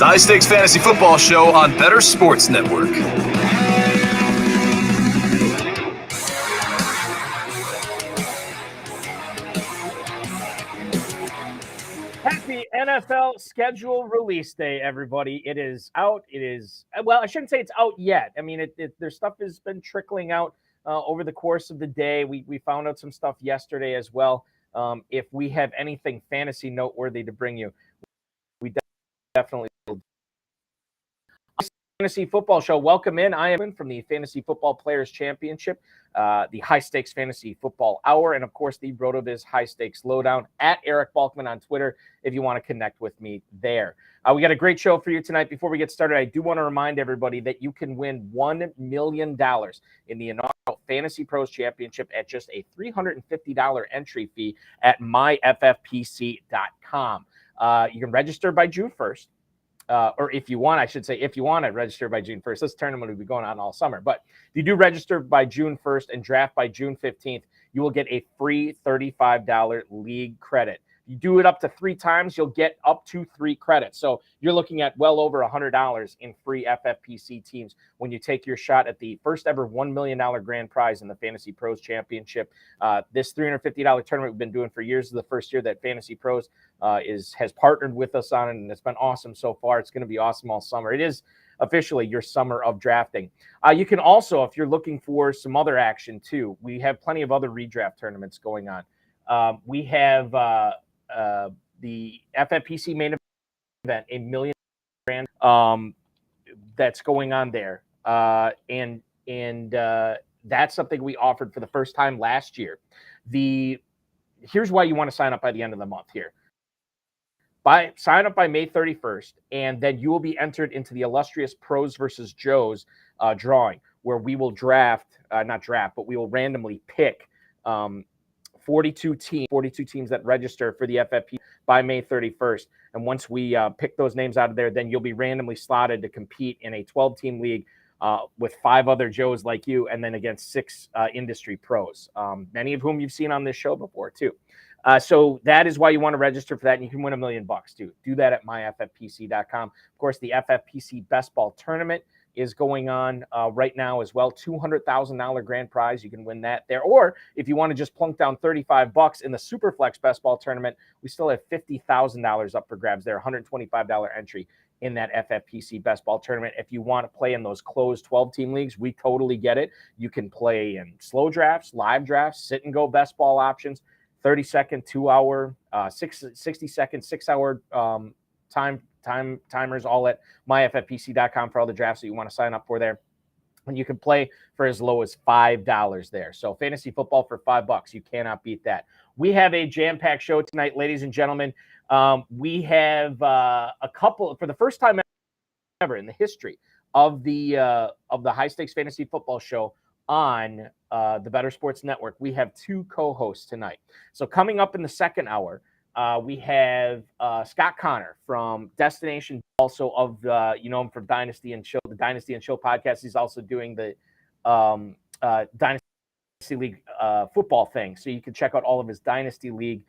the High Stakes Fantasy Football Show on Better Sports Network. Happy NFL schedule release day, everybody. It is out. Well, I shouldn't say it's out yet. I mean, their stuff has been trickling out over the course of the day. We found out some stuff yesterday as well. If we have anything fantasy noteworthy to bring you, we definitely will. Fantasy Football Show. Welcome in. I am from the Fantasy Football Players Championship, the High Stakes Fantasy Football Hour, and of course the RotoViz High Stakes Lowdown at Eric Balkman on Twitter if you want to connect with me there. We got a great show for you tonight. Before we get started, I do want to remind everybody that you can win $1 million in the inaugural Fantasy Pros Championship at just a $350 entry fee at myffpc.com. You can register by June 1st. Or if you want, I should say, if you want to register by June 1st, this tournament will be going on all summer. But if you do register by June 1st and draft by June 15th, you will get a free $35 league credit. You do it up to 3 times, you'll get up to 3 credits. So you're looking at well over $100 in free FFPC teams when you take your shot at the first ever $1 million grand prize in the Fantasy Pros Championship. This $350 tournament we've been doing for years is the first year that Fantasy Pros has partnered with us on it, and it's been awesome so far. It's going to be awesome all summer. It is officially your summer of drafting. You can also, if you're looking for some other action too, we have plenty of other redraft tournaments going on. We have the FFPC main event, $1 million grand, that's going on there. And that's something we offered for the first time last year. Here's why you want to sign up by the end of the month here. Sign up by May 31st, and then you will be entered into the illustrious Pros versus Joes drawing, where we will we will randomly pick 42 teams that register for the FFP by May 31st. And once we pick those names out of there, then you'll be randomly slotted to compete in a 12-team league with 5 other Joes like you, and then against 6 industry pros, many of whom you've seen on this show before too. So that is why you want to register for that, and you can win $1 million too. Do that at myffpc.com. Of course, the FFPC Best Ball Tournament is going on right now as well. $200,000 grand prize. You can win that there. Or if you want to just plunk down $35 in the Superflex Best Ball Tournament, we still have $50,000 up for grabs there. $125 entry in that FFPC Best Ball Tournament. If you want to play in those closed 12-team leagues, we totally get it. You can play in slow drafts, live drafts, sit and go best ball options, 30-second, 2-hour, 60-second, 6-hour timers, all at myffpc.com for all the drafts that you want to sign up for there. And you can play for as low as $5 there. So fantasy football for $5. You cannot beat that. We have a jam-packed show tonight, ladies and gentlemen. We have a couple, for the first time ever in the history of the High Stakes Fantasy Football Show on the Better Sports Network, we have 2 co-hosts tonight. So coming up in the second hour, we have Scott Connor from Destination, also of him from Dynasty and Chill, the Dynasty and Chill podcast. He's also doing the Dynasty League football thing. So you can check out all of his Dynasty League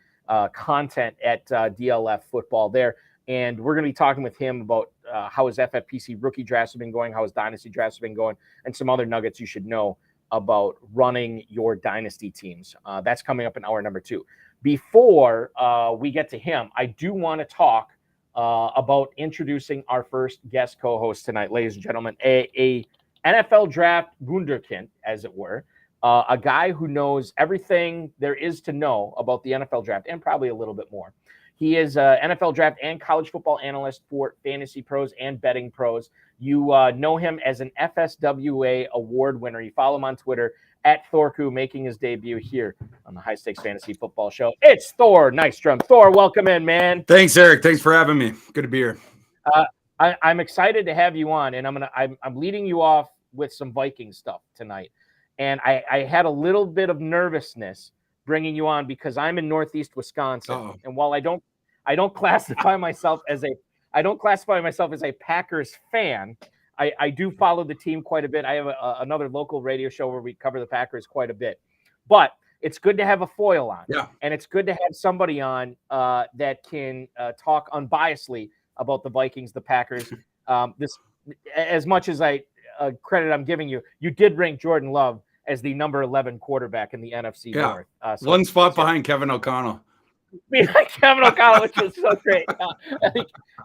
content at DLF Football there. And we're going to be talking with him about how his FFPC rookie drafts have been going, how his Dynasty drafts have been going, and some other nuggets you should know about running your Dynasty teams. That's coming up in hour number 2. Before we get to him, I do want to talk about introducing our first guest co-host tonight, ladies and gentlemen, a NFL draft wunderkind, as it were, a guy who knows everything there is to know about the NFL draft and probably a little bit more. He is an NFL draft and college football analyst for Fantasy Pros and Betting Pros. You know him as an FSWA award winner. You follow him on Twitter at Thorku, making his debut here on the High Stakes Fantasy Football Show. It's Thor Nystrom. Thor, welcome in, man. Thanks, Eric. Thanks for having me. Good to be here. I'm excited to have you on, and I'm leading you off with some Viking stuff tonight. And I had a little bit of nervousness bringing you on because I'm in Northeast Wisconsin, Uh-oh. and while I don't classify myself as a Packers fan, I do follow the team quite a bit. I have another local radio show where we cover the Packers quite a bit. But it's good to have a foil on. Yeah. And it's good to have somebody on that can talk unbiasedly about the Vikings, the Packers. This, as much as credit I'm giving you, you did rank Jordan Love as the number 11 quarterback in the NFC North. So one spot behind Kevin O'Connell. Behind Kevin O'Connell, which was so great.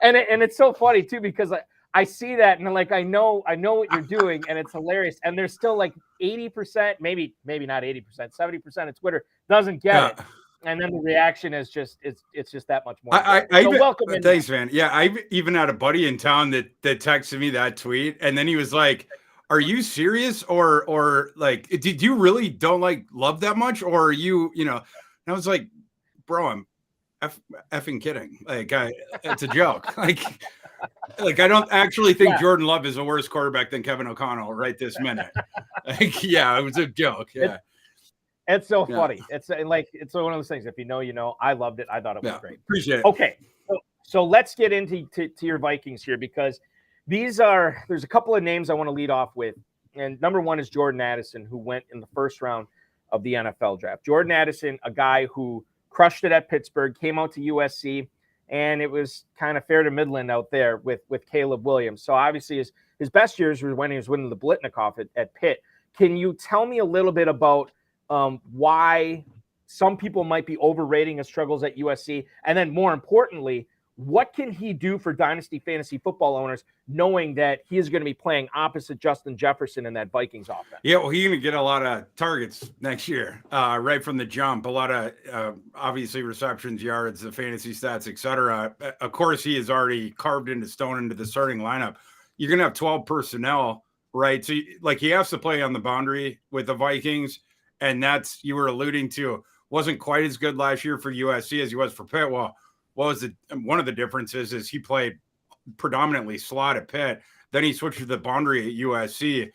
And it's so funny too, because I see that and like I know what you're doing, and it's hilarious. And there's still like 80%, maybe not 80%, 70% of Twitter doesn't get it. And then the reaction is just it's just that much more. Welcome. Thanks, man. Yeah, I even had a buddy in town that texted me that tweet, and then he was like, "Are you serious, or like, did you really don't like Love that much, or are you, you know?" And I was like, "Bro, I'm effing kidding. Like, it's a joke. Like I don't actually think Jordan Love is a worse quarterback than Kevin O'Connell right this minute. Like, yeah, it was a joke. Yeah." It's so funny. It's it's one of those things. If you know, you know. I loved it. I thought it was great. Appreciate it. Okay, so let's get into your Vikings here, because there's a couple of names I want to lead off with, and number one is Jordan Addison, who went in the first round of the NFL draft. Jordan Addison, a guy who crushed it at Pittsburgh, came out to USC, and it was kind of fair to Midland out there with Caleb Williams. So obviously his best years were when he was winning the Blitnikoff at Pitt. Can you tell me a little bit about why some people might be overrating his struggles at USC, and then more importantly, what can he do for Dynasty fantasy football owners, knowing that he is going to be playing opposite Justin Jefferson in that Vikings offense? Yeah, well, he's going to get a lot of targets next year, right from the jump. A lot of obviously receptions, yards, the fantasy stats, etc. Of course, he is already carved into stone into the starting lineup. You're going to have 12 personnel, right? So, he has to play on the boundary with the Vikings. And that's, you were alluding to, wasn't quite as good last year for USC as he was for Pitt. Well, one of the differences is he played predominantly slot at Pitt. Then he switched to the boundary at USC.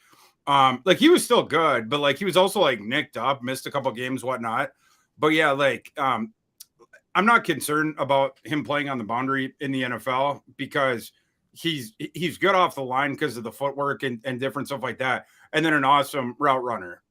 He was still good, but he was also nicked up, missed a couple games, whatnot. But yeah, I'm not concerned about him playing on the boundary in the NFL, because he's good off the line because of the footwork and different stuff like that. And then an awesome route runner.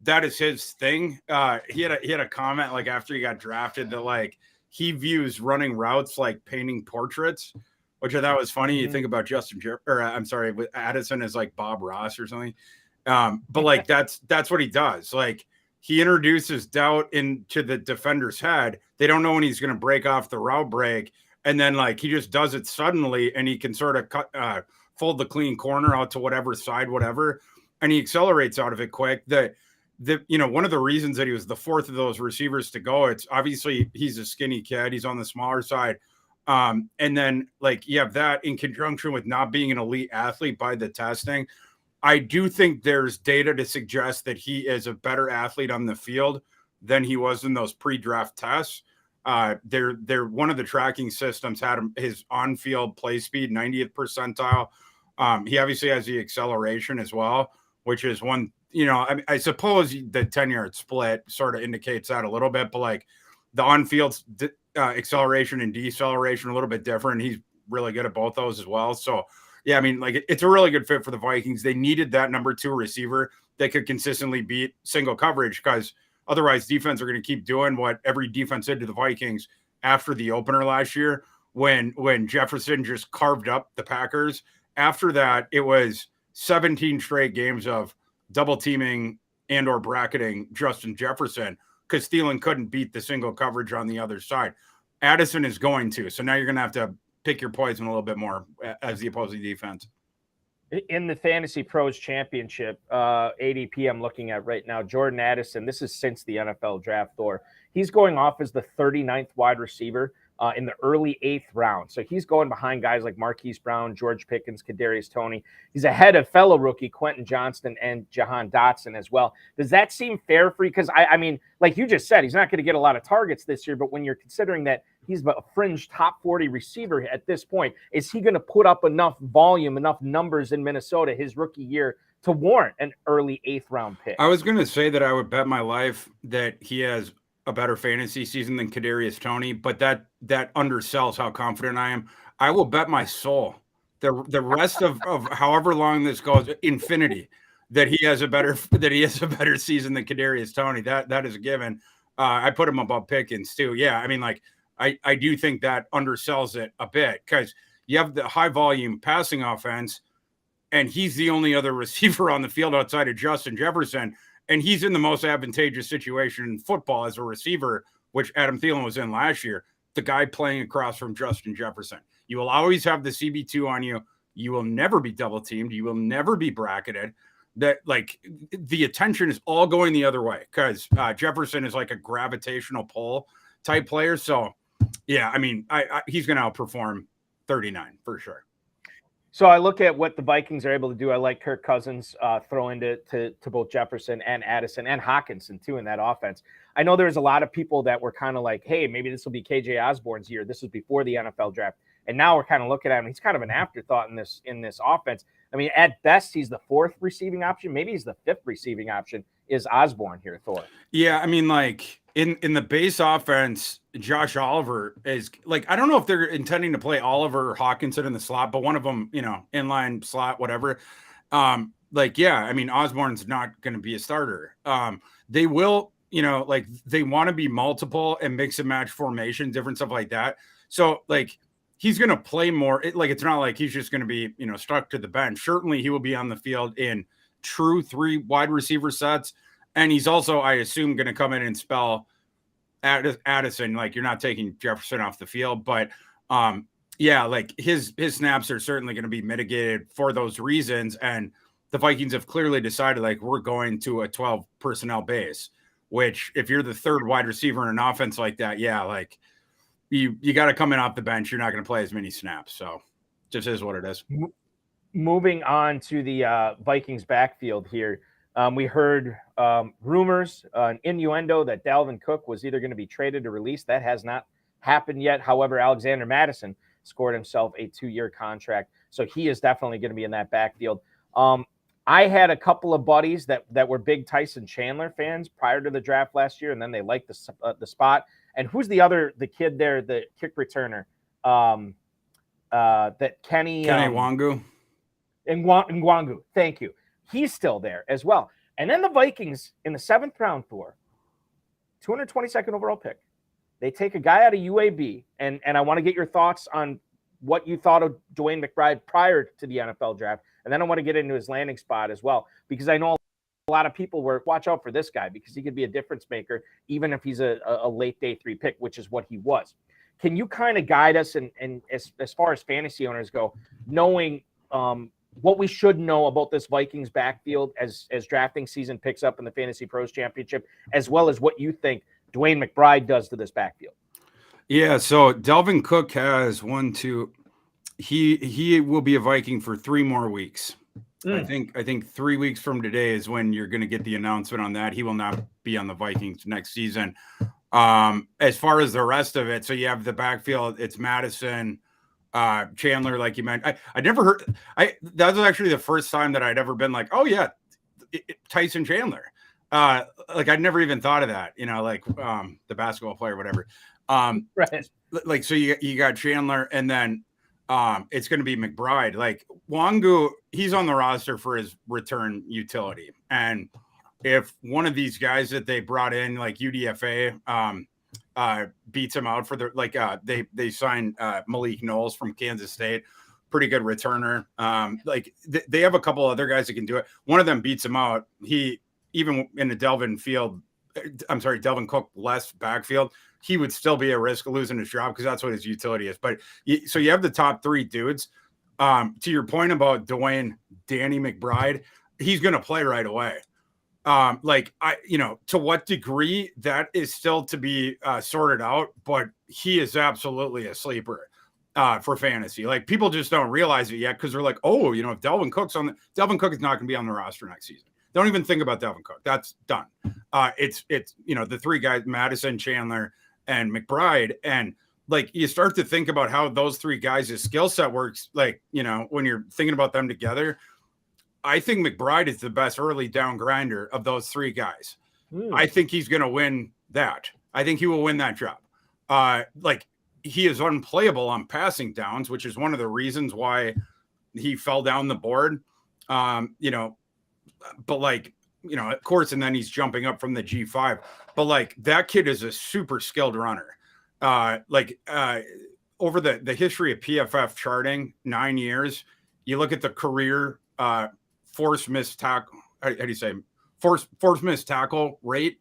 That is his thing. He had a comment after he got drafted that he views running routes like painting portraits, which I thought was funny. You think about with Addison as Bob Ross or something. But that's what he does. He introduces doubt into the defender's head. They don't know when he's going to break off the route break, and then he just does it suddenly, and he can sort of fold the clean corner out to whatever side, whatever, and he accelerates out of it quick. One of the reasons that he was the fourth of those receivers to go, it's obviously he's a skinny kid. He's on the smaller side. And then you have that in conjunction with not being an elite athlete by the testing. I do think there's data to suggest that he is a better athlete on the field than he was in those pre-draft tests. They're one of the tracking systems had his on-field play speed 90th percentile. He obviously has the acceleration as well, which is one. I suppose the 10-yard split sort of indicates that a little bit, but the on-field acceleration and deceleration a little bit different. He's really good at both those as well. So yeah, it's a really good fit for the Vikings. They needed that number 2 receiver that could consistently beat single coverage, because otherwise defense are going to keep doing what every defense did to the Vikings after the opener last year, when Jefferson just carved up the Packers. After that, it was 17 straight games of double teaming and or bracketing Justin Jefferson, because Thielen couldn't beat the single coverage on the other side. Addison is going to. So now you're going to have to pick your poison a little bit more as the opposing defense. In the Fantasy Pros Championship, ADP I'm looking at right now, Jordan Addison, this is since the NFL draft, Thor. He's going off as the 39th wide receiver in the early 8th round. So he's going behind guys like Marquise Brown, George Pickens, Kadarius Toney. He's ahead of fellow rookie Quentin Johnston and Jahan Dotson as well. Does that seem fair for you? Because, I mean, like you just said, he's not going to get a lot of targets this year, but when you're considering that he's a fringe top 40 receiver at this point, is he going to put up enough volume, enough numbers in Minnesota his rookie year to warrant an early 8th round pick? I was going to say that I would bet my life that he has a better fantasy season than Kadarius Toney, but that undersells how confident I am. I will bet my soul the rest of however long this goes, infinity, that he has a better season than Kadarius Toney. That is a given. I put him above Pickens too. Yeah, I mean, like I do think that undersells it a bit because you have the high volume passing offense, and he's the only other receiver on the field outside of Justin Jefferson. And he's in the most advantageous situation in football as a receiver, which Adam Thielen was in last year. The guy playing across from Justin Jefferson. You will always have the CB2 on you. You will never be double teamed. You will never be bracketed. That like the attention is all going the other way because Jefferson is like a gravitational pull type player. So yeah, I mean, he's going to outperform 39 for sure. So I look at what the Vikings are able to do. I like Kirk Cousins throwing to both Jefferson and Addison and Hawkinson too in that offense. I know there's a lot of people that were kind of like, hey, maybe this will be KJ Osborne's year. This was before the NFL draft. And now we're kind of looking at him. He's kind of an afterthought in this offense. I mean, at best, he's the fourth receiving option. Maybe he's the fifth receiving option. Is Osborne here, Thor? Yeah, I mean, like in the base offense, Josh Oliver is like, I don't know if they're intending to play Oliver or Hawkinson in the slot, but one of them, inline slot, whatever. Like, yeah, I mean, Osborne's not going to be a starter. They will, like they want to be multiple and mix and match formation, different stuff like that. So like he's going to play more. It's not like he's just going to be, stuck to the bench. Certainly he will be on the field in true 3 wide receiver sets. And he's also, I assume, going to come in and spell Addison. Like you're not taking Jefferson off the field, but yeah, like his snaps are certainly going to be mitigated for those reasons. And the Vikings have clearly decided like we're going to a 12 personnel base, which if you're the third wide receiver in an offense like that, yeah, like you got to come in off the bench. You're not going to play as many snaps. So just is what it is. Moving on to the Vikings backfield here. We heard rumors, an innuendo that Delvin Cook was either going to be traded or released. That has not happened yet. However, Alexander Mattison scored himself a 2-year contract. So he is definitely going to be in that backfield. I had a couple of buddies that were big Tyson Chandler fans prior to the draft last year, and then they liked the spot. And who's the kid there, the kick returner? That Kenny Wangu. Ngwangu. Thank you. He's still there as well. And then the Vikings in the 7th round, Thor, 222nd overall pick. They take a guy out of UAB, and I want to get your thoughts on what you thought of Dwayne McBride prior to the NFL draft. And then I want to get into his landing spot as well, because I know a lot of people were, watch out for this guy because he could be a difference maker, even if he's a late day 3 pick, which is what he was. Can you kind of guide us and as far as fantasy owners go, knowing what we should know about this Vikings backfield as drafting season picks up in the Fantasy Pros Championship, as well as what you think Dwayne McBride does to this backfield? Yeah, so Delvin Cook has 1, 2. He will be a Viking for 3 more weeks. I think 3 weeks from today is when you're going to get the announcement on that. He will not be on the Vikings next season. As far as the rest of it, so you have the backfield, it's Madison, Chandler, like you mentioned. I never heard. That was actually the first time that I'd ever been like, oh yeah, Tyson Chandler. Like I'd never even thought of that. The basketball player, whatever. Right. Like so, you got Chandler, and then it's going to be McBride. Like Wangu, he's on the roster for his return utility, and if one of these guys that they brought in, like UDFA, beats him out for they signed Malik Knowles from Kansas State, pretty good returner. They have a couple other guys that can do it. One of them beats him out. He even in the Delvin Cook less backfield, he would still be at risk of losing his job because that's what his utility is. But so you have the top 3 dudes. To your point about Danny McBride, he's going to play right away. To what degree that is still to be sorted out, but he is absolutely a sleeper for fantasy. Like people just don't realize it yet because they're like, oh, if Delvin Cook is not going to be on the roster next season. Don't even think about Delvin Cook. That's done. It's the 3 guys, Madison, Chandler, and McBride, and like you start to think about how those 3 guys' skill set works. Like when you're thinking about them together. I think McBride is the best early down grinder of those 3 guys. I think he's going to win that. I think he will win that job. He is unplayable on passing downs, which is one of the reasons why he fell down the board. Of course, and then he's jumping up from the G5. But that kid is a super skilled runner. over the history of PFF charting, 9 years, you look at the career force missed tackle. How do you say force missed tackle rate?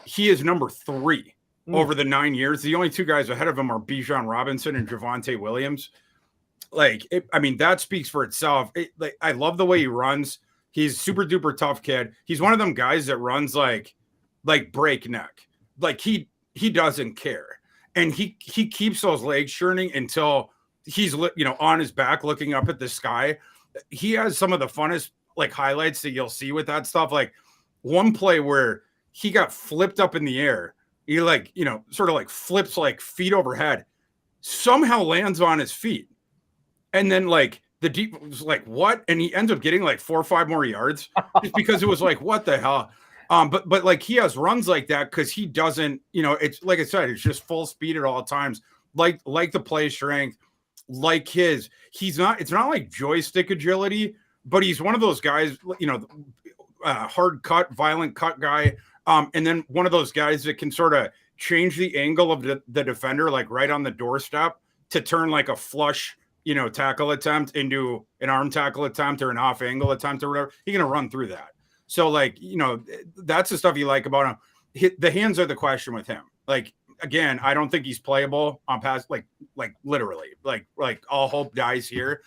He is number 3 over the 9 years. The only 2 guys ahead of him are Bijan Robinson and Javonte Williams. That speaks for itself. I love the way he runs. He's super duper tough kid. He's one of them guys that runs like breakneck. Like he doesn't care. And he keeps those legs churning until he's on his back looking up at the sky. He has some of the funnest highlights that you'll see with that stuff. Like one play where he got flipped up in the air. He sort of flips feet overhead, somehow lands on his feet. And then the deep was what? And he ends up getting 4 or 5 more yards just because it was what the hell? But he has runs like that because he doesn't, it's like I said, it's just full speed at all times. Like the play strength, it's not like joystick agility, but he's one of those guys, hard cut, violent cut guy. And then one of those guys that can sort of change the angle of the defender, right on the doorstep to turn a flush, tackle attempt into an arm tackle attempt or an off angle attempt or whatever. He's going to run through that. So that's the stuff you like about him. The hands are the question with him. Again, I don't think he's playable on pass, literally, all hope dies here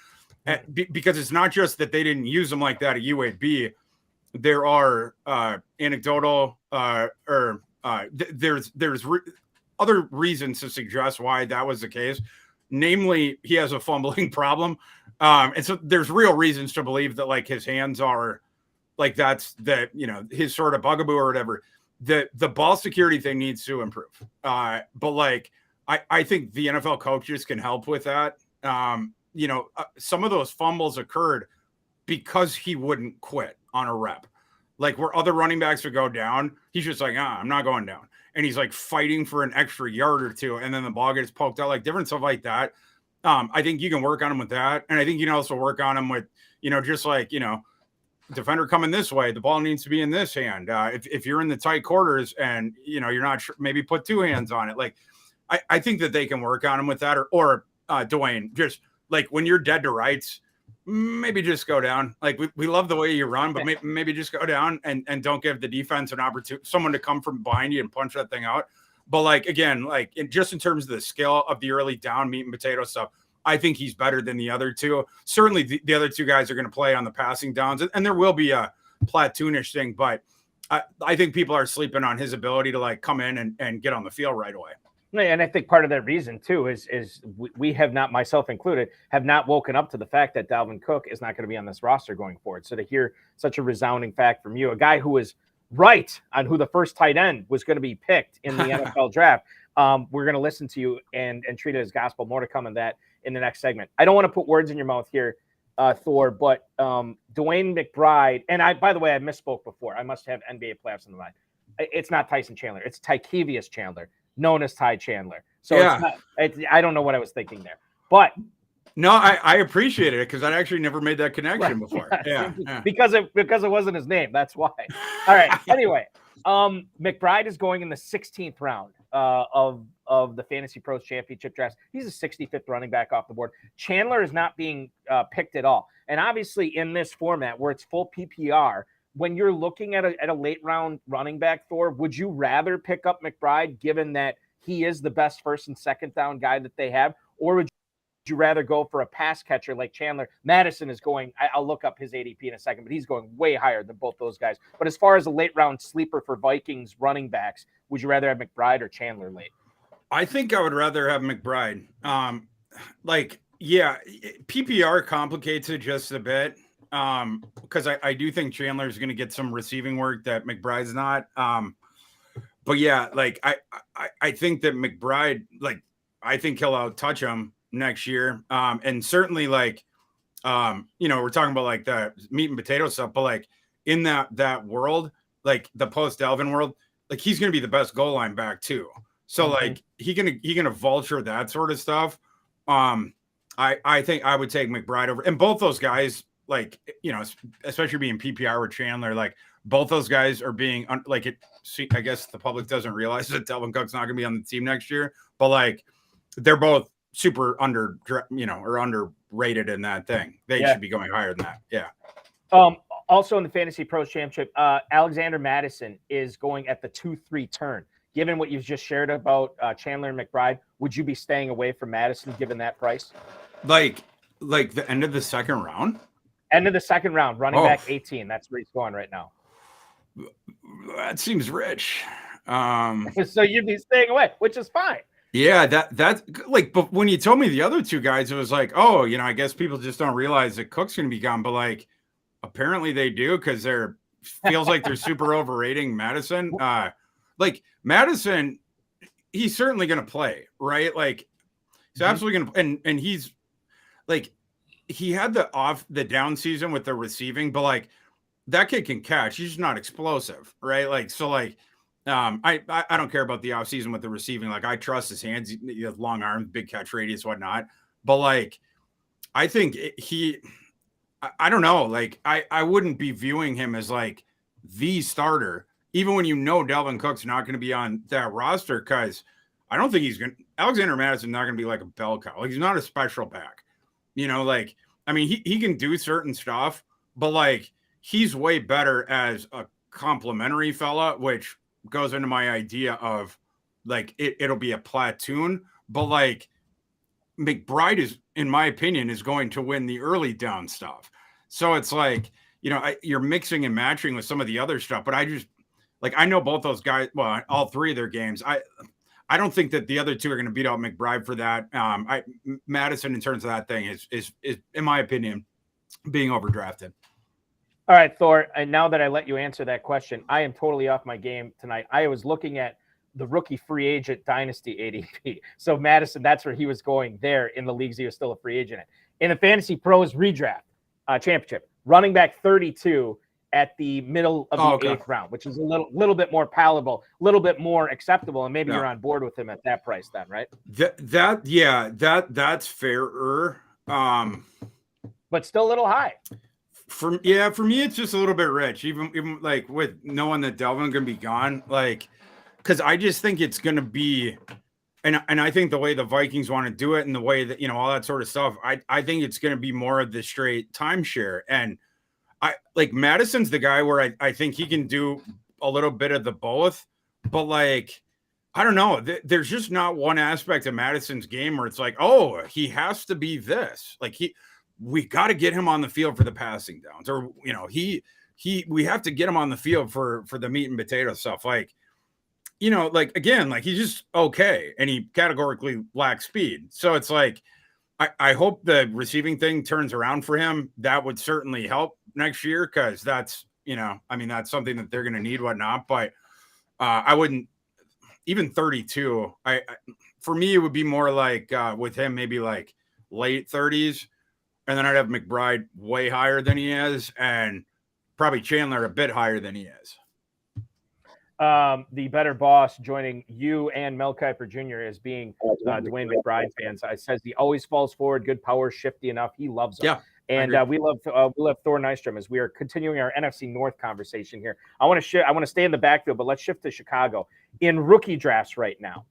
because it's not just that they didn't use him like that at UAB. There are anecdotal there's other reasons to suggest why that was the case. Namely, he has a fumbling problem. And so there's real reasons to believe that his hands are that's his sort of bugaboo or whatever. The ball security thing needs to improve. But I think the NFL coaches can help with that. Some of those fumbles occurred because he wouldn't quit on a rep. Where other running backs would go down, he's just I'm not going down. And he's fighting for an extra yard or 2. And then the ball gets poked out, different stuff like that. I think you can work on him with that. And I think you can also work on him with, defender coming this way, the ball needs to be in this hand. If you're in the tight quarters and, you're not sure, maybe put 2 hands on it. I think that they can work on him with that or Dwayne, just when you're dead to rights, maybe just go down. We love the way you run, but maybe just go down and don't give the defense an opportunity, someone to come from behind you and punch that thing out. But again, just in terms of the skill of the early down meat and potato stuff, I think he's better than the other 2. Certainly the other 2 guys are going to play on the passing downs and there will be a platoonish thing, but I think people are sleeping on his ability to come in and get on the field right away. And I think part of that reason too is we have not, myself included, have not woken up to the fact that Delvin Cook is not going to be on this roster going forward. So to hear such a resounding fact from you, a guy who was right on who the first tight end was going to be picked in the NFL draft, we're going to listen to you and treat it as gospel. More to come on that in the next segment. I don't want to put words in your mouth here, Thor, but Dwayne McBride, and by the way, I misspoke before. I must have NBA playoffs in the line. It's not Tyson Chandler. It's Tykevius Chandler, known as Ty Chandler. So yeah. I don't know what I was thinking there, but no, I appreciate it because I actually never made that connection before. Yeah. Because it wasn't his name. That's why. All right. Anyway, McBride is going in the 16th round of the Fantasy Pros Championship draft. He's a 65th running back off the board. Chandler is not being picked at all. And obviously in this format where it's full PPR, when you're looking at a late round running back, Thor, would you rather pick up McBride given that he is the best first and second down guy that they have? Or would you rather go for a pass catcher like Chandler? Madison is going, I'll look up his ADP in a second, but he's going way higher than both those guys. But as far as a late round sleeper for Vikings running backs, would you rather have McBride or Chandler late? I think I would rather have McBride. PPR complicates it just a bit. Because I do think Chandler is going to get some receiving work that McBride's not. But yeah, I think that McBride, I think he'll out-touch him next year. And certainly we're talking about the meat and potato stuff, but in that world, the post Delvin world, he's going to be the best goal line back too. So he gonna vulture that sort of stuff. I think I would take McBride over, and both those guys, especially being PPR with Chandler, both those guys are being I guess the public doesn't realize that Delvin Cook's not going to be on the team next year, but like they're both super or underrated in that thing. They should be going higher than that. Yeah. Also in the Fantasy Pros Championship, Alexander Madison is going at the 2-3 turn. Given what you've just shared about Chandler and McBride, would you be staying away from Madison given that price? Like the end of the second round? End of the second round, running back 18. That's where he's going right now. That seems rich. So you'd be staying away, which is fine. Yeah, that's like, but when you told me the other two guys, it was like, oh, I guess people just don't realize that Cook's going to be gone, but like, apparently they do because feels like they're super overrating Madison. Like Madison, he's certainly going to play, right? Like he's absolutely going to, and he's like, he had the down season with the receiving, but like that kid can catch. He's just not explosive, right? Like, so like, I don't care about the off season with the receiving. Like I trust his hands, he has long arms, big catch radius, whatnot. But like, I think I don't know. Like I wouldn't be viewing him as like the starter, even when Delvin Cook's not going to be on that roster, because I don't think Alexander Madison's not going to be like a bell cow. Like he's not a special back, like, I mean, he can do certain stuff, but like he's way better as a complimentary fella, which goes into my idea of like it'll be a platoon, but like McBride is, in my opinion, is going to win the early down stuff. So it's like, you're mixing and matching with some of the other stuff, but I just like, I know both those guys, well, all three of their games. I don't think that the other two are going to beat out McBride for that. Madison, in terms of that thing, is in my opinion, being overdrafted. All right, Thor. And now that I let you answer that question, I am totally off my game tonight. I was looking at the rookie free agent Dynasty ADP. So Madison, that's where he was going there in the leagues he was still a free agent in. The Fantasy Pros redraft championship, running back 32 at the middle of the eighth round, which is a little bit more palatable, a little bit more acceptable, and maybe you're on board with him at that price then, right? That's fairer. But still a little high. For me, it's just a little bit rich, even like with knowing that Delvin's gonna be gone, like, because I just think it's gonna be, and I think the way the Vikings want to do it and the way that all that sort of stuff, I think it's gonna be more of the straight timeshare. And I like Madison's the guy where I think he can do a little bit of the both, but like I don't know, there's just not one aspect of Madison's game where it's like, oh, he has to be this, like we got to get him on the field for the passing downs, or we have to get him on the field for the meat and potato stuff. Like, like again, like he's just okay, and he categorically lacks speed. So it's like, I hope the receiving thing turns around for him. That would certainly help next year, because that's that's something that they're going to need, whatnot. But I wouldn't even 32. For me, it would be more like with him maybe like late 30s. And then I'd have McBride way higher than he is, and probably Chandler a bit higher than he is. The better boss joining you and Mel Kiper Jr. as being Dwayne McBride fans. Says he always falls forward, good power, shifty enough. He loves him. Yeah, and we love Thor Nystrom as we are continuing our NFC North conversation here. I want to stay in the backfield, but let's shift to Chicago in rookie drafts right now.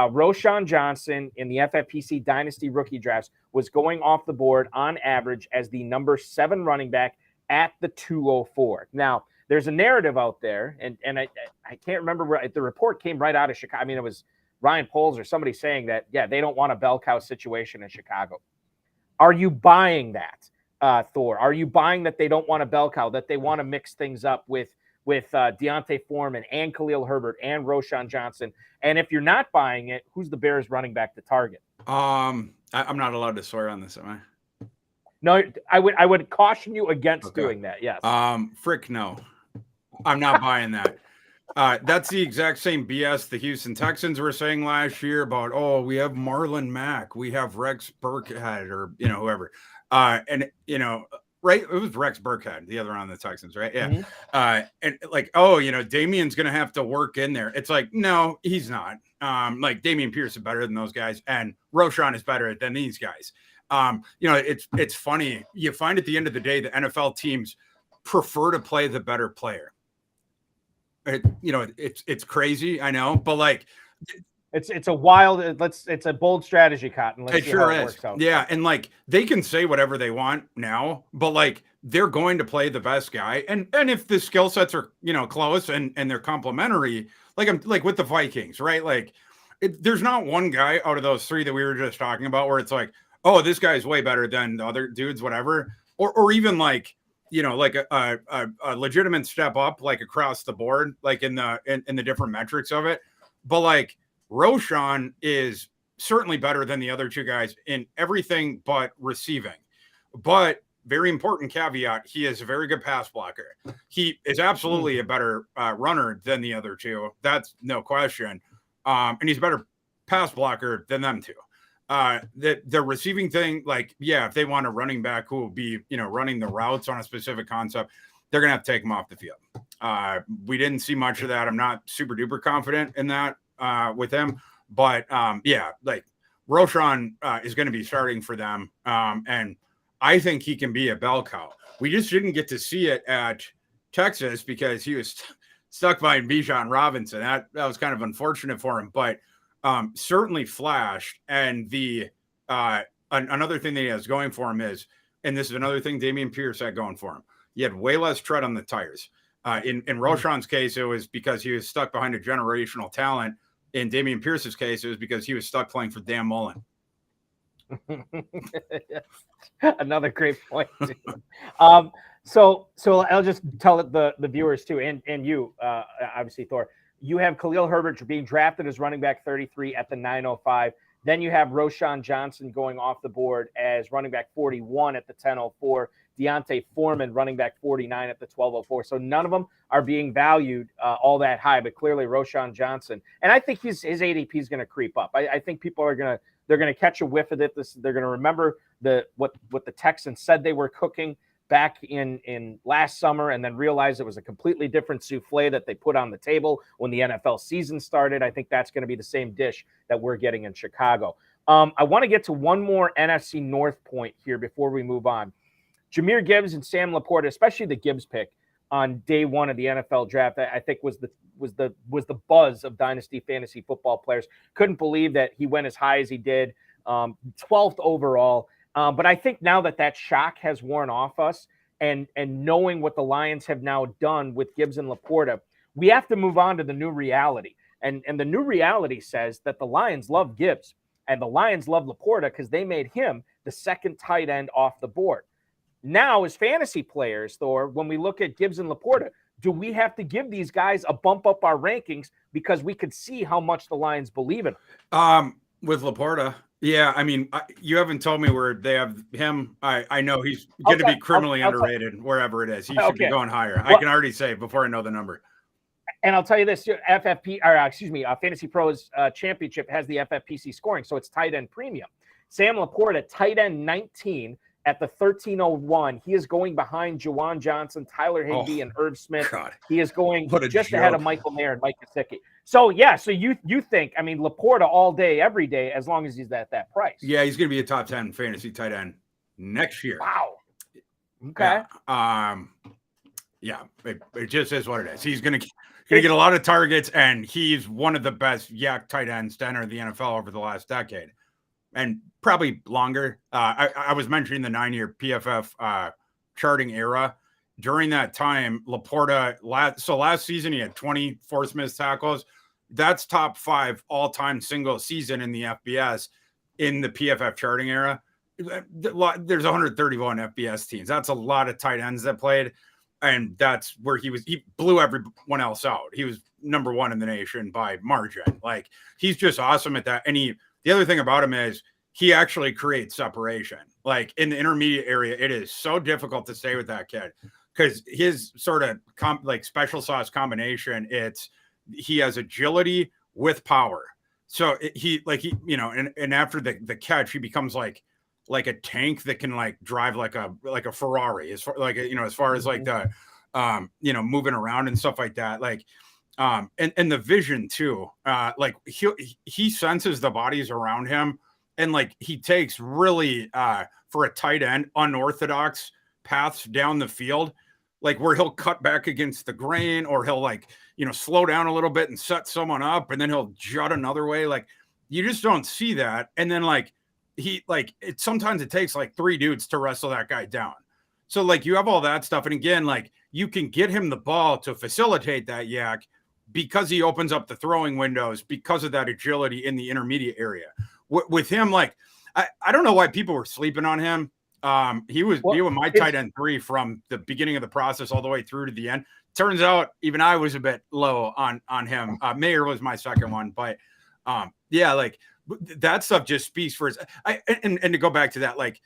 Roshan Johnson in the FFPC Dynasty rookie drafts was going off the board on average as the number 7 running back at the 204. Now, there's a narrative out there, and I can't remember where the report came right out of Chicago. I mean, it was Ryan Poles or somebody saying that, they don't want a bell cow situation in Chicago. Are you buying that, Thor? Are you buying that they don't want a bell cow, that they want to mix things up with Deontay Foreman and Khalil Herbert and Roshan Johnson? And if you're not buying it, who's the Bears running back to target? I'm not allowed to swear on this, am I? No, I would caution you against doing that. Yes. Frick, no, I'm not buying that. That's the exact same BS the Houston Texans were saying last year about, oh, we have Marlon Mack, we have Rex Burkhead, or whoever, and right? It was Rex Burkhead, the other on the Texans, right? Yeah. Mm-hmm. And like, oh, Damien's going to have to work in there. It's like, no, he's not. Like Dameon Pierce is better than those guys, and Roshan is better than these guys. It's funny. You find at the end of the day, the NFL teams prefer to play the better player. It's crazy, I know, but like It's a wild. It's a bold strategy, Cotton. Let's It see sure how it is. works out. Yeah, and like they can say whatever they want now, but like they're going to play the best guy. And if the skill sets are close and they're complementary, like I'm like with the Vikings, right? Like there's not one guy out of those three that we were just talking about where it's like, oh, this guy's way better than the other dudes, whatever, or even like like a legitimate step up like across the board, like in the different metrics of it, but like. Roshan is certainly better than the other two guys in everything but receiving. But very important caveat, he is a very good pass blocker. He is absolutely a better runner than the other two. That's no question. And he's a better pass blocker than them two. The receiving thing, like, yeah, if they want a running back who will be, running the routes on a specific concept, they're going to have to take him off the field. We didn't see much of that. I'm not super duper confident in that. With him, but yeah, like Roshan is going to be starting for them, and I think he can be a bell cow. We just didn't get to see it at Texas because he was stuck behind Bijan Robinson. That was kind of unfortunate for him, but certainly flashed. And the another thing that he has going for him is, and this is another thing Dameon Pierce had going for him. He had way less tread on the tires. In Roshan's case, it was because he was stuck behind a generational talent. In Dameon Pierce's case, it was because he was stuck playing for Dan Mullen. Another great point. So I'll just tell the viewers too, and you, obviously, Thor. You have Khalil Herbert being drafted as running back 33 at the 905. Then you have Roshan Johnson going off the board as running back 41 at the 1004. Deontay Foreman, running back 49 at the 1204. So none of them are being valued all that high, but clearly Roshan Johnson. And I think his ADP is going to creep up. I think people are going to catch a whiff of it. They're going to remember what the Texans said they were cooking back in last summer, and then realize it was a completely different souffle that they put on the table when the NFL season started. I think that's going to be the same dish that we're getting in Chicago. I want to get to one more NFC North point here before we move on. Jamir Gibbs and Sam LaPorta, especially the Gibbs pick on day one of the NFL draft, I think was the buzz of Dynasty fantasy football players. Couldn't believe that he went as high as he did, 12th overall. But I think now that shock has worn off us, and knowing what the Lions have now done with Gibbs and LaPorta, we have to move on to the new reality. And the new reality says that the Lions love Gibbs and the Lions love LaPorta because they made him the second tight end off the board. Now, as fantasy players, Thor, when we look at Gibbs and LaPorta, do we have to give these guys a bump up our rankings because we could see how much the Lions believe in them? With LaPorta, yeah. I mean, you haven't told me where they have him. I know he's going to be criminally underrated wherever it is. He should be going higher. Well, I can already say before I know the number. And I'll tell you this: Fantasy Pros Championship has the FFPC scoring, so it's tight end premium. Sam LaPorta, tight end 19. At the 1301, he is going behind Juwan Johnson, Tyler Higbee, and Irv Smith. God. He is going just ahead of Michael Mayer and Mike Gesicki. So, yeah, so you think, I mean, LaPorta all day, every day, as long as he's at that price. Yeah, he's going to be a top 10 fantasy tight end next year. Wow. Okay. Yeah, it just is what it is. He's going to get a lot of targets, and he's one of the best yak tight ends to enter the NFL over the last decade. And probably longer. I was mentioning the 9-year PFF charting era. During that time, LaPorta, last season, he had 20 forced missed tackles. That's top 5 all-time single season in the FBS in the PFF charting era. There's 131 FBS teams. That's a lot of tight ends that played. And that's where he blew everyone else out. He was number 1 in the nation by margin. Like, he's just awesome at that. And the other thing about him is he actually creates separation. Like, in the intermediate area, it is so difficult to stay with that kid because his sort of special sauce combination, he has agility with power. So and after the catch, he becomes like a tank that can drive like a Ferrari as far as like the moving around and stuff like that. And the vision too, he senses the bodies around him, and he takes really for a tight end unorthodox paths down the field. like where he'll cut back against the grain, or he'll like, slow down a little bit and set someone up, and then he'll jut another way. Like you just don't see that. And then sometimes it takes like 3 dudes to wrestle that guy down. So like you have all that stuff. And again, like you can get him the ball to facilitate that yak because he opens up the throwing windows because of that agility in the intermediate area. With him, like, I don't know why people were sleeping on him. He was my tight end 3 from the beginning of the process all the way through to the end. Turns out even I was a bit low on him. Mayer was my second one, but yeah, like that stuff just speaks for his. And to go back to that, like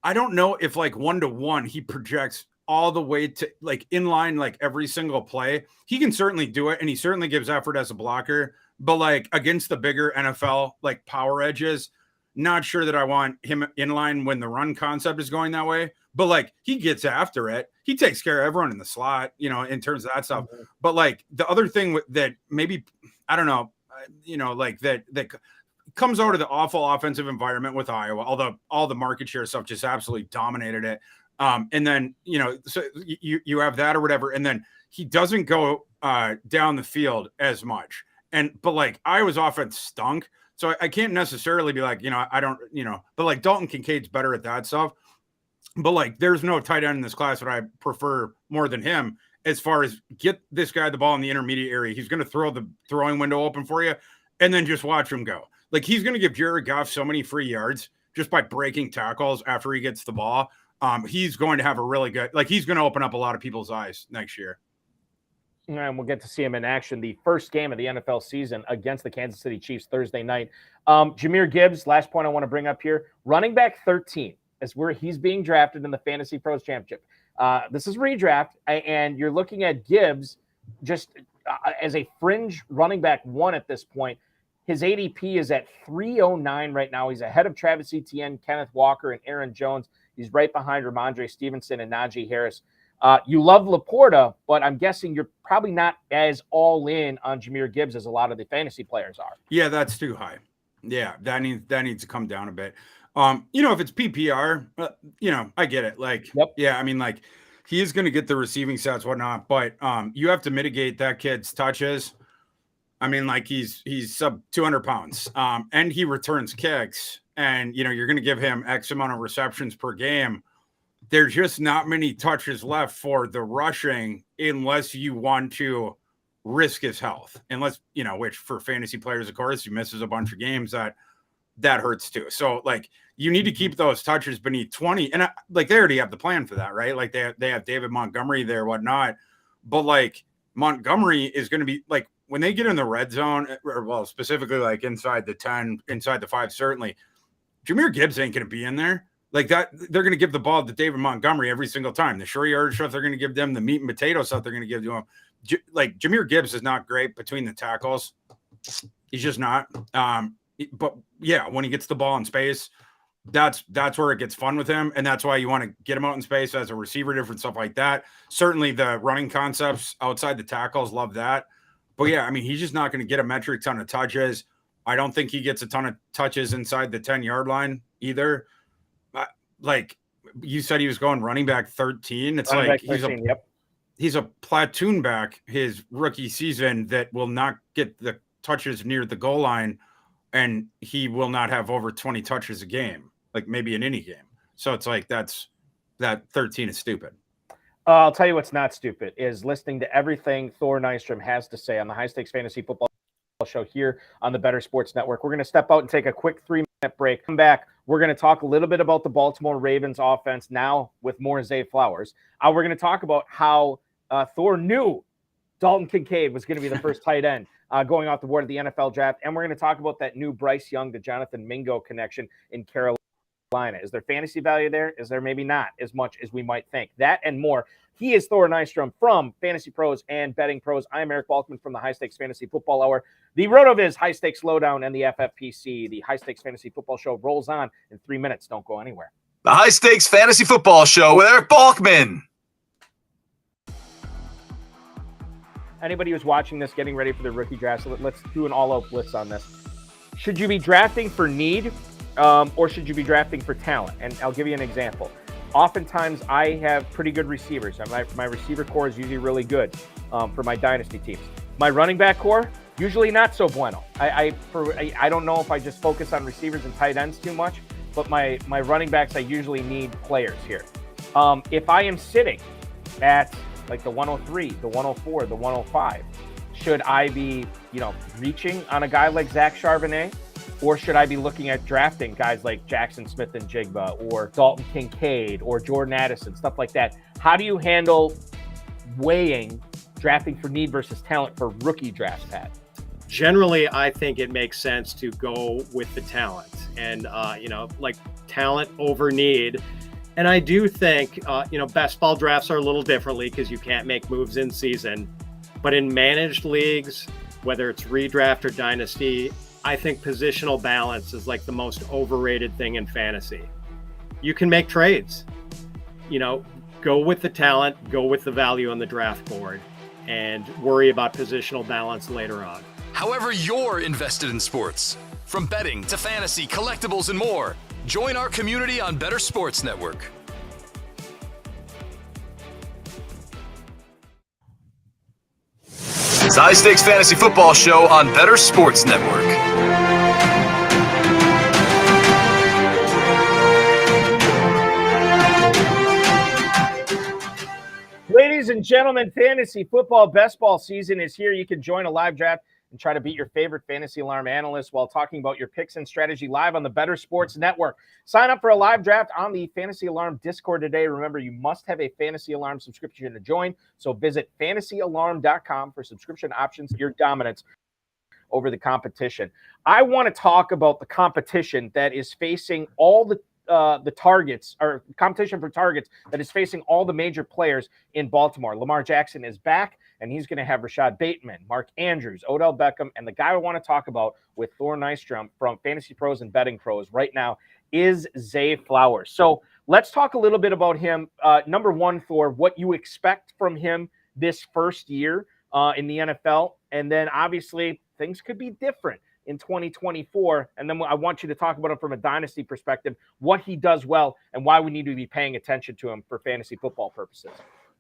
I don't know if like 1-to-1 he projects all the way to like in line, like every single play. He can certainly do it, and he certainly gives effort as a blocker. But like against the bigger NFL like power edges, not sure that I want him in line when the run concept is going that way. But like he gets after it. He takes care of everyone in the slot, in terms of that stuff. Mm-hmm. But like the other thing that maybe, I don't know, like that comes out of the awful offensive environment with Iowa, although all the market share stuff just absolutely dominated it. And then, so you have that or whatever. And then he doesn't go down the field as much. But like Iowa's offense stunk. So I can't necessarily be like, I don't, but like Dalton Kincaid's better at that stuff. But like, there's no tight end in this class that I prefer more than him as far as get this guy the ball in the intermediate area. He's going to throw the throwing window open for you and then just watch him go. Like he's going to give Jared Goff so many free yards just by breaking tackles after he gets the ball. He's going to have a really good, like he's going to open up a lot of people's eyes next year. And we'll get to see him in action. The first game of the NFL season against the Kansas City Chiefs Thursday night. Jamir Gibbs, last point I want to bring up here, running back 13 is where he's being drafted in the Fantasy Pros Championship. This is redraft, and you're looking at Gibbs just as a fringe running back 1 at this point. His ADP is at 309 right now. He's ahead of Travis Etienne, Kenneth Walker, and Aaron Jones. He's right behind Ramondre Stevenson and Najee Harris. You love LaPorta, but I'm guessing you're probably not as all in on Jamir Gibbs as a lot of the fantasy players are. Yeah, that's too high. Yeah, that needs to come down a bit. If it's PPR, I get it. Like, yep. Yeah, I mean, like he is going to get the receiving stats, whatnot, but you have to mitigate that kid's touches. I mean, like he's sub 200 pounds, and he returns kicks, and you're going to give him X amount of receptions per game. There's just not many touches left for the rushing unless you want to risk his health. Unless, which for fantasy players, of course, he misses a bunch of games that hurts too. So like you need to keep those touches beneath 20. And like they already have the plan for that, right? Like they have David Montgomery there, whatnot. But like Montgomery is going to be like when they get in the red zone, or well, specifically like inside the 10, inside the 5, certainly, Jamir Gibbs ain't going to be in there. Like that, they're going to give the ball to David Montgomery every single time. The short yard stuff they're going to give them, the meat and potato stuff they're going to give to him. Like Jamir Gibbs is not great between the tackles. He's just not. But yeah, when he gets the ball in space, that's where it gets fun with him. And that's why you want to get him out in space as a receiver, different stuff like that. Certainly the running concepts outside the tackles, love that. But yeah, I mean, he's just not going to get a metric ton of touches. I don't think he gets a ton of touches inside the 10-yard line either. Like you said, he was going running back 13. It's running like 13, he's a platoon back his rookie season that will not get the touches near the goal line, and he will not have over 20 touches a game, like maybe in any game. So it's like that 13 is stupid. I'll tell you what's not stupid is listening to everything Thor Nystrom has to say on the High Stakes Fantasy Football Show here on the Better Sports Network. We're going to step out and take a quick 3-minute break. Come back. We're going to talk a little bit about the Baltimore Ravens offense now with more Zay Flowers. We're going to talk about how Thor knew Dalton Kincaid was going to be the first tight end going off the board of the NFL draft. And we're going to talk about that new Bryce Young to Jonathan Mingo connection in Carolina. Is there fantasy value there? Is there maybe not as much as we might think? That and more. He is Thor Nystrom from Fantasy Pros and Betting Pros. I'm Eric Balkman from the High Stakes Fantasy Football Hour. The RotoViz High Stakes Lowdown and the FFPC. The High Stakes Fantasy Football Show rolls on in 3 minutes. Don't go anywhere. The High Stakes Fantasy Football Show with Eric Balkman. Anybody who's watching this, getting ready for the rookie draft, so let's do an all-out blitz on this. Should you be drafting for need, or should you be drafting for talent? And I'll give you an example. Oftentimes, I have pretty good receivers. My receiver core is usually really good for my dynasty teams. My running back core, usually not so bueno. I don't know if I just focus on receivers and tight ends too much, but my running backs, I usually need players here. If I am sitting at like the 103, the 104, the 105, should I be, reaching on a guy like Zach Charbonnet? Or should I be looking at drafting guys like Jackson Smith-Njigba or Dalton Kincaid or Jordan Addison, stuff like that? How do you handle weighing drafting for need versus talent for rookie drafts, Pat? Generally, I think it makes sense to go with the talent and, like talent over need. And I do think, best ball drafts are a little differently because you can't make moves in season. But in managed leagues, whether it's redraft or dynasty, I think positional balance is like the most overrated thing in fantasy. You can make trades, go with the talent, go with the value on the draft board, and worry about positional balance later on. However you're invested in sports, from betting to fantasy, collectibles, and more, join our community on Better Sports Network. It's High Stakes Fantasy Football Show on Better Sports Network. Ladies and gentlemen, fantasy football best ball season is here. You can join a live draft and try to beat your favorite Fantasy Alarm analyst while talking about your picks and strategy live on the Better Sports Network. Sign up for a live draft on the Fantasy Alarm Discord today. Remember, you must have a Fantasy Alarm subscription to join, so visit fantasyalarm.com for subscription options, your dominance over the competition. I want to talk about the competition that is facing all the targets, or competition for targets that is facing all the major players in Baltimore. Lamar Jackson is back, and he's going to have Rashad Bateman, Mark Andrews, Odell Beckham, and the guy I want to talk about with Thor Nystrom from Fantasy Pros and Betting Pros right now is Zay Flowers. So let's talk a little bit about him. Number one, Thor, what you expect from him this first year in the NFL, and then obviously things could be different in 2024. And then I want you to talk about him from a dynasty perspective, what he does well and why we need to be paying attention to him for fantasy football purposes.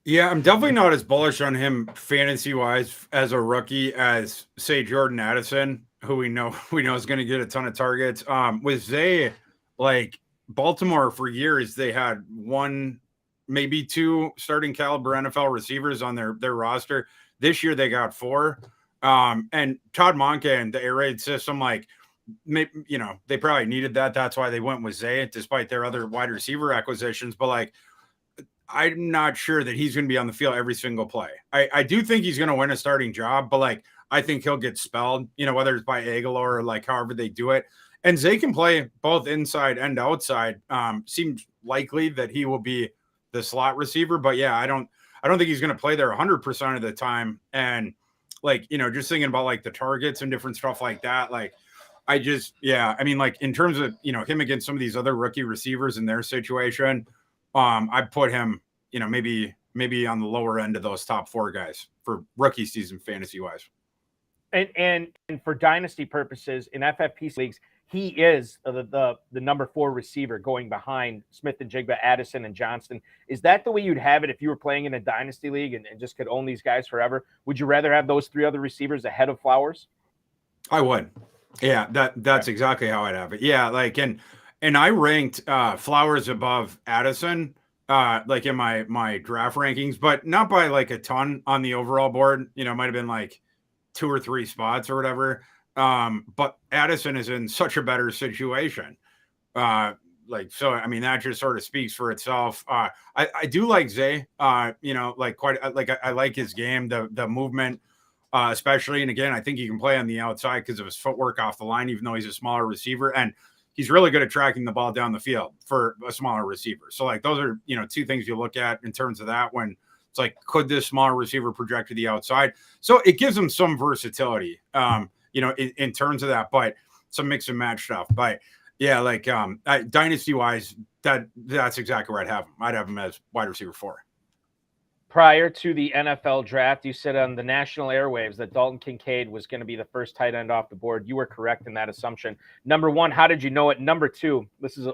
Yeah, I'm definitely not as bullish on him fantasy-wise as a rookie as, say, Jordan Addison, who we know is going to get a ton of targets. With Zay, like Baltimore for years, they had one, maybe two starting caliber NFL receivers on their roster. This year they got four. And Todd Monken and the air raid system, they probably needed that. That's why they went with Zay, despite their other wide receiver acquisitions. But I'm not sure that he's going to be on the field every single play. I do think he's going to win a starting job, but I think he'll get spelled, whether it's by Aguilar or however they do it. And Zay can play both inside and outside. Seems likely that he will be the slot receiver, but yeah, I don't think he's going to play there 100% of the time. And just thinking about the targets and different stuff like that. In terms of, him against some of these other rookie receivers in their situation, I'd put him, maybe on the lower end of those top four guys for rookie season fantasy wise. And for dynasty purposes in FFP leagues, he is the number 4 receiver going behind Smith-Njigba, Addison, and Johnson. Is that the way you'd have it if you were playing in a dynasty league and just could own these guys forever? Would you rather have those 3 other receivers ahead of Flowers? I would. Yeah, that's exactly how I'd have it. Yeah, and I ranked Flowers above Addison in my draft rankings, but not by a ton on the overall board. It might have been 2 or 3 spots or whatever. But Addison is in such a better situation. That just sort of speaks for itself. I do like Zay, I like his game, the movement, especially. And again, I think he can play on the outside because of his footwork off the line, even though he's a smaller receiver, and he's really good at tracking the ball down the field for a smaller receiver. So those are, 2 things you look at in terms of that when it's could this smaller receiver project to the outside? So it gives him some versatility. In terms of that, but some mix and match stuff. But yeah, dynasty wise, that's exactly where I'd have him. I'd have him as wide receiver 4. Prior to the NFL draft, you said on the national airwaves that Dalton Kincaid was going to be the first tight end off the board. You were correct in that assumption. Number 1, how did you know it? Number 2, this is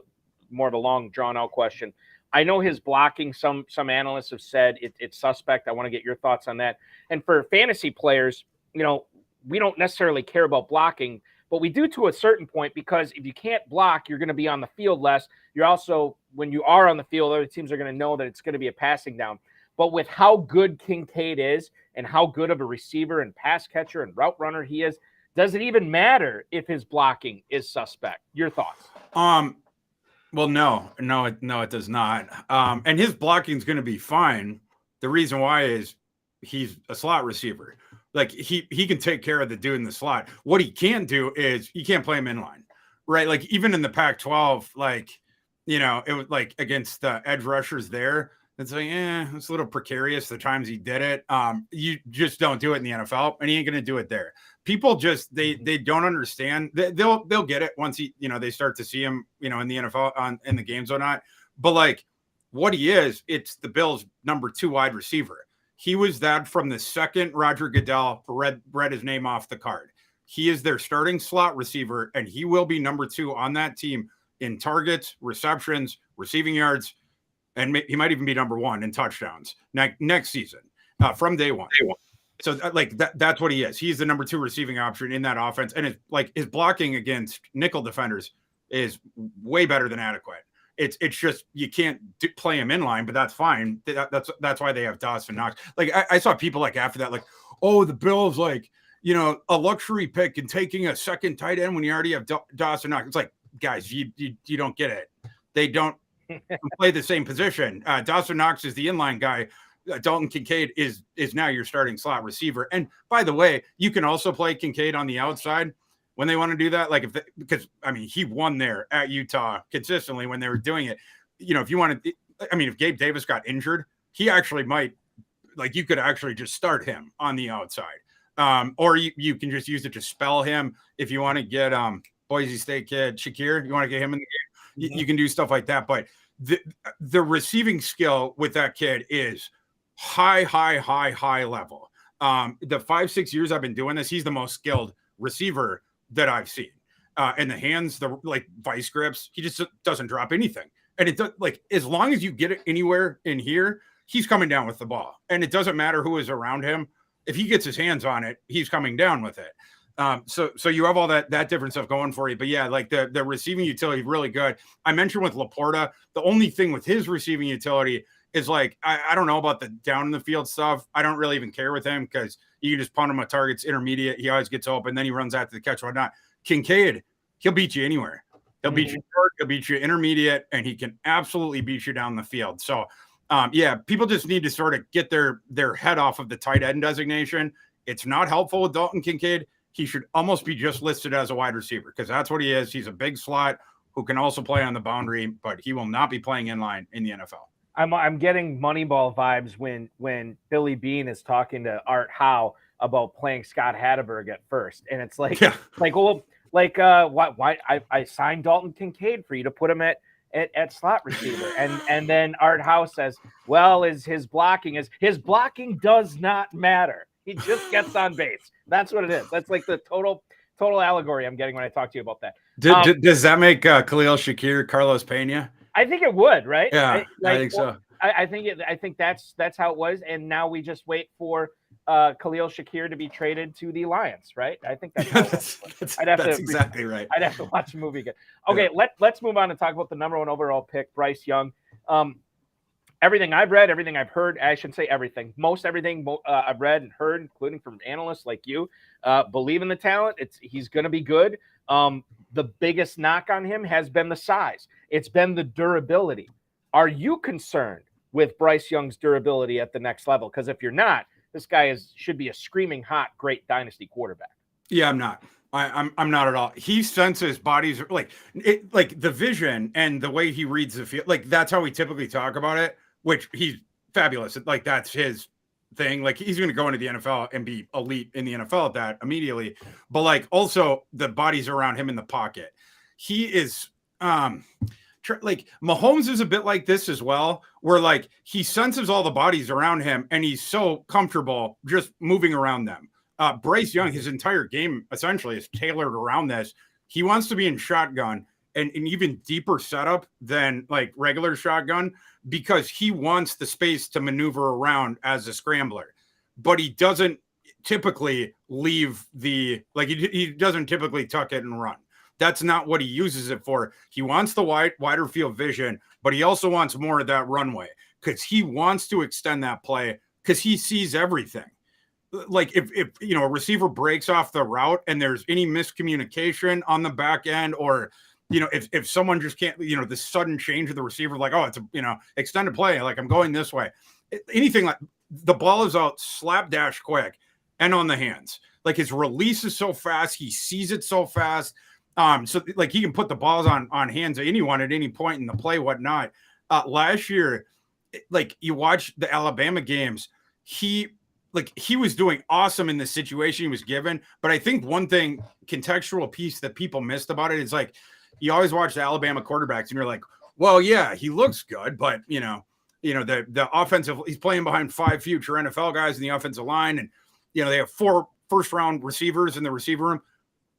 more of a long drawn out question. I know his blocking, some analysts have said it's suspect. I want to get your thoughts on that. And for fantasy players, you know, we don't necessarily care about blocking, but we do to a certain point, because if you can't block, you're going to be on the field less. You're also, when you are on the field, other teams are going to know that it's going to be a passing down. But with how good Kincaid is and how good of a receiver and pass catcher and route runner he is, does it even matter if his blocking is suspect? Your thoughts? Well, no, it does not. And his blocking is going to be fine. The reason why is he's a slot receiver. Like he can take care of the dude in the slot. What he can't do is you can't play him inline, right? Like even in the Pac-12, like, you know, it was like against the edge rushers there. It's like, it's a little precarious the times he did it. You just don't do it in the NFL, and he ain't going to do it there. People just they don't understand. They'll get it once they start to see him, in the NFL in the games or not. But like what he is, it's the Bills' number 2 wide receiver. He was that from the second Roger Goodell read his name off the card. He is their starting slot receiver, and he will be number 2 on that team in targets, receptions, receiving yards. And he might even be number 1 in touchdowns next season from day one. So that's what he is. He's the number 2 receiving option in that offense. And it's like his blocking against nickel defenders is way better than adequate. It's just you can't play him in line, but that's fine. That's why they have Dawson Knox. Like I saw people like after that, like, oh, the Bills, like, a luxury pick and taking a second tight end when you already have Dawson Knox. It's like, guys, you don't get it. They don't play the same position. Dawson Knox is the inline guy. Dalton Kincaid is now your starting slot receiver. And by the way, you can also play Kincaid on the outside when they want to do that. Like because he won there at Utah consistently when they were doing it. If you wanted, if Gabe Davis got injured, he actually might, like, you could actually just start him on the outside. Or you can just use it to spell him if you want to get Boise State kid Shakir. You want to get him in the game. You can do stuff like that, but the receiving skill with that kid is high level. The 5-6 years I've been doing this, he's the most skilled receiver that I've seen. And the hands, the vice grips, he just doesn't drop anything. And it does, like, as long as you get it anywhere in here, he's coming down with the ball. And it doesn't matter who is around him. If he gets his hands on it, he's coming down with it. So you have all that different stuff going for you. But yeah, like the receiving utility, really good. I mentioned with LaPorta, the only thing with his receiving utility is like, I don't know about the down in the field stuff. I don't really even care with him because you can just punt him with targets intermediate. He always gets open. Then he runs after the catch or whatnot. Kincaid, he'll beat you anywhere. He'll beat you short, he'll beat you intermediate, and he can absolutely beat you down the field. So yeah, people just need to sort of get their head off of the tight end designation. It's not helpful with Dalton Kincaid. He should almost be just listed as a wide receiver because that's what he is. He's a big slot who can also play on the boundary, but he will not be playing in line in the NFL. I'm getting Moneyball vibes when Billy Bean is talking to Art Howe about playing Scott Hatterberg at first, and it's like, why I signed Dalton Kincaid for you to put him at slot receiver, and then Art Howe says, well, his blocking does not matter. He just gets on base. That's what it is. That's like the total allegory I'm getting when I talk to you about that. Does that make Khalil Shakir Carlos Pena? I think it would, right? Yeah, I think so. I think that's how it was, and now we just wait for Khalil Shakir to be traded to the Lions, right? I think that's how it was. That's exactly right. I'd have to watch the movie again. Okay, yeah. Let's move on and talk about the number 1 overall pick, Bryce Young. Everything I've read, everything I've heard, I shouldn't say everything, most everything I've read and heard, including from analysts like you, believe in the talent. He's going to be good. The biggest knock on him has been the size. It's been the durability. Are you concerned with Bryce Young's durability at the next level? Because if you're not, this guy should be a screaming hot, great dynasty quarterback. Yeah, I'm not. I'm not at all. He senses bodies like the vision and the way he reads the field. Like that's how we typically talk about it, which he's fabulous. Like that's his thing. Like he's going to go into the NFL and be elite in the NFL at that immediately. But like also the bodies around him in the pocket. He is like Mahomes is a bit like this as well, where like he senses all the bodies around him and he's so comfortable just moving around them. Bryce Young, his entire game essentially is tailored around this. He wants to be in shotgun. and an even deeper setup than like regular shotgun, because he wants the space to maneuver around as a scrambler, but he doesn't typically leave he doesn't typically tuck it and run. That's not what he uses it for. He wants the wider field vision, but he also wants more of that runway because he wants to extend that play because he sees everything. Like if a receiver breaks off the route and there's any miscommunication on the back end, or if someone just can't, the sudden change of the receiver, like, oh, it's a extended play, like I'm going this way, anything like the ball is out slapdash quick and on the hands. Like his release is so fast, he sees it so fast. So like he can put the balls on hands of anyone at any point in the play, whatnot. Last year, like you watch the Alabama games, he was doing awesome in the situation he was given. But I think one thing, contextual piece that people missed about it is like, you always watch the Alabama quarterbacks and you're like, well, yeah, he looks good, but the offensive, he's playing behind 5 future NFL guys in the offensive line. And, they have 4 first-round receivers in the receiver room.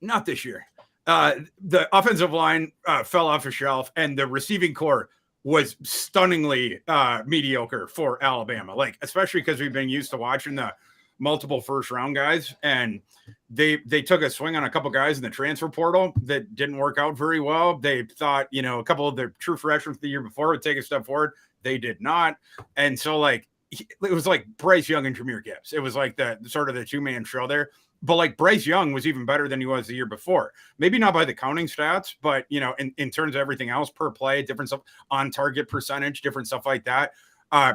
Not this year. The offensive line fell off the shelf, and the receiving core was stunningly mediocre for Alabama. Like, especially because we've been used to watching the multiple first-round guys, and they took a swing on a couple guys in the transfer portal that didn't work out very well. They thought, a couple of their true freshmen the year before would take a step forward. They did not. And so, like, it was like Bryce Young and Jamir Gibbs. It was like the sort of the two-man show there. But like Bryce Young was even better than he was the year before. Maybe not by the counting stats, but in terms of everything else per play, different stuff on target percentage, different stuff like that.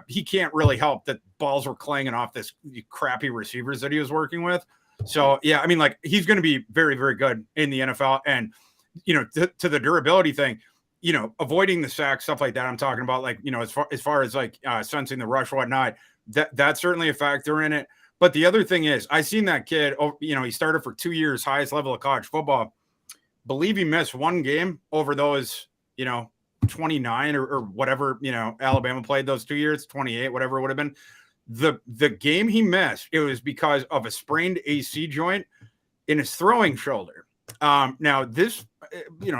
He can't really help that balls were clanging off this crappy receivers that he was working with. So yeah, I mean, like he's going to be very, very good in the NFL. And to the durability thing, avoiding the sack, stuff like that. I'm talking about, like, as far as like sensing the rush, whatnot. That's certainly a factor in it. But the other thing is, I seen that kid, he started for 2 years, highest level of college football. Believe he missed 1 game over those, 29 or whatever, Alabama played those 2 years, 28, whatever it would have been. The game he missed, it was because of a sprained AC joint in his throwing shoulder. Now this,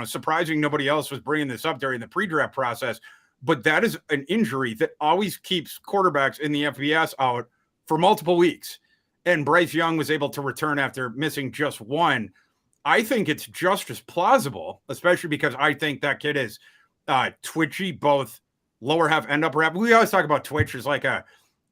surprising nobody else was bringing this up during the pre-draft process, but that is an injury that always keeps quarterbacks in the FBS out for multiple weeks. And Bryce Young was able to return after missing just 1. I think it's just as plausible, especially because I think that kid is twitchy, both lower half and upper half. We always talk about twitch as like a,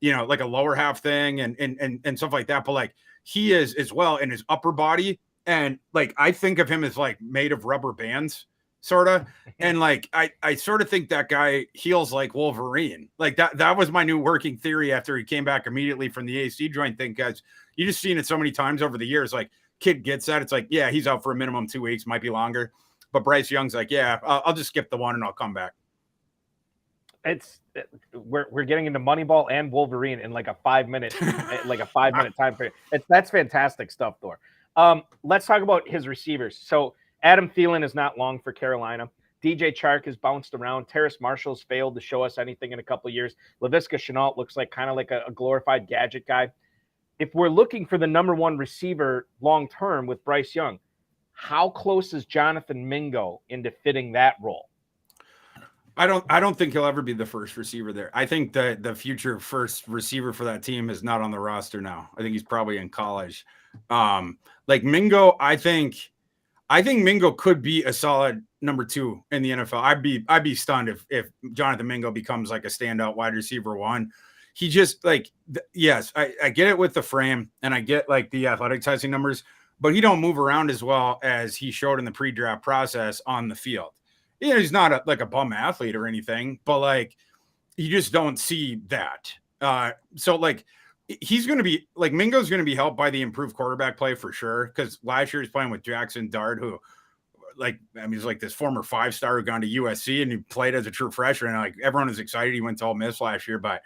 like a lower half thing and stuff like that. But like he is as well in his upper body. And like, I think of him as like made of rubber bands, sort of. And like, I sort of think that guy heals like Wolverine. Like that was my new working theory after he came back immediately from the AC joint thing, because you just seen it so many times over the years. Like kid gets that. It's like, yeah, he's out for a minimum 2 weeks, might be longer. But Bryce Young's like, yeah, I'll just skip the 1 and I'll come back. We're getting into Moneyball and Wolverine in like a 5-minute, time period. That's fantastic stuff, Thor. Let's talk about his receivers. So Adam Thielen is not long for Carolina. DJ Chark has bounced around. Terrace Marshall's failed to show us anything in a couple of years. Laviska Shenault looks like kind of like a glorified gadget guy. If we're looking for the number 1 receiver long-term with Bryce Young, how close is Jonathan Mingo into fitting that role? I don't think he'll ever be the first receiver there. I think the future first receiver for that team is not on the roster now. I think he's probably in college. Like Mingo, I think Mingo could be a solid number 2 in the NFL. I'd be stunned if Jonathan Mingo becomes like a standout wide receiver 1. He just like, yes, I get it with the frame and I get like the athletic testing numbers, but he don't move around as well as he showed in the pre-draft process on the field. He's not like a bum athlete or anything, but like you just don't see that. So like he's going to be like Mingo's going to be helped by the improved quarterback play for sure. Because last year he's playing with Jackson Dart, who he's like this former 5-star who gone to USC and he played as a true freshman. And like everyone was excited he went to Ole Miss last year, but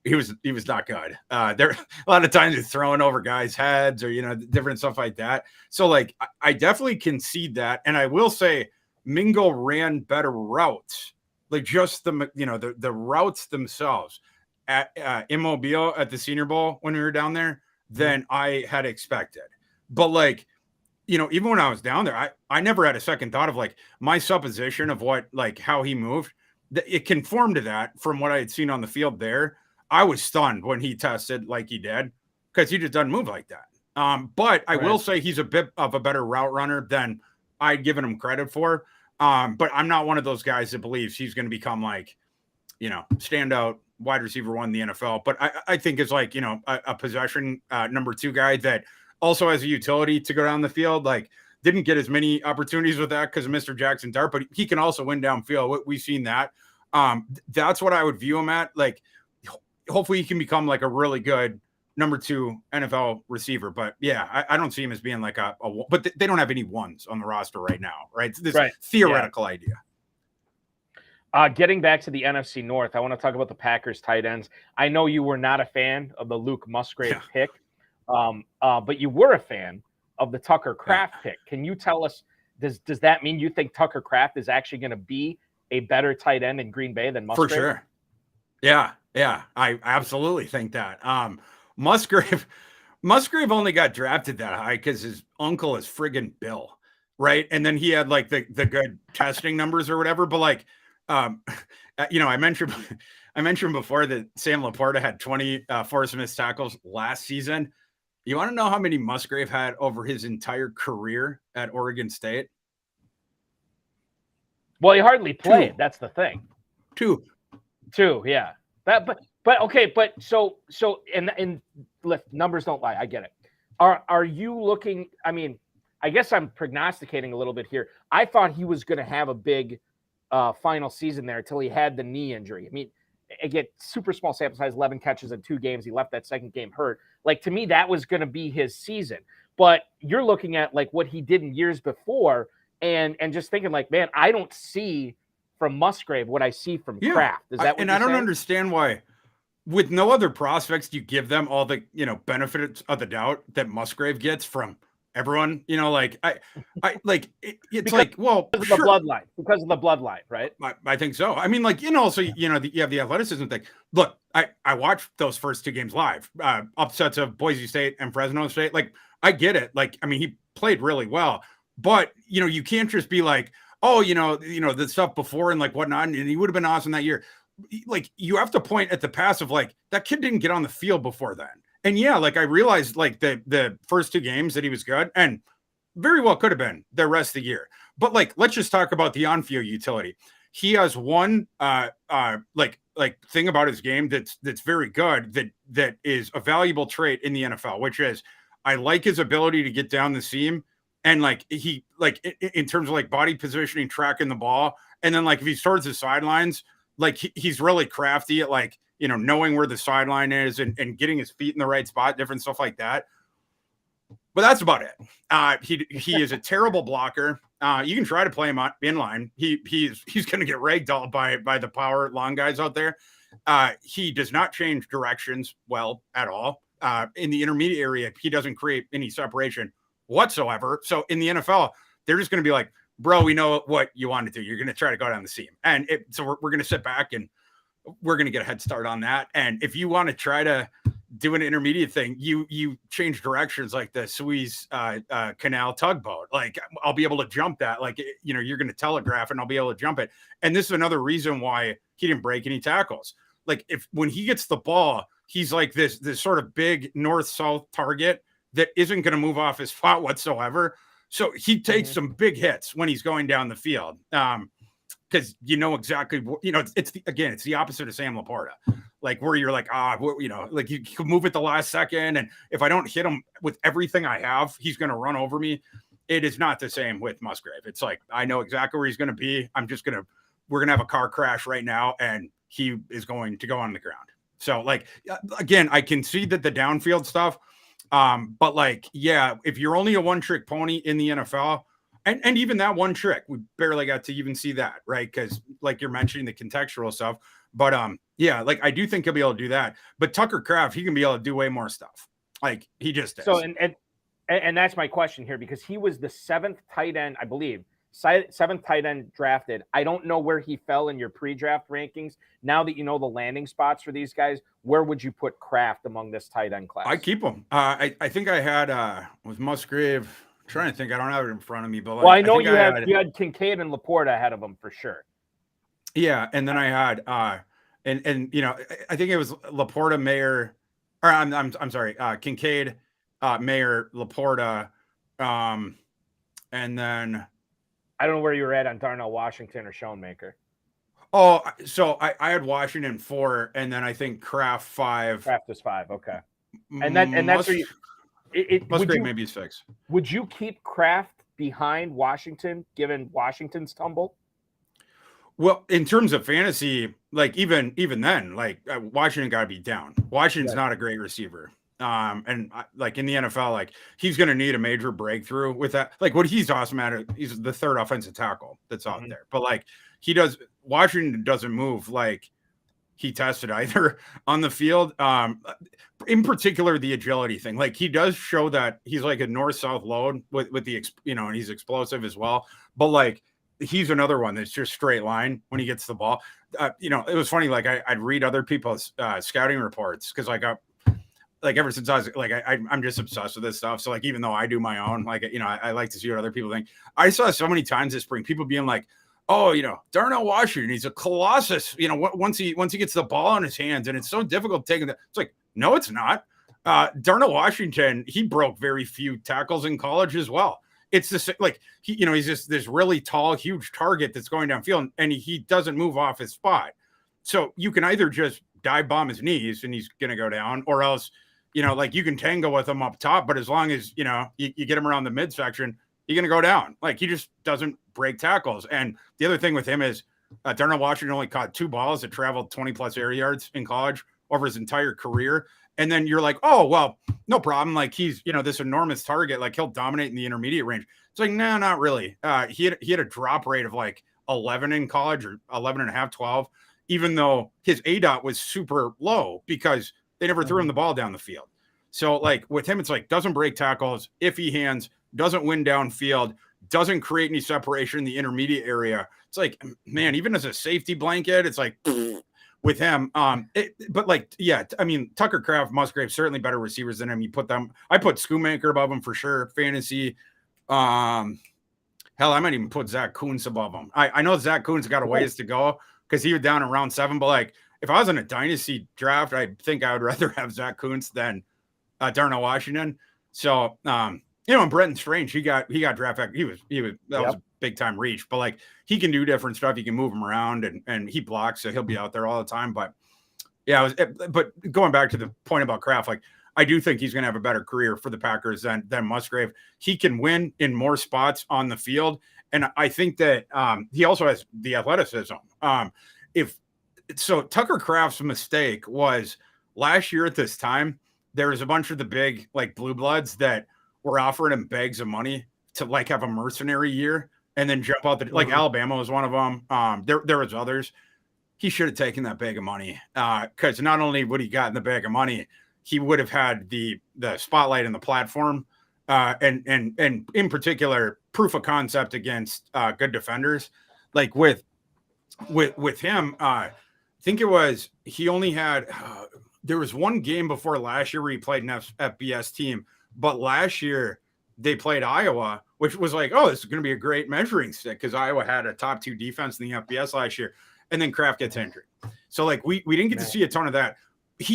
he was not good. There a lot of times he's throwing over guys' heads or different stuff like that. So like I definitely concede that, and I will say Mingo ran better routes, like just the routes themselves in Mobile at the Senior Bowl when we were down there than I had expected. But like even when I was down there, I never had a second thought of like my supposition of what, like how he moved. It conformed to that from what I had seen on the field there. I was stunned when he tested like he did because he just doesn't move like that. But I will say he's a bit of a better route runner than I'd given him credit for. But I'm not one of those guys that believes he's going to become like, standout wide receiver one in the NFL. But I think it's like, a possession number 2 guy that also has a utility to go down the field. Like didn't get as many opportunities with that because of Mr. Jackson Dart, but he can also win downfield. We've seen that. That's what I would view him at. Like hopefully he can become like a really good number 2 NFL receiver. But yeah, I don't see him as being like but they don't have any ones on the roster right now, right? It's this theoretical idea. Getting back to the NFC North, I want to talk about the Packers tight ends. I know you were not a fan of the Luke Musgrave pick, but you were a fan of the Tucker Kraft pick. Can you tell us, does that mean you think Tucker Kraft is actually going to be a better tight end in Green Bay than Musgrave? For sure. Yeah. I absolutely think that. Musgrave only got drafted that high because his uncle is friggin' Bill, right? And then he had like the good testing numbers or whatever. But like, I mentioned before that Sam LaPorta had 20 forced missed tackles last season. You want to know how many Musgrave had over his entire career at Oregon State? Well, he hardly played. 2. That's the thing. 2, yeah. But okay, but so and numbers don't lie. I get it. Are you looking? I mean, I guess I'm prognosticating a little bit here. I thought he was going to have a big final season there until he had the knee injury. I mean, again, super small sample size, 11 catches in 2 games. He left that second game hurt. Like to me, that was going to be his season. But you're looking at like what he did in years before, and just thinking like, man, I don't see from Musgrave what I see from Kraft. Is that what I don't understand why, with no other prospects, do you give them all the benefits of the doubt that Musgrave gets from everyone? Like I like it's because, like, well, because of the bloodline, right? I think so. I mean, like, so you have the athleticism thing. Look, I watched those first 2 games live, upsets of Boise State and Fresno State. Like, I get it. Like, I mean, he played really well, but you can't just be like, oh, the stuff before and like whatnot, and he would have been awesome that year. Like, you have to point at the past of like that kid didn't get on the field before then. And yeah, like I realized like the first 2 games that he was good and very well could have been the rest of the year. But like, let's just talk about the on-field utility. He has one like thing about his game that's very good that is a valuable trait in the NFL, which is I like his ability to get down the seam and like he like in terms of like body positioning, tracking the ball, and then like if he's towards the sidelines, like he's really crafty at like knowing where the sideline is and getting his feet in the right spot, different stuff like that. But that's about it. He is a terrible blocker. You can try to play him in line. He's going to get ragdolled by the power long guys out there. He does not change directions well at all. In the intermediate area, he doesn't create any separation whatsoever. So in the NFL, they're just going to be like, bro, we know what you want to do. You're going to try to go down the seam. And so we're going to sit back and we're going to get a head start on that. And if you want to try to do an intermediate thing, you change directions like the Suez Canal tugboat. Like I'll be able to jump that. Like, you're going to telegraph and I'll be able to jump it. And this is another reason why he didn't break any tackles. Like when he gets the ball, he's like this sort of big north-south target that isn't going to move off his spot whatsoever. So he takes some big hits when he's going down the field. Because exactly what, it's the opposite of Sam LaPorta, like where you're like, like you can move at the last second. And if I don't hit him with everything I have, he's going to run over me. It is not the same with Musgrave. It's like, I know exactly where he's going to be. We're going to have a car crash right now. And he is going to go on the ground. So like, again, I can see that the downfield stuff, but like, yeah, if you're only a one-trick pony in the NFL, and even that one trick, we barely got to even see that, right? Because like you're mentioning the contextual stuff, but yeah, like I do think he'll be able to do that. But Tucker Kraft, he can be able to do way more stuff. Like he just is. So and that's my question here, because he was the 7th tight end, I believe, 7th tight end drafted. I don't know where he fell in your pre-draft rankings. Now that you know the landing spots for these guys, where would you put Kraft among this tight end class? I keep him. I think I had was Musgrave trying to think. I don't have it in front of me, but like, Well, I know think you had Kincaid and LaPorta ahead of him for sure. Yeah, and then I had and you know, I think it was LaPorta, Mayer, or I'm sorry, Kincaid, Mayer, LaPorta, and then I don't know where you were at on Darnell Washington or Schoenmaker. Oh, so I had Washington 4, and then I think Kraft 5. Kraft is 5, okay. And that's where you Musgrave maybe 6. Would you keep Kraft behind Washington, given Washington's tumble? Well, in terms of fantasy, like even then, like Washington got to be down. Washington's not a great receiver. And like in the NFL, like he's going to need a major breakthrough with that. Like what he's awesome at, he's the third offensive tackle that's out there. But like Washington doesn't move like he tested either on the field. In particular, the agility thing. Like he does show that he's like a north-south load with the, and he's explosive as well. But like he's another one that's just straight line when he gets the ball. It was funny. Like I'd read other people's scouting reports because like ever since I was like, I'm just obsessed with this stuff. So like, even though I do my own, like, I like to see what other people think. I saw so many times this spring, people being like, oh, Darnell Washington, he's a colossus, once he gets the ball in his hands, and it's so difficult taking that. It's like, no, it's not. Darnell Washington, he broke very few tackles in college as well. It's just like, he's just this really tall, huge target that's going downfield, and he doesn't move off his spot. So you can either just dive bomb his knees and he's going to go down, or else, like you can tango with him up top, but as long as, you get him around the midsection, you're going to go down. Like he just doesn't break tackles. And the other thing with him is Darnell Washington only caught 2 balls that traveled 20 plus air yards in college over his entire career. And then you're like, oh, well, no problem. Like he's, this enormous target, like he'll dominate in the intermediate range. It's like, no, not really. He had a drop rate of like 11 in college, or 11 and a half, 12, even though his ADOT was super low because they never threw him the ball down the field. So like with him, it's like doesn't break tackles, iffy hands, doesn't win downfield, doesn't create any separation in the intermediate area. It's like, man, even as a safety blanket, it's like with him. But like, yeah, I mean, Tucker Kraft, Musgrave, certainly better receivers than him. I put Schoonmaker above him for sure. Fantasy. Hell, I might even put Zach Kuntz above him. I know Zach Kuntz got a ways to go because he was down in round 7, but like if I was in a dynasty draft, I think I would rather have Zach Kuntz than Darnell Washington. So, and Brenton Strange, he got drafted. That was a big time reach, but like he can do different stuff. He can move him around and he blocks, so he'll be out there all the time. But yeah, but going back to the point about Kraft, like I do think he's going to have a better career for the Packers than Musgrave. He can win in more spots on the field. And I think that he also has the athleticism. Tucker Kraft's mistake was last year at this time, there was a bunch of the big like blue bloods that were offering him bags of money to like have a mercenary year and then jump out like Alabama was one of them. There was others. He should have taken that bag of money because not only would he got in the bag of money, he would have had the spotlight and the platform and in particular proof of concept against good defenders. Like with him, I think it was he only had there was one game before last year where he played an FBS team, but last year they played Iowa, which was like, oh, this is going to be a great measuring stick because Iowa had a top 2 defense in the FBS last year, and then Kraft gets injured. So like we didn't get to see a ton of that.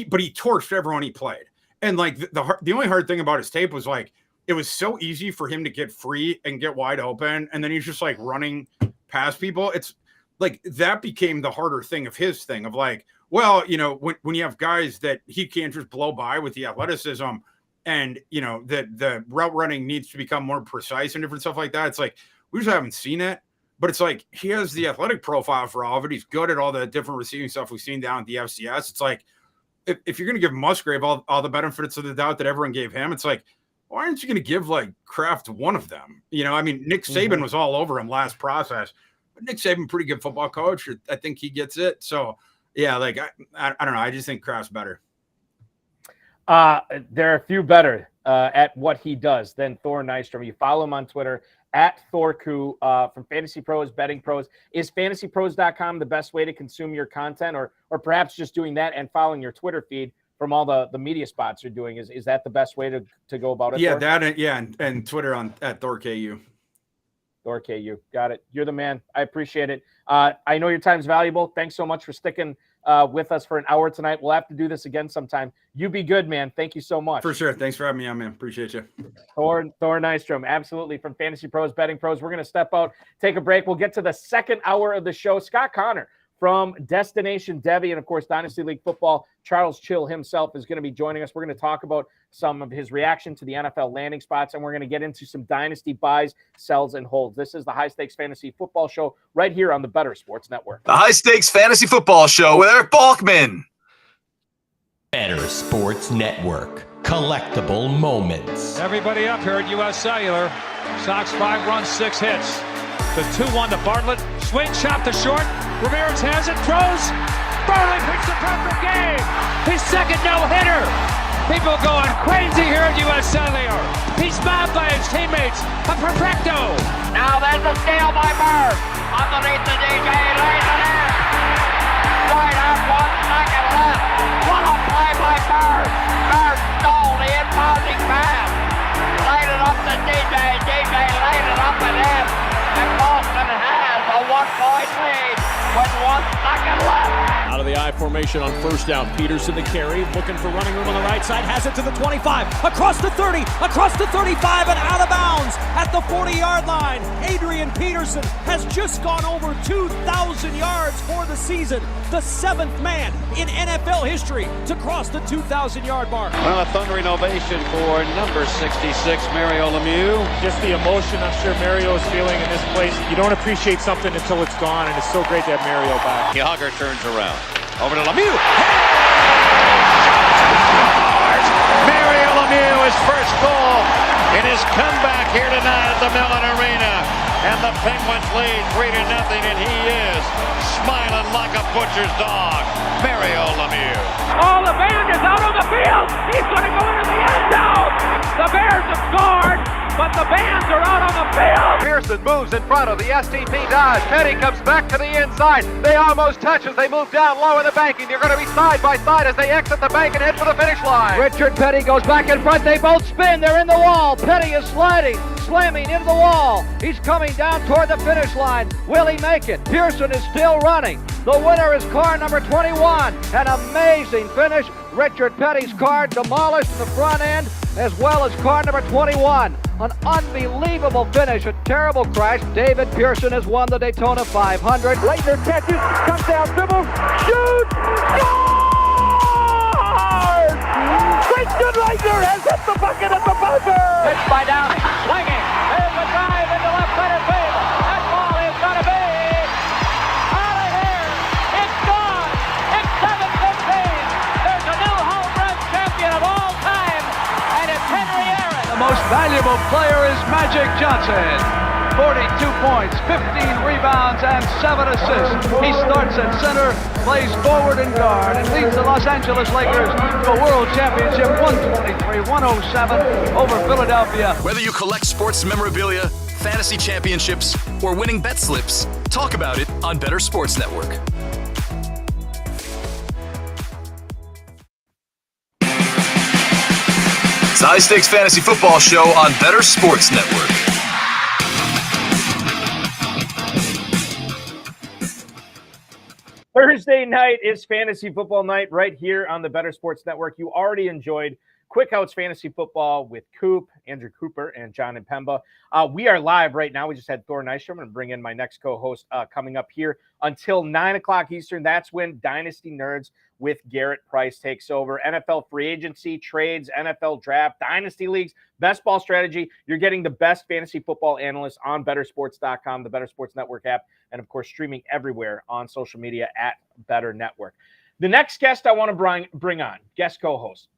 But he torched everyone he played. And like the only hard thing about his tape was like, it was so easy for him to get free and get wide open. And then he's just like running past people. It's like, that became the harder thing of his thing of like, well, when you have guys that he can't just blow by with the athleticism and, the route running needs to become more precise and different stuff like that. It's like, we just haven't seen it, but it's like, he has the athletic profile for all of it. He's good at all the different receiving stuff we've seen down at the FCS. It's like, if you're going to give Musgrave all the benefits of the doubt that everyone gave him, it's like, why aren't you going to give like Kraft one of them? I mean, Nick Saban was all over him last process, but Nick Saban, pretty good football coach. I think he gets it. So yeah, like, I don't know. I just think Kraft's better. There are a few better at what he does than Thor Nystrom. You follow him on Twitter at Thorku from Fantasy Pros, Betting Pros. Is fantasypros.com the best way to consume your content, or perhaps just doing that and following your Twitter feed from all the media spots are doing. Is that the best way to go about it? Yeah, Thor? that and Twitter at ThorKU. ThorKU. Got it. You're the man. I appreciate it. I know your time's valuable. Thanks so much for sticking with us for an hour tonight. We'll have to do this again sometime. You be good, man. Thank you so much. For sure. Thanks for having me on, man. Appreciate you. Thor Nystrom, absolutely, from Fantasy Pros, Betting Pros. We're going to step out, take a break. We'll get to the second hour of the show. Scott Connor from Destination Devy and, of course, Dynasty League Football. Charles Chill himself is going to be joining us. We're going to talk about some of his reaction to the NFL landing spots, and we're going to get into some Dynasty buys, sells, and holds. This is the High Stakes Fantasy Football Show right here on the Better Sports Network. The High Stakes Fantasy Football Show with Eric Balkman. Better Sports Network. Collectible moments. Everybody up here at U.S. Cellular. Sox 5 runs, 6 hits. The 2-1 to Bartlett. Swing, chop to short. Ramirez has it, throws. Bartlett picks the perfect game. His second no-hitter. People going crazy here at U.S. Cellular. He's mobbed by his teammates. A perfecto. Now there's a steal by Bird. Underneath the DJ, lays it in. Right out, 1 second left. What a play by Bird. Bird stole the inbounding pass. Laid it up to DJ. DJ laid it up at him. And Boston has a 1-point lead with 1 second left. Out of the I formation on first down. Peterson the carry, looking for running room on the right side, has it to the 25, across the 30, across the 35, and out of bounds at the 40-yard line. Adrian Peterson has just gone over 2,000 yards for the season, the 7th man in NFL history to cross the 2,000-yard mark. Well, a thundering ovation for number 66, Mario Lemieux. Just the emotion I'm sure Mario is feeling in this place. You don't appreciate something until it's gone, and it's so great to have Mario back. Hugger turns around. Over to Lemieux. Mario Lemieux, his first goal in his comeback here tonight at the Mellon Arena. And the Penguins lead 3-0, and he is smiling like a butcher's dog. Mario Lemieux. Oh, the band is out on the field. He's going to go into the end zone. The Bears have scored, but the Bands are out on the field. Pearson moves in front of the STP Dodge. Petty comes back to the inside. They almost touch as they move down low in the banking. They're going to be side by side as they exit the bank and head for the finish line. Richard Petty goes back in front. They both spin. They're in the wall. Petty is slamming into the wall. He's coming down toward the finish line. Will he make it? Pearson is still running. The winner is car number 21. An amazing finish. Richard Petty's car demolished in the front end, as well as car number 21. An unbelievable finish, a terrible crash. David Pearson has won the Daytona 500. Leitner catches, comes down, dribbles, shoots, scores! Christian Leitner has hit the bucket at the buzzer! Pitched by Downing, swinging, there's a drive into left center field. That ball is going to be out of here. It's gone. It's 7-15. There's a new home run champion of all time, and it's Henry Aaron. The most valuable player is Magic Johnson. 42 points, 15 rebounds, and 7 assists. He starts at center, plays forward and guard, and leads the Los Angeles Lakers to a world championship 123-107 over Philadelphia. Whether you collect sports memorabilia, fantasy championships, or winning bet slips, talk about it on Better Sports Network. It's the High Stakes Fantasy Football Show on Better Sports Network. Thursday night is fantasy football night right here on the Better Sports Network. You already enjoyed Quick Outs Fantasy Football with Coop, Andrew Cooper, and John and Pemba. We are live right now. We just had Thor Nystrom. I'm going to bring in my next co-host coming up here until 9 o'clock Eastern. That's when Dynasty Nerds with Garrett Price takes over. NFL free agency, trades, NFL draft, Dynasty leagues, best ball strategy. You're getting the best fantasy football analysts on bettersports.com, the Better Sports Network app, and, of course, streaming everywhere on social media at Better Network. The next guest I want to bring on, guest co-host,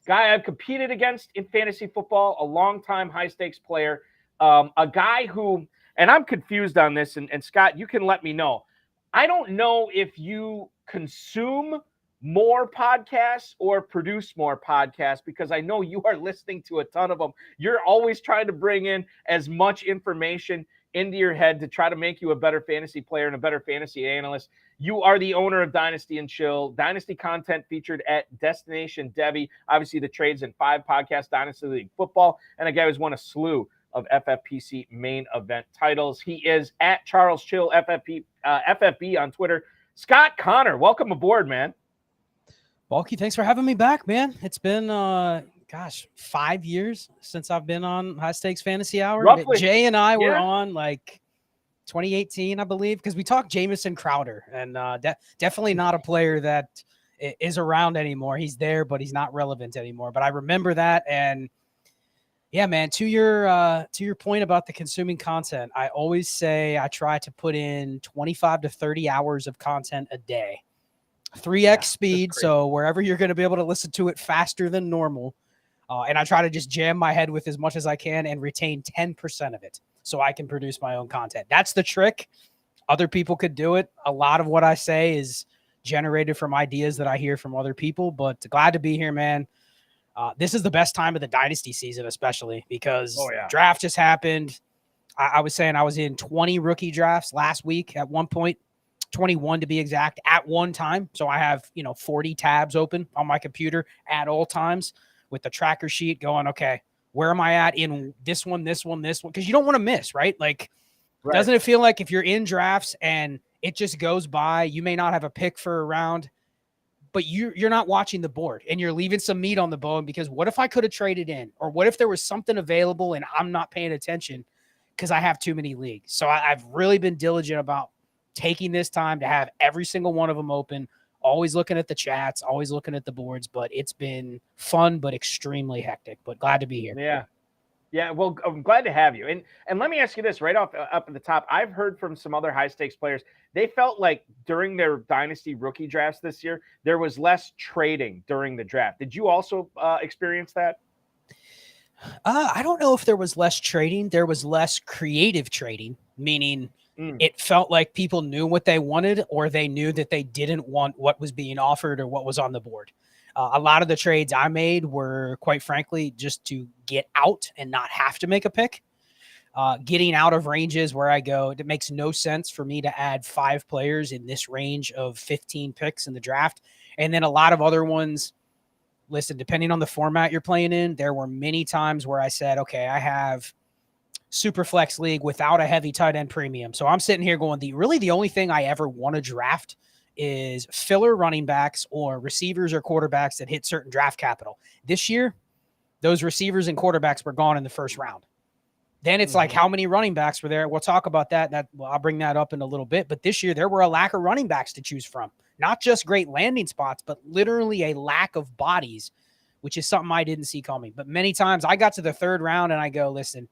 guy I've competed against in fantasy football, a longtime high-stakes player, a guy who, and I'm confused on this, and Scott, you can let me know. I don't know if you consume more podcasts or produce more podcasts, because I know you are listening to a ton of them. You're always trying to bring in as much information. into your head to try to make you a better fantasy player and a better fantasy analyst. You are the owner of Dynasty and Chill. Dynasty content featured at Destination Devy. Obviously, the trades in 5 podcasts, Dynasty League Football, and a guy who's won a slew of FFPC main event titles. He is at Charles Chill FFB on Twitter. Scott Connor, welcome aboard, man. Balky, thanks for having me back, man. It's been 5 years since I've been on High Stakes Fantasy Hour. Roughly. Jay and I were on like 2018, I believe, because we talked Jamison Crowder, and definitely not a player that is around anymore. He's there, but he's not relevant anymore. But I remember that, and yeah, man, to your point about the consuming content, I always say I try to put in 25 to 30 hours of content a day, 3x speed. So wherever you're going to be able to listen to it faster than normal. And I try to just jam my head with as much as I can and retain 10% of it so I can produce my own content. That's the trick. Other people could do it. A lot of what I say is generated from ideas that I hear from other people, but glad to be here, man. This is the best time of the Dynasty season, especially because draft just happened. I was saying I was in 20 rookie drafts last week at one point, 21 to be exact, at one time. So I have, 40 tabs open on my computer at all times with the tracker sheet going, okay, where am I at in this one? Because you don't want to miss, right? Like, doesn't it feel like if you're in drafts and it just goes by, you may not have a pick for a round, but you're not watching the board and you're leaving some meat on the bone because what if I could have traded in, or what if there was something available and I'm not paying attention because I have too many leagues. So I've really been diligent about taking this time to have every single one of them open, always looking at the chats, always looking at the boards, but it's been fun, but extremely hectic, but glad to be here. Yeah. Yeah, well, I'm glad to have you. And let me ask you this right up at the top. I've heard from some other high-stakes players. They felt like during their Dynasty rookie drafts this year, there was less trading during the draft. Did you also experience that? I don't know if there was less trading. There was less creative trading, meaning it felt like people knew what they wanted or they knew that they didn't want what was being offered or what was on the board. A lot of the trades I made were, quite frankly, just to get out and not have to make a pick. Getting out of ranges where I go, it makes no sense for me to add 5 players in this range of 15 picks in the draft. And then a lot of other ones, listen, depending on the format you're playing in, there were many times where I said, okay, I have super flex league without a heavy tight end premium. So I'm sitting here going, the only thing I ever want to draft is filler running backs or receivers or quarterbacks that hit certain draft capital. This year, those receivers and quarterbacks were gone in the first round. Then it's like, how many running backs were there? We'll talk about that. I'll bring that up in a little bit. But this year, there were a lack of running backs to choose from. Not just great landing spots, but literally a lack of bodies, which is something I didn't see coming. But many times I got to the 3rd round and I go, listen,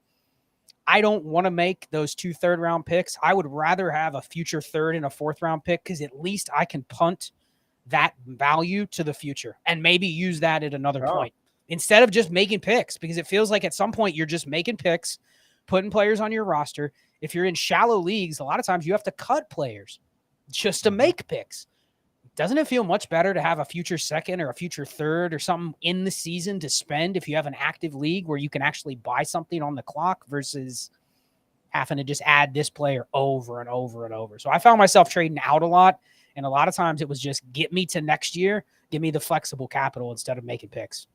I don't want to make those 2 third-round picks. I would rather have a future 3rd and a 4th-round pick because at least I can punt that value to the future and maybe use that at another point instead of just making picks, because it feels like at some point you're just making picks, putting players on your roster. If you're in shallow leagues, a lot of times you have to cut players just to make picks. Doesn't it feel much better to have a future 2nd or a future 3rd or something in the season to spend if you have an active league where you can actually buy something on the clock versus having to just add this player over and over and over? So I found myself trading out a lot, and a lot of times it was just get me to next year, give me the flexible capital instead of making picks.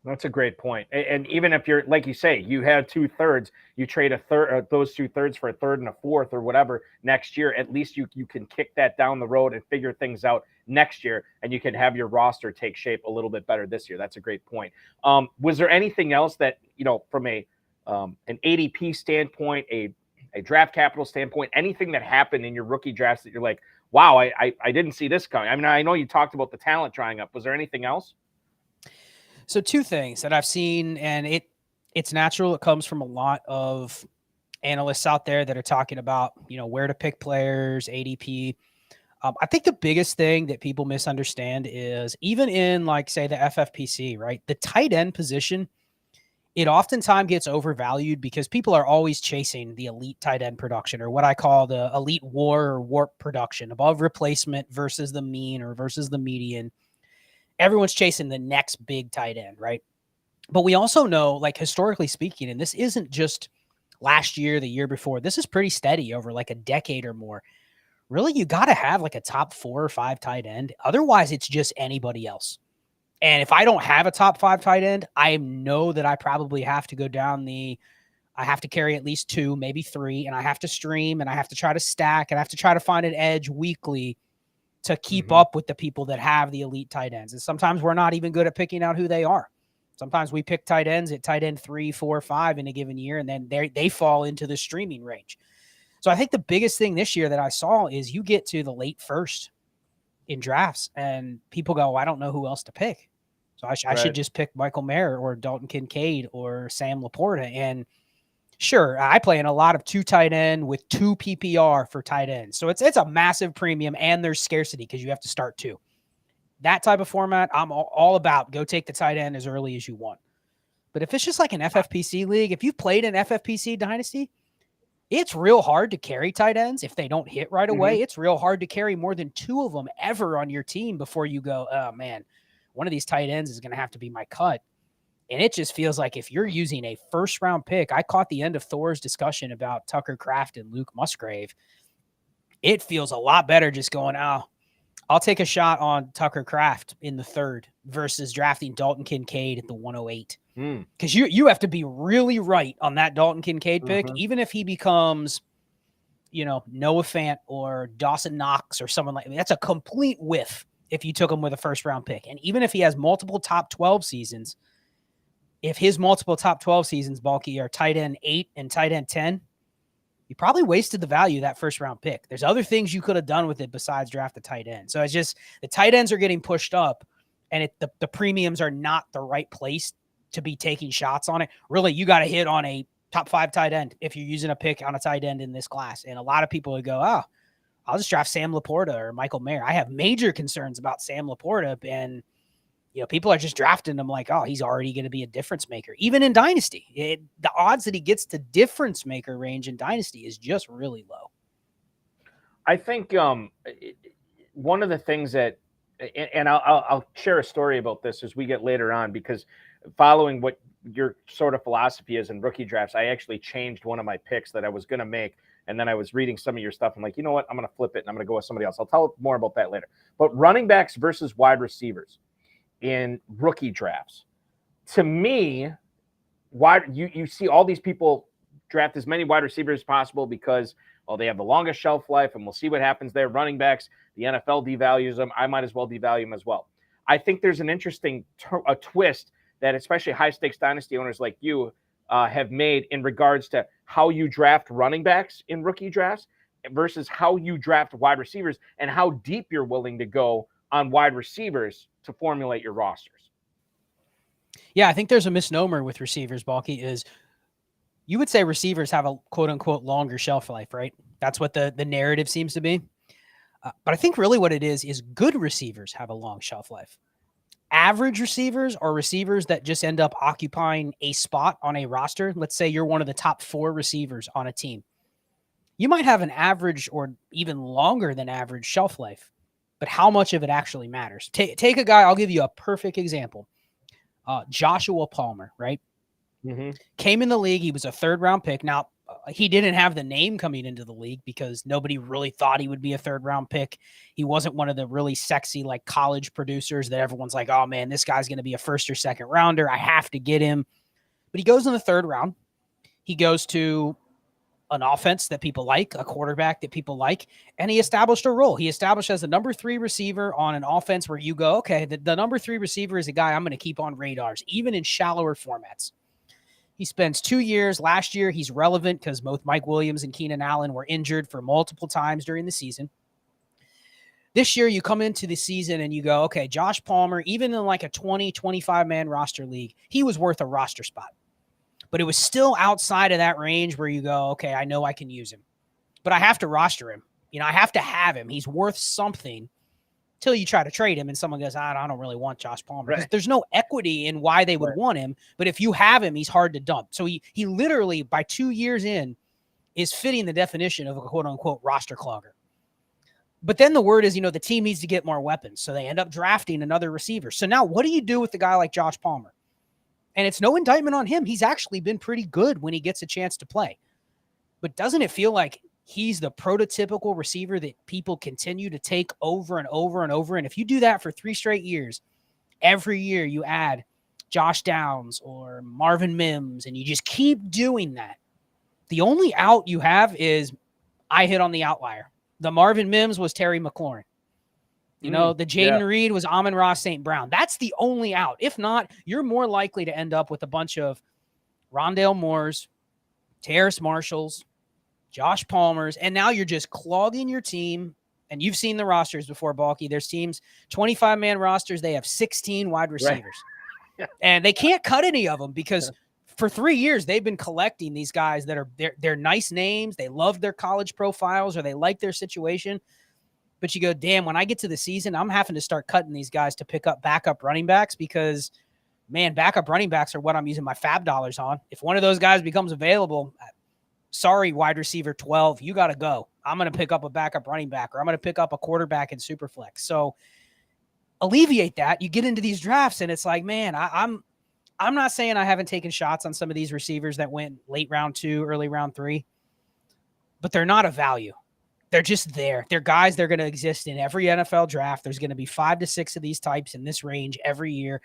That's a great point. And even if you're, like you say, you had 2 thirds, you trade a third, those 2 thirds for a 3rd and a 4th or whatever next year, at least you can kick that down the road and figure things out next year, and you can have your roster take shape a little bit better this year. That's a great point. Was there anything else that, from an ADP standpoint, a draft capital standpoint, anything that happened in your rookie drafts that you're like, wow, I didn't see this coming? I mean, I know you talked about the talent drying up. Was there anything else? So 2 things that I've seen, and it's natural. It comes from a lot of analysts out there that are talking about, where to pick players, ADP. I think the biggest thing that people misunderstand is even in, like, say, the FFPC, right? The tight end position, it oftentimes gets overvalued because people are always chasing the elite tight end production, or what I call the elite WAR or warp production, above replacement versus the mean or versus the median. Everyone's chasing the next big tight end, right? But we also know, like, historically speaking, and this isn't just last year, the year before. This is pretty steady over like a decade or more. Really, you got to have like a top 4 or 5 tight end. Otherwise, it's just anybody else. And if I don't have a top 5 tight end, I know that I probably have to go down I have to carry at least 2, maybe 3, and I have to stream, and I have to try to stack, and I have to try to find an edge weekly to keep up with the people that have the elite tight ends. And sometimes we're not even good at picking out who they are. Sometimes we pick tight ends at tight end 3, 4, 5 in a given year, and then they fall into the streaming range. So I think the biggest thing this year that I saw is you get to the late first in drafts, and people go, I don't know who else to pick. So I should just pick Michael Mayer or Dalton Kincaid or Sam LaPorta. And sure, I play in a lot of 2 tight end with 2 PPR for tight ends. So it's a massive premium, and there's scarcity because you have to start 2. That type of format, I'm all about. Go take the tight end as early as you want. But if it's just like an FFPC league, if you've played an FFPC Dynasty, it's real hard to carry tight ends if they don't hit right away. It's real hard to carry more than 2 of them ever on your team before you go, oh, man, one of these tight ends is going to have to be my cut. And it just feels like if you're using a first-round pick, I caught the end of Thor's discussion about Tucker Kraft and Luke Musgrave. It feels a lot better just going, I'll take a shot on Tucker Kraft in the 3rd versus drafting Dalton Kincaid at the 108. Because you have to be really right on that Dalton Kincaid pick, even if he becomes, Noah Fant or Dawson Knox or someone like that. That's a complete whiff if you took him with a first-round pick. And even if he has multiple top 12 seasons, if his multiple top 12 seasons, Balky, are tight end 8 and tight end 10, you probably wasted the value of that first-round pick. There's other things you could have done with it besides draft the tight end. So it's just the tight ends are getting pushed up, and the premiums are not the right place to be taking shots on it. Really, you got to hit on a top 5 tight end if you're using a pick on a tight end in this class. And a lot of people would go, I'll just draft Sam LaPorta or Michael Mayer. I have major concerns about Sam LaPorta, and people are just drafting him like, he's already going to be a difference maker. Even in Dynasty, the odds that he gets to difference maker range in Dynasty is just really low. I think one of the things that, and I'll share a story about this as we get later on, because following what your sort of philosophy is in rookie drafts, I actually changed one of my picks that I was going to make. And then I was reading some of your stuff. I'm like, you know what? I'm going to flip it and I'm going to go with somebody else. I'll tell more about that later. But running backs versus wide receivers in rookie drafts, to me, you see all these people draft as many wide receivers as possible because, they have the longest shelf life, and we'll see what happens there. Running backs, the NFL devalues them. I might as well devalue them as well. I think there's an interesting a twist that especially high-stakes dynasty owners like you have made in regards to how you draft running backs in rookie drafts versus how you draft wide receivers and how deep you're willing to go on wide receivers to formulate your rosters. Yeah, I think there's a misnomer with receivers, Balky, is you would say receivers have a quote-unquote longer shelf life, right? That's what the narrative seems to be. But I think really what it is good receivers have a long shelf life. Average receivers are receivers that just end up occupying a spot on a roster. Let's say you're one of the top 4 receivers on a team. You might have an average or even longer than average shelf life, but how much of it actually matters? Take a guy, I'll give you a perfect example. Joshua Palmer, right? Came in the league. He was a 3rd-round pick. Now, he didn't have the name coming into the league because nobody really thought he would be a 3rd-round pick. He wasn't one of the really sexy, like, college producers that everyone's like, oh, man, this guy's going to be a 1st or 2nd rounder. I have to get him. But he goes in the 3rd round. He goes to an offense that people like, a quarterback that people like, and he established a role. He established as a number 3 receiver on an offense where you go, okay, the number 3 receiver is a guy I'm going to keep on radars, even in shallower formats. He spends 2 years. Last year, he's relevant because both Mike Williams and Keenan Allen were injured for multiple times during the season. This year, you come into the season and you go, okay, Josh Palmer, even in like a 20, 25-man roster league, he was worth a roster spot. But it was still outside of that range where you go, okay, I know I can use him. But I have to roster him. I have to have him. He's worth something till you try to trade him and someone goes, I don't really want Josh Palmer. Right. There's no equity in why they would want him. But if you have him, he's hard to dump. So he literally, by 2 years in, is fitting the definition of a quote-unquote roster clogger. But then the word is, the team needs to get more weapons. So they end up drafting another receiver. So now what do you do with a guy like Josh Palmer? And it's no indictment on him. He's actually been pretty good when he gets a chance to play. But doesn't it feel like he's the prototypical receiver that people continue to take over and over and over? And if you do that for 3 straight years, every year you add Josh Downs or Marvin Mims, and you just keep doing that. The only out you have is I hit on the outlier. The Marvin Mims was Terry McLaurin. You know, the Jaden Reed was Amon-Ra St. Brown. That's the only out. If not, you're more likely to end up with a bunch of Rondale Moores, Terrace Marshalls, Josh Palmers, and now you're just clogging your team. And you've seen the rosters before, Balky. There's teams, 25-man rosters, they have 16 wide receivers. Right. And they can't cut any of them because for 3 years they've been collecting these guys that are they're nice names, they love their college profiles, or they like their situation. But you go, damn, when I get to the season, I'm having to start cutting these guys to pick up backup running backs because, man, backup running backs are what I'm using my fab dollars on. If one of those guys becomes available, sorry, wide receiver 12, you got to go. I'm going to pick up a backup running back, or I'm going to pick up a quarterback in Superflex. So alleviate that. You get into these drafts, and it's like, man, I'm not saying I haven't taken shots on some of these receivers that went late round 2, early round 3, but they're not a value. They're just there. They're guys. They're going to exist in every NFL draft. There's going to be 5 to 6 of these types in this range every year.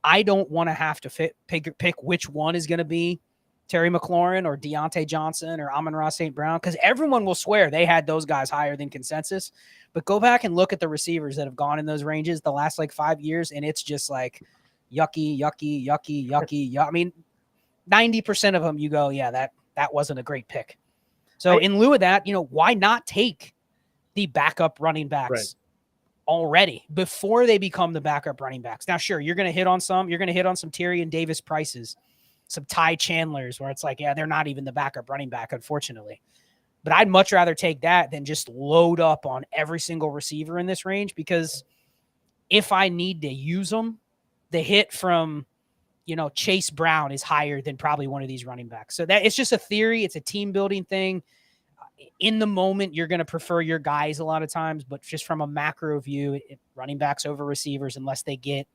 I don't want to have to pick which one is going to be Terry McLaurin or Deontay Johnson or Amon-Ra St. Brown, because everyone will swear they had those guys higher than consensus. But go back and look at the receivers that have gone in those ranges the last 5 years, and it's just like yucky. I mean, 90% of them you go, yeah, that wasn't a great pick. So in lieu of that, why not take the backup running backs already before they become the backup running backs? Now, sure, you're going to hit on some. You're going to hit on some Tyrion Davis Prices, some Ty Chandlers, where it's like, yeah, they're not even the backup running back, unfortunately. But I'd much rather take that than just load up on every single receiver in this range, because if I need to use them, the hit from Chase Brown is higher than probably one of these running backs. So that it's just a theory. It's a team building thing. In the moment, you're going to prefer your guys a lot of times, but just from a macro view, running backs over receivers, unless they get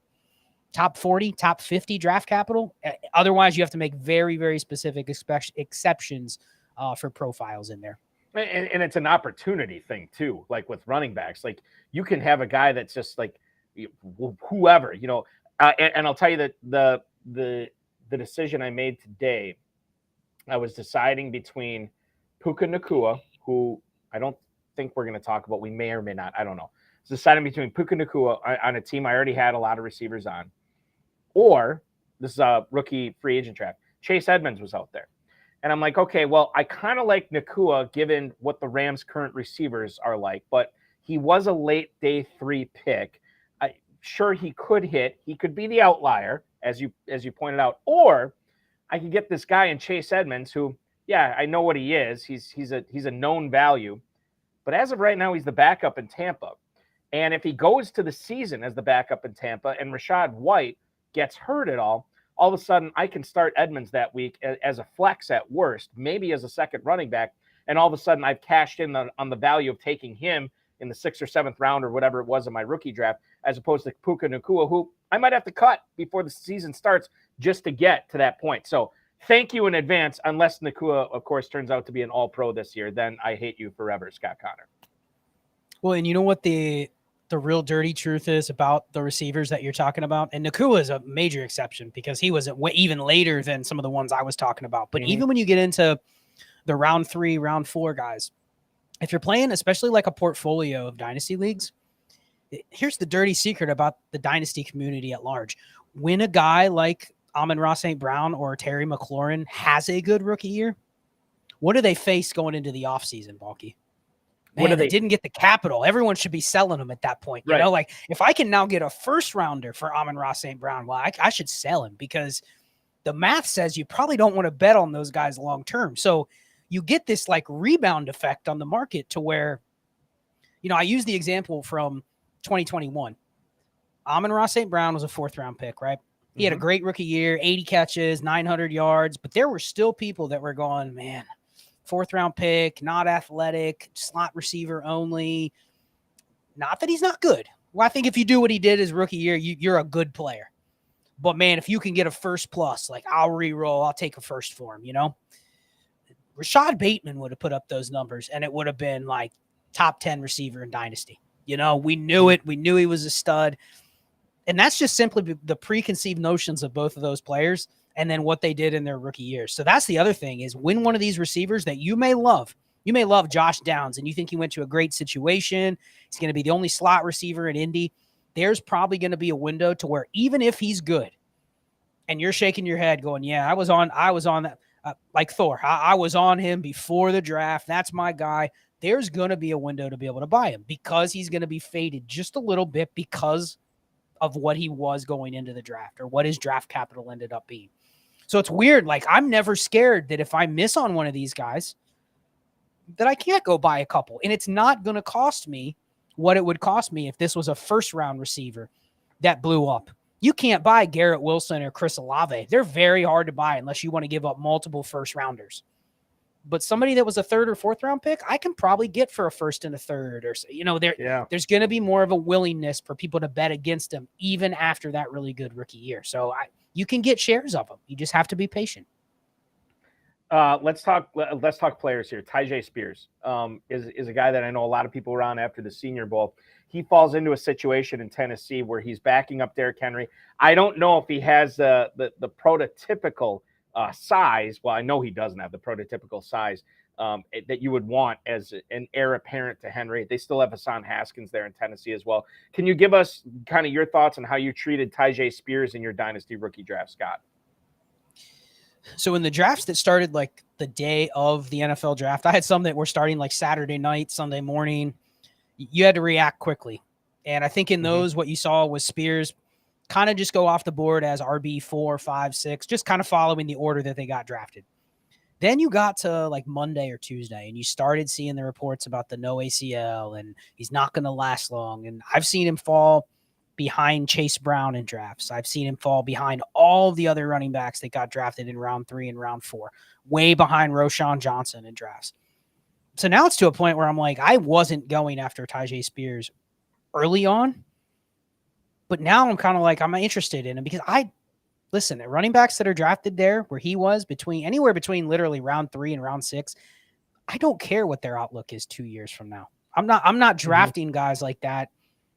top 40, top 50 draft capital. Otherwise, you have to make very, very specific exceptions for profiles in there. And it's an opportunity thing too. Like with running backs, like you can have a guy that's just like whoever, and I'll tell you that the decision I made today, I was deciding between Puka Nacua, who I don't think we're going to talk about. We may or may not. I don't know. I was deciding between Puka Nacua on a team I already had a lot of receivers on, or this is a rookie free agent draft. Chase Edmonds was out there. And I'm like, okay, well, I kind of like Nacua given what the Rams' current receivers are like, but he was a late day 3 pick. Sure, he could hit. He could be the outlier, as you pointed out, or I could get this guy in Chase Edmonds, who, yeah, I know what he is. He's a known value, but as of right now, he's the backup in Tampa. And if he goes to the season as the backup in Tampa, and Rachaad White gets hurt at all of a sudden I can start Edmonds that week as a flex at worst, maybe as a second running back, and all of a sudden I've cashed in on the value of taking him in the 6th or 7th round or whatever it was in my rookie draft, as opposed to Puka Nacua, who I might have to cut before the season starts just to get to that point. So thank you in advance, unless Nacua, of course, turns out to be an all-pro this year. Then I hate you forever, Scott Connor. Well, and you know what the real dirty truth is about the receivers that you're talking about? And Nacua is a major exception because he was even later than some of the ones I was talking about. But even when you get into the round 3, round 4 guys, if you're playing, especially like a portfolio of dynasty leagues, here's the dirty secret about the dynasty community at large. When a guy like Amon-Ra St. Brown or Terry McLaurin has a good rookie year, what do they face going into the offseason, Balky? Man, they didn't get the capital. Everyone should be selling them at that point. You know, like if I can now get a first rounder for Amon-Ra St. Brown, well, I should sell him because the math says you probably don't want to bet on those guys long term. So you get this like rebound effect on the market to where, I use the example from 2021. Amon-Ra St. Brown was a 4th round pick, right? He had a great rookie year, 80 catches, 900 yards, but there were still people that were going, man, 4th round pick, not athletic, slot receiver only. Not that he's not good. Well, I think if you do what he did his rookie year, you're a good player. But man, if you can get a first plus, like I'll re-roll, I'll take a first for him, Rashad Bateman would have put up those numbers, and it would have been like top 10 receiver in Dynasty. We knew it. We knew he was a stud. And that's just simply the preconceived notions of both of those players and then what they did in their rookie years. So that's the other thing is when one of these receivers that you may love Josh Downs, and you think he went to a great situation, he's going to be the only slot receiver in Indy. There's probably going to be a window to where even if he's good and you're shaking your head going, yeah, I was on that, like Thor, I was on him before the draft. That's my guy. There's going to be a window to be able to buy him because he's going to be faded just a little bit because of what he was going into the draft or what his draft capital ended up being. So it's weird. Like, I'm never scared that if I miss on one of these guys that I can't go buy a couple, and it's not going to cost me what it would cost me if this was a first round receiver that blew up. You can't buy Garrett Wilson or Chris Olave. They're very hard to buy unless you want to give up multiple first rounders. But somebody that was a third or fourth round pick, I can probably get for a first and a third, or there's going to be more of a willingness for people to bet against him even after that really good rookie year. So you can get shares of them. You just have to be patient. Let's talk players here. Tyjae Spears is a guy that I know a lot of people were on after the Senior Bowl. He falls into a situation in Tennessee where he's backing up Derrick Henry. I don't know if he has the prototypical size. Well, I know he doesn't have the prototypical size that you would want as an heir apparent to Henry. They still have Hassan Haskins there in Tennessee as well. Can you give us kind of your thoughts on how you treated Tyjae Spears in your Dynasty rookie draft, Scott? So in the drafts that started like the day of the NFL draft, I had some that were starting like Saturday night, Sunday morning. You had to react quickly. And I think in those, what you saw was Spears kind of just go off the board as RB 4, 5, 6, just kind of following the order that they got drafted. Then you got to like Monday or Tuesday and you started seeing the reports about the no ACL and he's not going to last long. And I've seen him fall behind Chase Brown in drafts. I've seen him fall behind all the other running backs that got drafted in round 3 and round 4, way behind Roshan Johnson in drafts. So now it's to a point where I'm like, I wasn't going after Tyjae Spears early on, but now I'm kind of like, I'm interested in him because the running backs that are drafted there where he was anywhere between literally round 3 and round 6, I don't care what their outlook is 2 years from now. I'm not drafting guys like that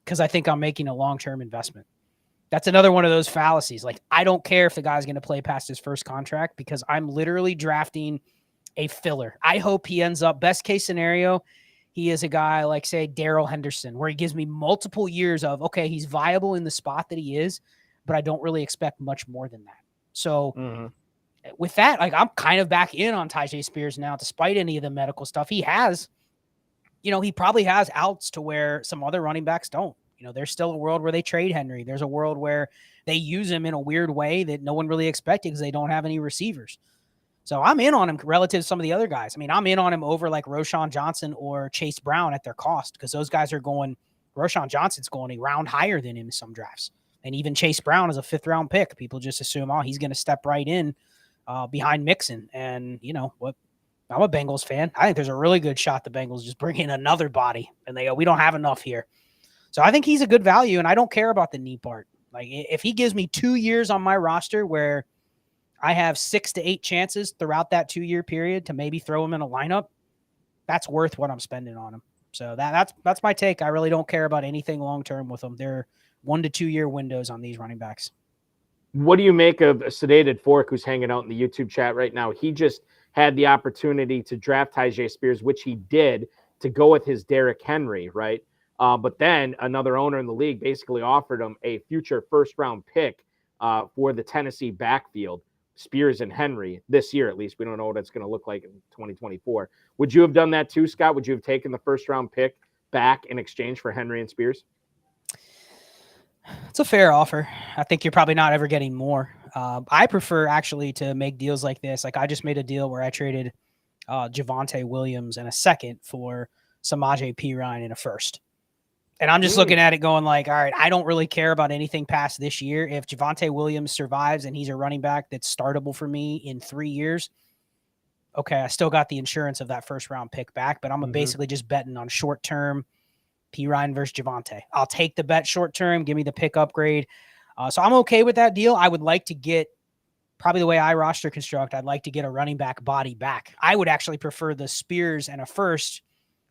because I think I'm making a long-term investment. That's another one of those fallacies. Like, I don't care if the guy's going to play past his first contract because I'm literally drafting a filler. I hope he ends up, best case scenario, he is a guy like, say, Darrell Henderson, where he gives me multiple years of, okay, he's viable in the spot that he is, but I don't really expect much more than that. So with that, like, I'm kind of back in on Tyjae Spears now, despite any of the medical stuff. He has, he probably has outs to where some other running backs don't. There's still a world where they trade Henry. There's a world where they use him in a weird way that no one really expected because they don't have any receivers. So I'm in on him relative to some of the other guys. I mean, I'm in on him over like Roshan Johnson or Chase Brown at their cost because those guys are going – Roshan Johnson's going a round higher than him in some drafts. And even Chase Brown is a 5th-round pick. People just assume, he's going to step right in behind Mixon. And, what? I'm a Bengals fan. I think there's a really good shot the Bengals just bring in another body. And they go, we don't have enough here. So I think he's a good value, and I don't care about the knee part. Like, if he gives me 2 years on my roster where – I have 6 to 8 chances throughout that 2-year period to maybe throw him in a lineup, that's worth what I'm spending on him. So that's my take. I really don't care about anything long-term with them. They're 1 to 2 year windows on these running backs. What do you make of a Sedated Fork who's hanging out in the YouTube chat right now? He just had the opportunity to draft Tyjae Spears, which he did, to go with his Derrick Henry, right? But then another owner in the league basically offered him a future first-round pick for the Tennessee backfield. Spears and Henry this year, at least. We don't know what it's going to look like in 2024. Would you have done that too, Scott? Would you have taken the first-round pick back in exchange for Henry and Spears? It's a fair offer. I think you're probably not ever getting more. I prefer actually to make deals like this. Like, I just made a deal where I traded Javonte Williams and a second for Samaje Perine in a first. And I'm just looking at it going like, all right, I don't really care about anything past this year. If Javonte Williams survives and he's a running back that's startable for me in 3 years, okay, I still got the insurance of that first-round pick back, but I'm basically just betting on short-term Perine versus Javonte. I'll take the bet short-term, give me the pick upgrade. So I'm okay with that deal. I would like to get probably the way I roster construct, I'd like to get a running back body back. I would actually prefer the Spears and a first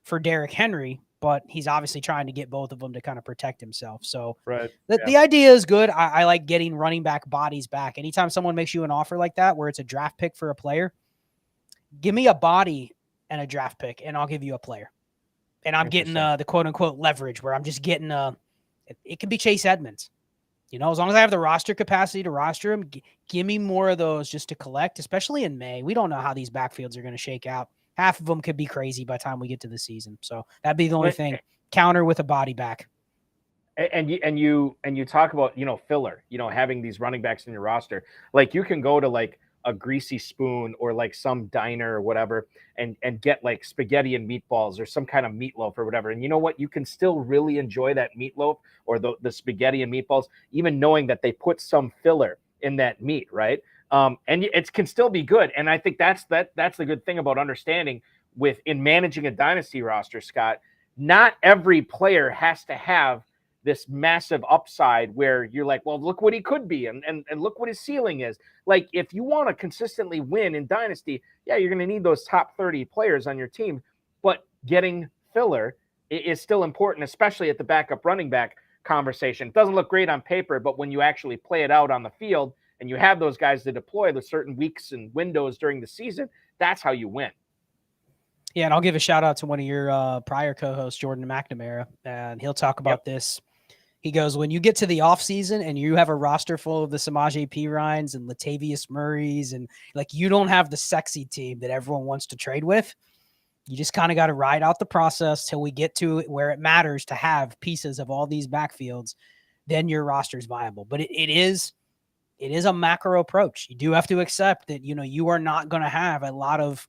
for Derrick Henry, but he's obviously trying to get both of them to kind of protect himself. So the idea is good. I like getting running back bodies back. Anytime someone makes you an offer like that, where it's a draft pick for a player, give me a body and a draft pick, and I'll give you a player. And I'm getting the quote unquote leverage, where I'm just getting it could be Chase Edmonds. You know, as long as I have the roster capacity to roster him, give me more of those just to collect, especially in May. We don't know how these backfields are going to shake out. Half of them could be crazy by the time we get to the season. So that'd be the only thing. Counter with a body back. And you talk about, you know, filler, you know, having these running backs in your roster. Like, you can go to like a Greasy Spoon or like some diner or whatever and get like spaghetti and meatballs or some kind of meatloaf or whatever. And you know what? You can still really enjoy that meatloaf or the spaghetti and meatballs, even knowing that they put some filler in that meat, right? And it can still be good. And I think that's the good thing about understanding in managing a dynasty roster, Scott. Not every player has to have this massive upside where you're like, well, look what he could be and look what his ceiling is. Like, if you want to consistently win in dynasty, yeah, you're going to need those top 30 players on your team, but getting filler is still important, especially at the backup running back conversation. It doesn't look great on paper, but when you actually play it out on the field and you have those guys to deploy the certain weeks and windows during the season, that's how you win. Yeah, and I'll give a shout out to one of your prior co-hosts, Jordan McNamara, and he'll talk about this. He goes, when you get to the offseason and you have a roster full of the Samaje Perines and Latavius Murrays, and like, you don't have the sexy team that everyone wants to trade with, you just kind of got to ride out the process till we get to where it matters to have pieces of all these backfields. Then your roster is viable. But it is a macro approach. You do have to accept that, you know, you are not going to have a lot of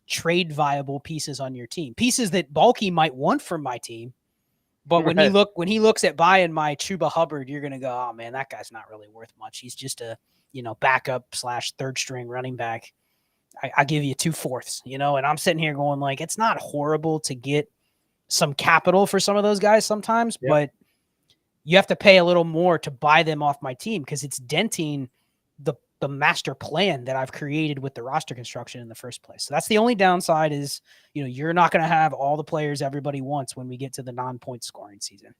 trade viable pieces on your team, pieces that Balky might want from my team. But when he looks at buying my Chuba Hubbard, you're going to go, oh man, that guy's not really worth much. He's just a, you know, backup / third string running back. I give you 2/4, you know, and I'm sitting here going like, it's not horrible to get some capital for some of those guys sometimes, but you have to pay a little more to buy them off my team because it's denting the master plan that I've created with the roster construction in the first place. So that's the only downside is, you know, you're not going to have all the players everybody wants when we get to the non-point scoring season.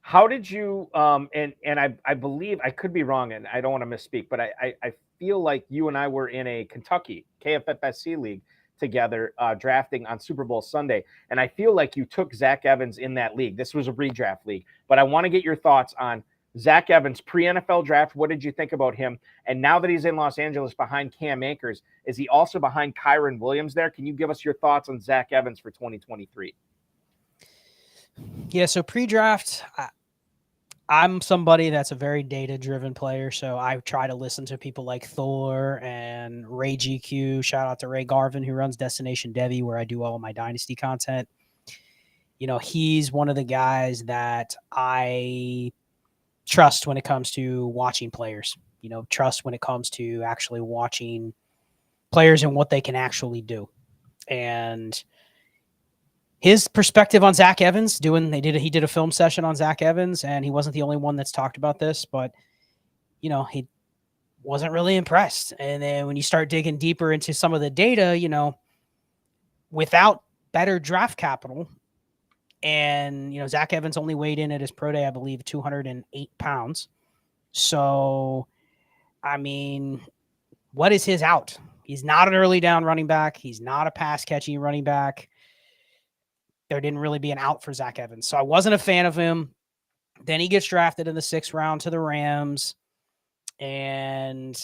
How did you, and I believe, I could be wrong and I don't want to misspeak, but I feel like you and I were in a Kentucky KFFSC league together drafting on Super Bowl Sunday. And I feel like you took Zach Evans in that league. This was a redraft league, but I want to get your thoughts on Zach Evans pre-NFL draft. What did you think about him? And now that he's in Los Angeles behind Cam Akers, is he also behind Kyron Williams there? Can you give us your thoughts on Zach Evans for 2023? Yeah, so pre-draft, I'm somebody that's a very data-driven player, so I try to listen to people like Thor and Ray GQ. Shout out to Ray Garvin, who runs Destination Devy, where I do all of my Dynasty content. You know, he's one of the guys that I trust when it comes to watching players, you know, trust when it comes to actually watching players and what they can actually do. And his perspective on Zach Evans he did a film session on Zach Evans, and he wasn't the only one that's talked about this, but you know, he wasn't really impressed. And then when you start digging deeper into some of the data, you know, without better draft capital, and, you know, Zach Evans only weighed in at his pro day, I believe, 208 pounds. So, I mean, what is his out? He's not an early down running back. He's not a pass catching running back. There didn't really be an out for Zach Evans. So I wasn't a fan of him. Then he gets drafted in the 6th round to the Rams, and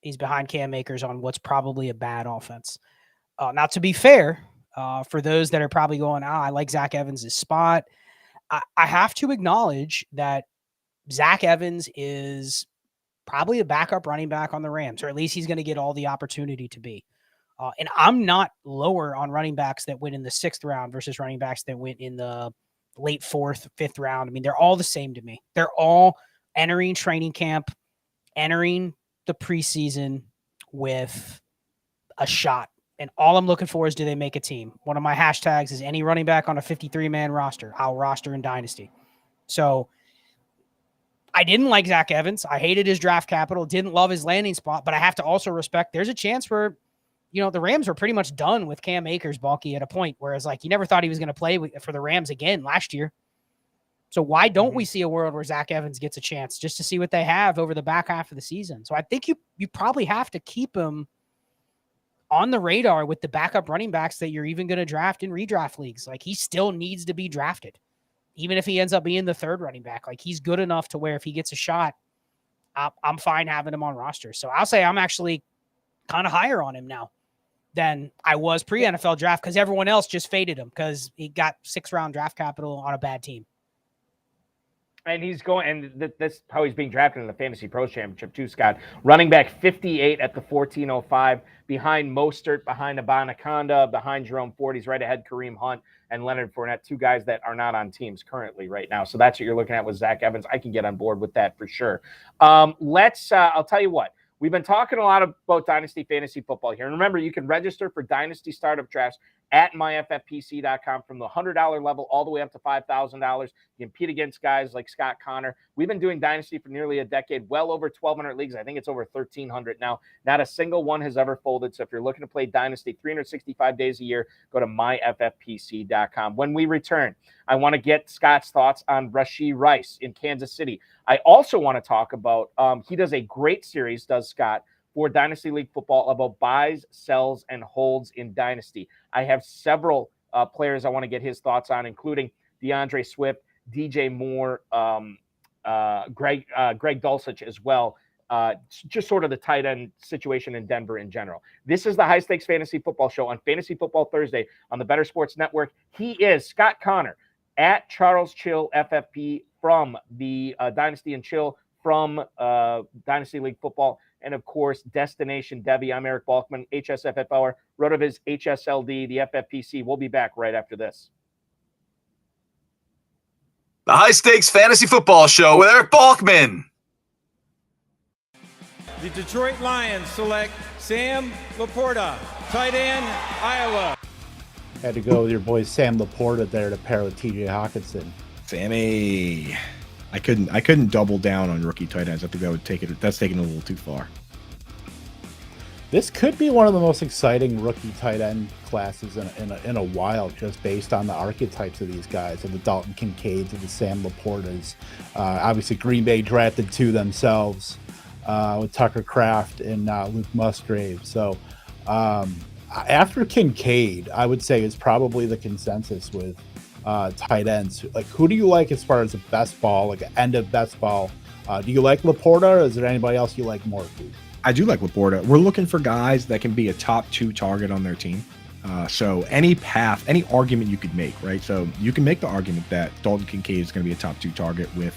he's behind Cam Akers on what's probably a bad offense. Now, to be fair, for those that are probably going, I like Zach Evans' spot, I have to acknowledge that Zach Evans is probably a backup running back on the Rams, or at least he's going to get all the opportunity to be. And I'm not lower on running backs that went in the 6th round versus running backs that went in the late 4th, 5th round. I mean, they're all the same to me. They're all entering training camp, entering the preseason with a shot. And all I'm looking for is, do they make a team? One of my hashtags is any running back on a 53-man roster. I'll roster in Dynasty. So I didn't like Zach Evans. I hated his draft capital, didn't love his landing spot, but I have to also respect there's a chance where, the Rams were pretty much done with Cam Akers, Balky, at a point, whereas you never thought he was going to play for the Rams again last year. So why don't we see a world where Zach Evans gets a chance just to see what they have over the back half of the season? So I think you probably have to keep him on the radar with the backup running backs that you're even going to draft in redraft leagues. He still needs to be drafted, even if he ends up being the third running back. He's good enough to where if he gets a shot, I'm fine having him on roster. So I'll say I'm actually kind of higher on him now than I was pre-NFL draft because everyone else just faded him because he got 6th round draft capital on a bad team. And he's going, and that's how he's being drafted in the Fantasy Pros Championship too, Scott. Running back 58 at the 1405, behind Mostert, behind Abanaconda, behind Jerome Ford. He's right ahead Kareem Hunt and Leonard Fournette, 2 guys that are not on teams currently right now. So that's what you're looking at with Zach Evans. I can get on board with that for sure. I'll tell you what. We've been talking a lot about Dynasty Fantasy Football here. And remember, you can register for Dynasty Startup Drafts at myffpc.com from the $100 level all the way up to $5,000. You compete against guys like Scott Connor. We've been doing Dynasty for nearly a decade, well over 1,200 leagues. I think it's over 1,300 now. Not a single one has ever folded. So if you're looking to play Dynasty 365 days a year, go to myffpc.com. When we return, I want to get Scott's thoughts on Rashee Rice in Kansas City. I also want to talk about, he does a great series, does Scott, for Dynasty League Football about buys, sells, and holds in Dynasty. I have several players I want to get his thoughts on, including DeAndre Swift, DJ Moore, Greg Dulcich as well. Just sort of the tight end situation in Denver in general. This is the High Stakes Fantasy Football Show on Fantasy Football Thursday on the Better Sports Network. He is Scott Connor at Charles Chill FFP from the Dynasty and Chill from Dynasty League Football. And, of course, Destination Devy. I'm Eric Balkman, HSFF Hour, RotoViz HSLD, the FFPC. We'll be back right after this. The High Stakes Fantasy Football Show with Eric Balkman. The Detroit Lions select Sam LaPorta, tight end, Iowa. Had to go with your boy Sam LaPorta there to pair with TJ Hawkinson. Sammy. I couldn't double down on rookie tight ends. I think that's taking it a little too far. This could be one of the most exciting rookie tight end classes in a while, just based on the archetypes of these guys, of the Dalton Kincaids and the Sam LaPortas. Obviously, Green Bay drafted 2 themselves with Tucker Kraft and Luke Musgrave. So after Kincaid, I would say is probably the consensus with tight ends. Who do you like as far as the best ball, end of best ball? Do you like LaPorta, or is there anybody else you like more? I do like LaPorta. We're looking for guys that can be a top 2 target on their team. So any path, any argument you could make, right? So you can make the argument that Dalton Kincaid is going to be a top 2 target with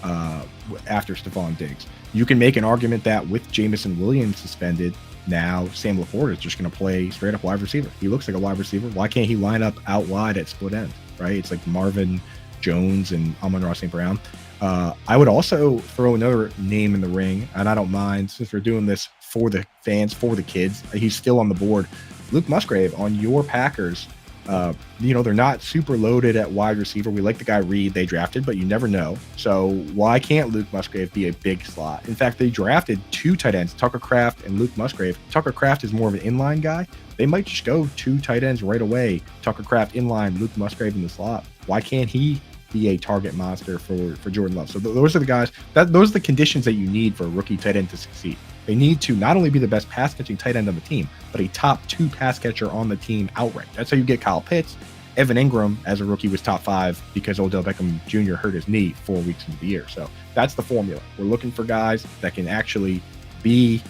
after Stephon Diggs. You can make an argument that with Jamison Williams suspended, now Sam LaPorta is just going to play straight up wide receiver. He looks like a wide receiver. Why can't he line up out wide at split end, right? It's like Marvin Jones and Amon-Ra St. Brown. I would also throw another name in the ring, and I don't mind, since we're doing this for the fans, for the kids. He's still on the board. Luke Musgrave on your Packers. They're not super loaded at wide receiver. We like the guy Reed they drafted, but you never know. So why can't Luke Musgrave be a big slot? In fact, they drafted 2 tight ends, Tucker Kraft and Luke Musgrave. Tucker Kraft is more of an inline guy. They might just go 2 tight ends right away. Tucker Kraft inline, Luke Musgrave in the slot. Why can't he be a target monster for Jordan Love? So those are the guys, those are the conditions that you need for a rookie tight end to succeed. They need to not only be the best pass catching tight end on the team, but a top 2 pass catcher on the team outright. That's how you get Kyle Pitts. Evan Ingram as a rookie was top 5 because Odell Beckham Jr. hurt his knee 4 weeks into the year. So that's the formula. We're looking for guys that can actually be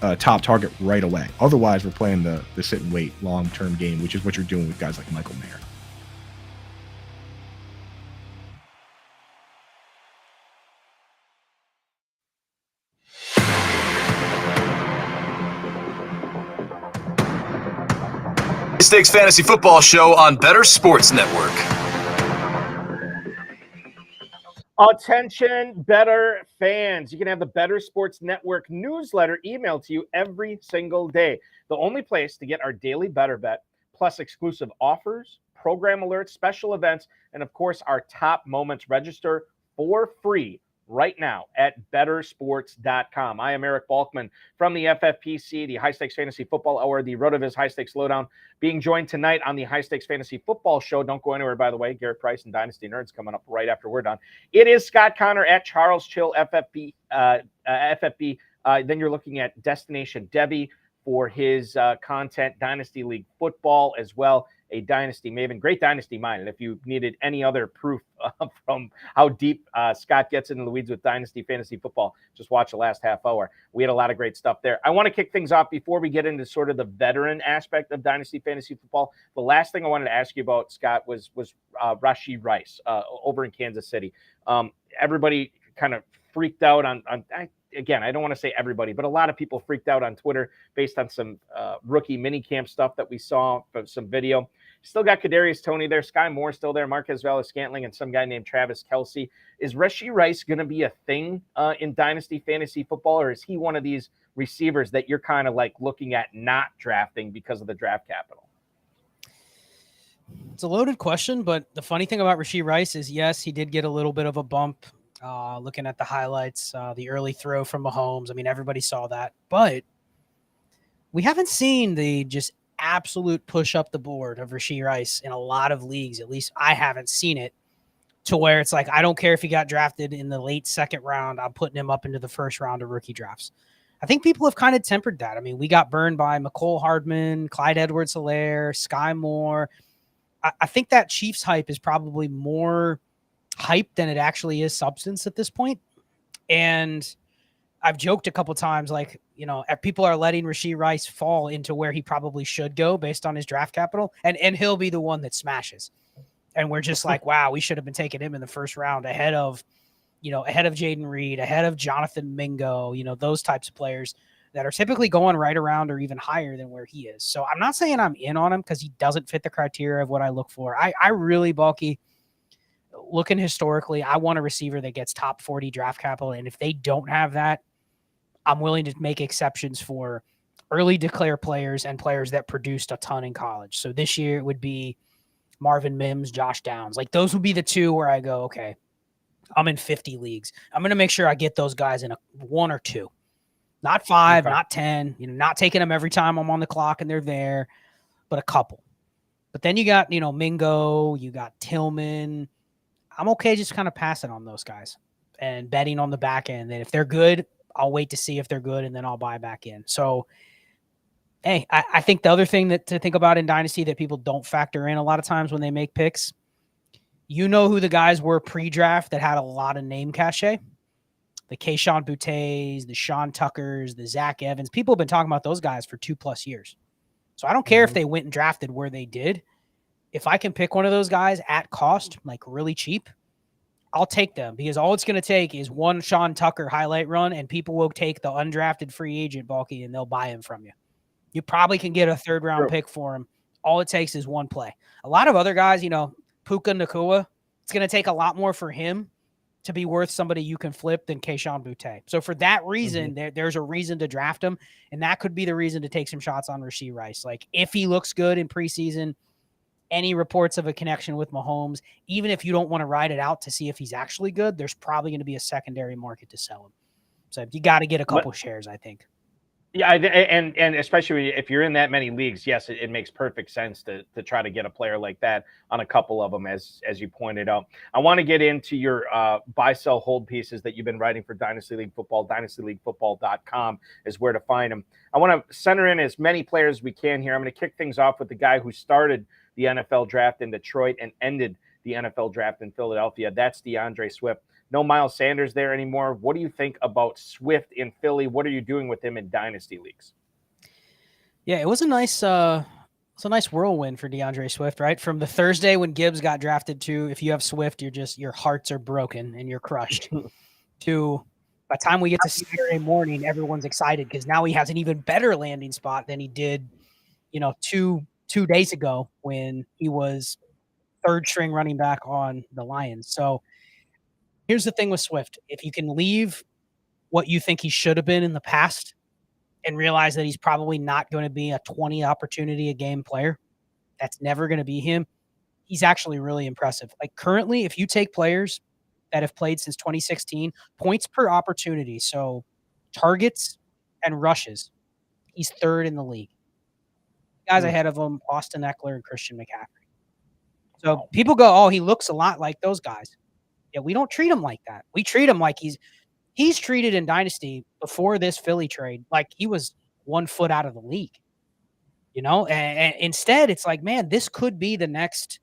a top target right away. Otherwise, we're playing the sit and wait long-term game, which is what you're doing with guys like Michael Mayer. Stakes Fantasy Football Show on Better Sports Network. Attention, Better fans. You can have the Better Sports Network newsletter emailed to you every single day. The only place to get our daily Better Bet, plus exclusive offers, program alerts, special events, and, of course, our top moments. Register for free right now at bettersports.com. I am Eric Balkman from the FFPC, the High Stakes Fantasy Football Hour, the RotoViz High Stakes Lowdown, being joined tonight on the High Stakes Fantasy Football Show. Don't go anywhere, by the way. Garrett Price and Dynasty Nerds coming up right after we're done. It is Scott Connor at Charles Chill FFB. Then you're looking at Destination Devy for his content, Dynasty League Football as well. A Dynasty maven, great Dynasty mind. And if you needed any other proof from how deep Scott gets into the weeds with Dynasty Fantasy Football, just watch the last half hour. We had a lot of great stuff there. I want to kick things off before we get into sort of the veteran aspect of Dynasty Fantasy Football. The last thing I wanted to ask you about, Scott, was Rashee Rice over in Kansas City. Everybody kind of freaked out on again, I don't want to say everybody, but a lot of people freaked out on Twitter based on some rookie minicamp stuff that we saw, some video. Still got Kadarius Toney there, Sky Moore still there, Marquez Valdes-Scantling, and some guy named Travis Kelce. Is Rashee Rice going to be a thing in Dynasty Fantasy Football, or is he one of these receivers that you're kind of like looking at not drafting because of the draft capital? It's a loaded question, but the funny thing about Rashee Rice is, yes, he did get a little bit of a bump. Looking at the highlights, the early throw from Mahomes. I mean, everybody saw that, but we haven't seen the just absolute push up the board of Rashee Rice in a lot of leagues. At least I haven't seen it to where it's like, I don't care if he got drafted in the late second round, I'm putting him up into the first round of rookie drafts. I think people have kind of tempered that. I mean, we got burned by Mecole Hardman, Clyde Edwards-Helaire, Sky Moore. I think that Chiefs hype is probably more hype than it actually is substance at this point. And I've joked a couple times, like, you know, people are letting Rashee Rice fall into where he probably should go based on his draft capital. And he'll be the one that smashes. And we're just like, wow, we should have been taking him in the first round ahead of Jaden Reed, ahead of Jonathan Mingo, you know, those types of players that are typically going right around or even higher than where he is. So I'm not saying I'm in on him because he doesn't fit the criteria of what I look for. I really, Bulky, looking historically, I want a receiver that gets top 40 draft capital. And if they don't have that, I'm willing to make exceptions for early declare players and players that produced a ton in college. So this year it would be Marvin Mims, Josh Downs. Like those would be the two where I go, okay, I'm in 50 leagues. I'm going to make sure I get those guys in one or two, not five, not 10, you know, not taking them every time I'm on the clock and they're there, but a couple. But then you got, you know, Mingo, you got Tillman. I'm okay just kind of passing on those guys and betting on the back end. And if they're good, I'll wait to see if they're good, and then I'll buy back in. So, hey, I think the other thing to think about in Dynasty that people don't factor in a lot of times when they make picks, you know who the guys were pre-draft that had a lot of name cachet? The Kayshon Bouttes, the Sean Tuckers, the Zach Evans. People have been talking about those guys for 2+ years. So I don't care if they went and drafted where they did. If I can pick one of those guys at cost, like really cheap, I'll take them because all it's going to take is one Sean Tucker highlight run and people will take the undrafted free agent Bulky and they'll buy him from you. You probably can get a third round pick for him. All it takes is one play. A lot of other guys, you know, Puka Nacua, it's going to take a lot more for him to be worth somebody you can flip than Kayshon Boutte. So for that reason, there's a reason to draft him. And that could be the reason to take some shots on Rashee Rice. Like if he looks good in preseason, any reports of a connection with Mahomes, even if you don't want to ride it out to see if he's actually good, there's probably going to be a secondary market to sell him. So you got to get a couple shares, I think. Yeah, and especially if you're in that many leagues, yes, it makes perfect sense to try to get a player like that on a couple of them, as you pointed out. I want to get into your buy, sell, hold pieces that you've been writing for Dynasty League Football. DynastyLeagueFootball.com is where to find them. I want to center in as many players as we can here. I'm going to kick things off with the guy who started the NFL draft in Detroit and ended the NFL draft in Philadelphia. That's DeAndre Swift. No Miles Sanders there anymore. What do you think about Swift in Philly? What are you doing with him in Dynasty leagues? Yeah, it was a nice whirlwind for DeAndre Swift, right? From the Thursday when Gibbs got drafted to, if you have Swift, your hearts are broken and you're crushed. To by the time we get to Saturday morning, everyone's excited because now he has an even better landing spot than he did, you know, two days ago when he was third string running back on the Lions. So here's the thing with Swift. If you can leave what you think he should have been in the past and realize that he's probably not going to be a 20 opportunity a game player, that's never going to be him. He's actually really impressive. Like currently, if you take players that have played since 2016. Points per opportunity, so targets and rushes, he's third in the league. Guys ahead of him, Austin Eckler and Christian McCaffrey. So people go, oh, he looks a lot like those guys. Yeah, we don't treat him like that. We treat him like he's treated in Dynasty before this Philly trade like he was 1 foot out of the league. And instead it's like, man, this could be the next.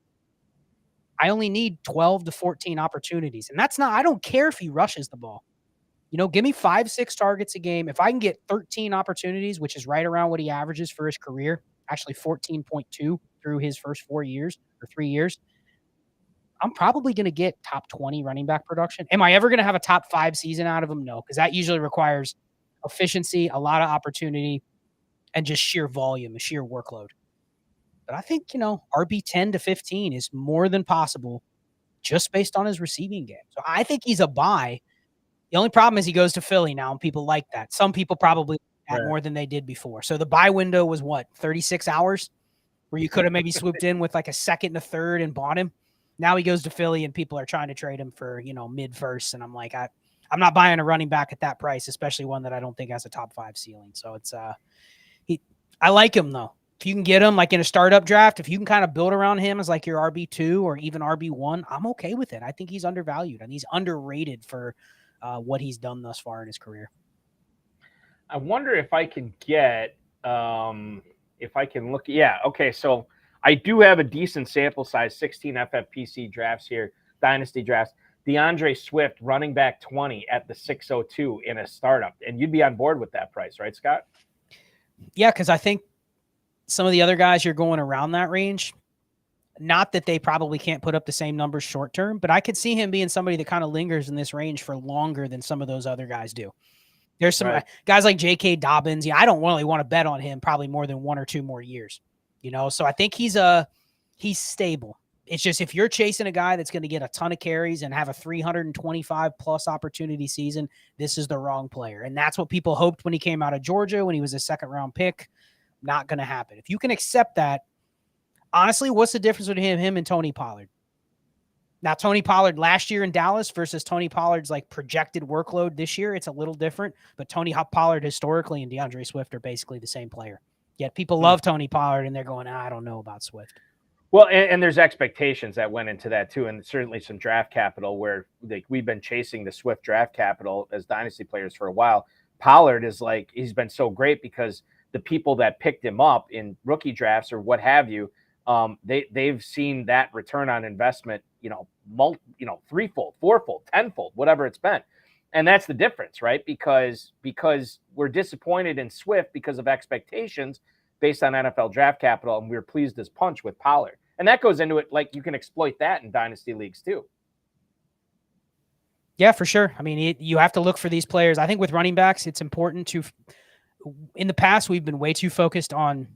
I only need 12 to 14 opportunities. And that's not, I don't care if he rushes the ball. Give me 5-6 targets a game. If I can get 13 opportunities, which is right around what he averages for his career, actually 14.2 through his first 4 years or 3 years, I'm probably going to get top 20 running back production. Am I ever going to have a top 5 season out of him? No, because that usually requires efficiency, a lot of opportunity, and just sheer volume, a sheer workload. But I think, RB 10 to 15 is more than possible just based on his receiving game. So I think he's a buy. The only problem is he goes to Philly now, and people like that. Some people probably had more than they did before. So the buy window was 36 hours, where you could have maybe swooped in with like a second and a third and bought him. Now he goes to Philly, and people are trying to trade him for, mid-first. And I'm like, I'm not buying a running back at that price, especially one that I don't think has a top 5 ceiling. So it's I like him though. If you can get him like in a startup draft, if you can kind of build around him as like your RB2 or even RB1, I'm okay with it. I think he's undervalued and he's underrated for what he's done thus far in his career. I wonder if I can get, if I can look. Yeah. Okay. So I do have a decent sample size, 16 FFPC drafts here, Dynasty drafts. DeAndre Swift, running back 20 at the 602 in a startup. And you'd be on board with that price, right, Scott? Yeah, because I think some of the other guys you're going around that range, not that they probably can't put up the same numbers short term, but I could see him being somebody that kind of lingers in this range for longer than some of those other guys do. There's some guys like J.K. Dobbins. Yeah, I don't really want to bet on him probably more than 1 or 2 more years, So I think he's stable. It's just if you're chasing a guy that's going to get a ton of carries and have a 325 plus opportunity season, this is the wrong player. And that's what people hoped when he came out of Georgia, when he was a 2nd round pick. Not going to happen. If you can accept that, honestly, what's the difference between him and Tony Pollard? Now, Tony Pollard last year in Dallas versus Tony Pollard's like projected workload this year, it's a little different, but Tony Pollard historically and DeAndre Swift are basically the same player. Yet people love Tony Pollard and they're going, I don't know about Swift. Well, and there's expectations that went into that too, and certainly some draft capital where we've been chasing the Swift draft capital as Dynasty players for a while. Pollard is like, he's been so great because the people that picked him up in rookie drafts or what have you, they've seen that return on investment, threefold, fourfold, tenfold, whatever it's been. And that's the difference, right? Because we're disappointed in Swift because of expectations based on NFL draft capital, and we're pleased as punch with Pollard. And that goes into it, like you can exploit that in Dynasty leagues too. Yeah, for sure. I mean, you have to look for these players. I think with running backs, it's important to, in the past, we've been way too focused on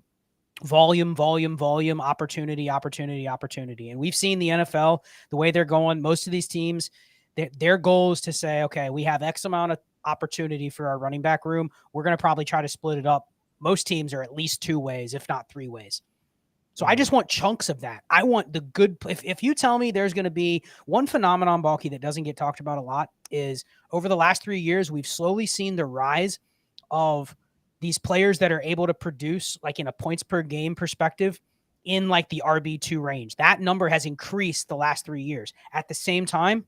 volume, opportunity. And we've seen the NFL, the way they're going, most of these teams, their goal is to say, okay, we have X amount of opportunity for our running back room. We're going to probably try to split it up. Most teams are at least 2 ways, if not 3 ways. So I just want chunks of that. I want the good. If you tell me there's going to be one phenomenon, Balky, that doesn't get talked about a lot is over the last 3 years, we've slowly seen the rise of these players that are able to produce like in a points per game perspective in like the RB2 range. That number has increased the last 3 years. At the same time,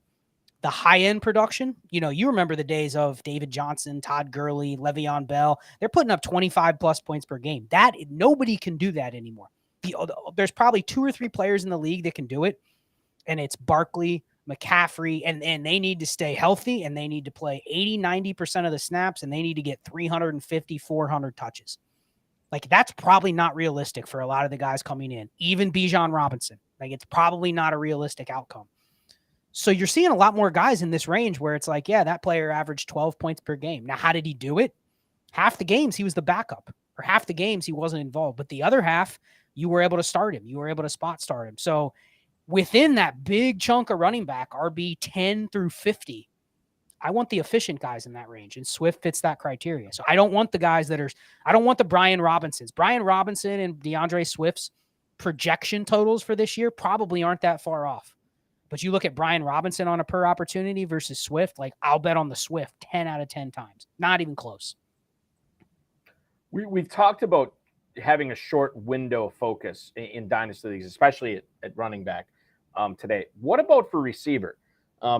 the high-end production, you remember the days of David Johnson, Todd Gurley, Le'Veon Bell. They're putting up 25-plus points per game. That nobody can do that anymore. There's probably 2 or 3 players in the league that can do it, and it's Barkley, McCaffrey, and they need to stay healthy, and they need to play 80-90% of the snaps, and they need to get 350, 400 touches. Like, that's probably not realistic for a lot of the guys coming in, even Bijan Robinson. Like, it's probably not a realistic outcome. So you're seeing a lot more guys in this range where it's like, yeah, that player averaged 12 points per game. Now, how did he do it? Half the games he was the backup, or half the games he wasn't involved. But the other half, you were able to start him. You were able to spot start him. So within that big chunk of running back, RB 10 through 50, I want the efficient guys in that range. And Swift fits that criteria. So I don't want the guys I don't want the Brian Robinsons. Brian Robinson and DeAndre Swift's projection totals for this year probably aren't that far off. But you look at Brian Robinson on a per opportunity versus Swift, like I'll bet on the Swift 10 out of 10 times. Not even close. We've talked about having a short window focus in dynasty leagues, especially at running back today. What about for receiver?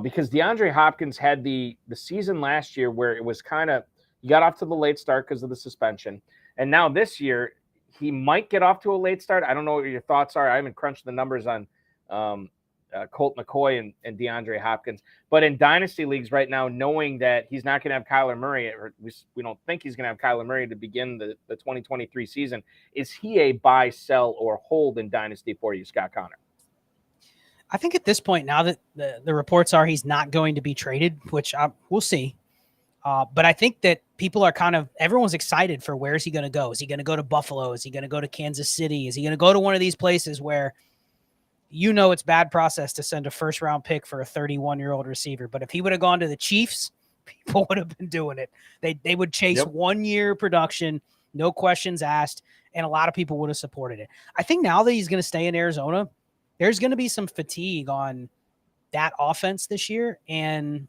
Because DeAndre Hopkins had the season last year where it was kind of, he got off to the late start because of the suspension. And now this year, he might get off to a late start. I don't know what your thoughts are. I haven't crunched the numbers on Colt McCoy and DeAndre Hopkins. But in dynasty leagues right now, knowing that he's not going to have Kyler Murray, or we don't think he's going to have Kyler Murray to begin the 2023 season, is he a buy, sell, or hold in dynasty for you, Scott Connor? I think at this point, now that the reports are he's not going to be traded, which we'll see. But I think that people are everyone's excited for where is he going to go? Is he going to go to Buffalo? Is he going to go to Kansas City? Is he going to go to one of these places where it's bad process to send a first-round pick for a 31-year-old receiver? But if he would have gone to the Chiefs, people would have been doing it. They would chase 1 year production, no questions asked, and a lot of people would have supported it. I think now that he's going to stay in Arizona, there's going to be some fatigue on that offense this year. And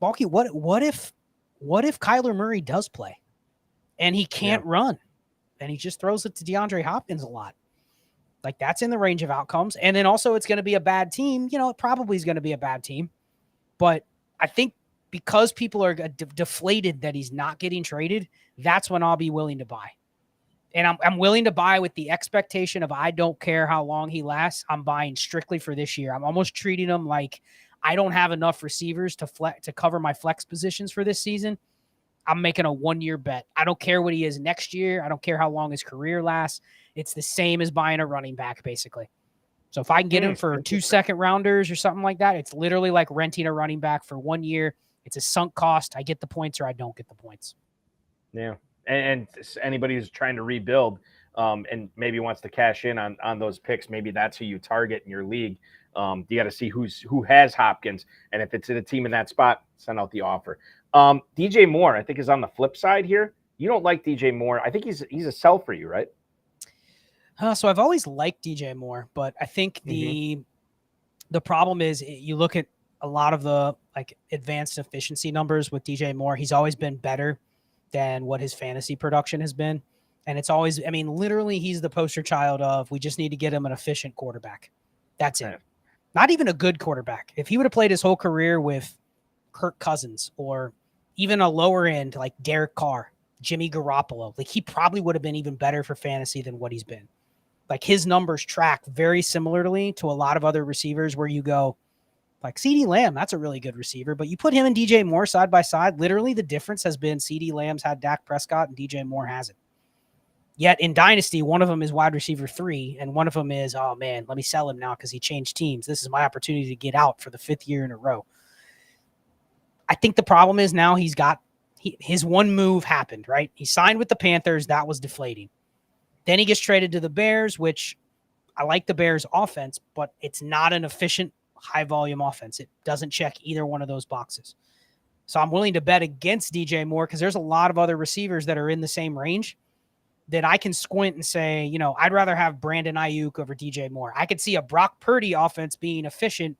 Balky, what if Kyler Murray does play and he can't run and he just throws it to DeAndre Hopkins a lot? Like, that's in the range of outcomes. And then also it's going to be a bad team. It probably is going to be a bad team. But I think because people are deflated that he's not getting traded, that's when I'll be willing to buy. And I'm willing to buy with the expectation of I don't care how long he lasts. I'm buying strictly for this year. I'm almost treating him like I don't have enough receivers to cover my flex positions for this season. I'm making a 1 year bet. I don't care what he is next year. I don't care how long his career lasts. It's the same as buying a running back, basically. So if I can get him for 2 second rounders or something like that, it's literally like renting a running back for 1 year. It's a sunk cost. I get the points or I don't get the points. Yeah. And anybody who's trying to rebuild and maybe wants to cash in on those picks, maybe that's who you target in your league. You got to see who has Hopkins, and if it's in a team in that spot, send out the offer. DJ Moore, I think, is on the flip side here. You don't like DJ Moore. I think he's a sell for you, right? So I've always liked DJ Moore, but I think the problem is you look at a lot of the advanced efficiency numbers with DJ Moore. He's always been better than what his fantasy production has been. And it's always, literally he's the poster child of, we just need to get him an efficient quarterback. That's it. Not even a good quarterback. If he would have played his whole career with Kirk Cousins or even a lower end like Derek Carr, Jimmy Garoppolo, he probably would have been even better for fantasy than what he's been. His numbers track very similarly to a lot of other receivers where you go, CeeDee Lamb, that's a really good receiver, but you put him and DJ Moore side by side, literally the difference has been CeeDee Lamb's had Dak Prescott and DJ Moore hasn't. Yet in Dynasty, one of them is wide receiver 3, and one of them is, oh man, let me sell him now because he changed teams. This is my opportunity to get out for the 5th year in a row. I think the problem is now his one move happened, right? He signed with the Panthers. That was deflating. Then he gets traded to the Bears, which I like the Bears offense, but it's not an efficient high volume offense. It doesn't check either one of those boxes. So I'm willing to bet against DJ Moore because there's a lot of other receivers that are in the same range that I can squint and say, I'd rather have Brandon Ayuk over DJ Moore. I could see a Brock Purdy offense being efficient,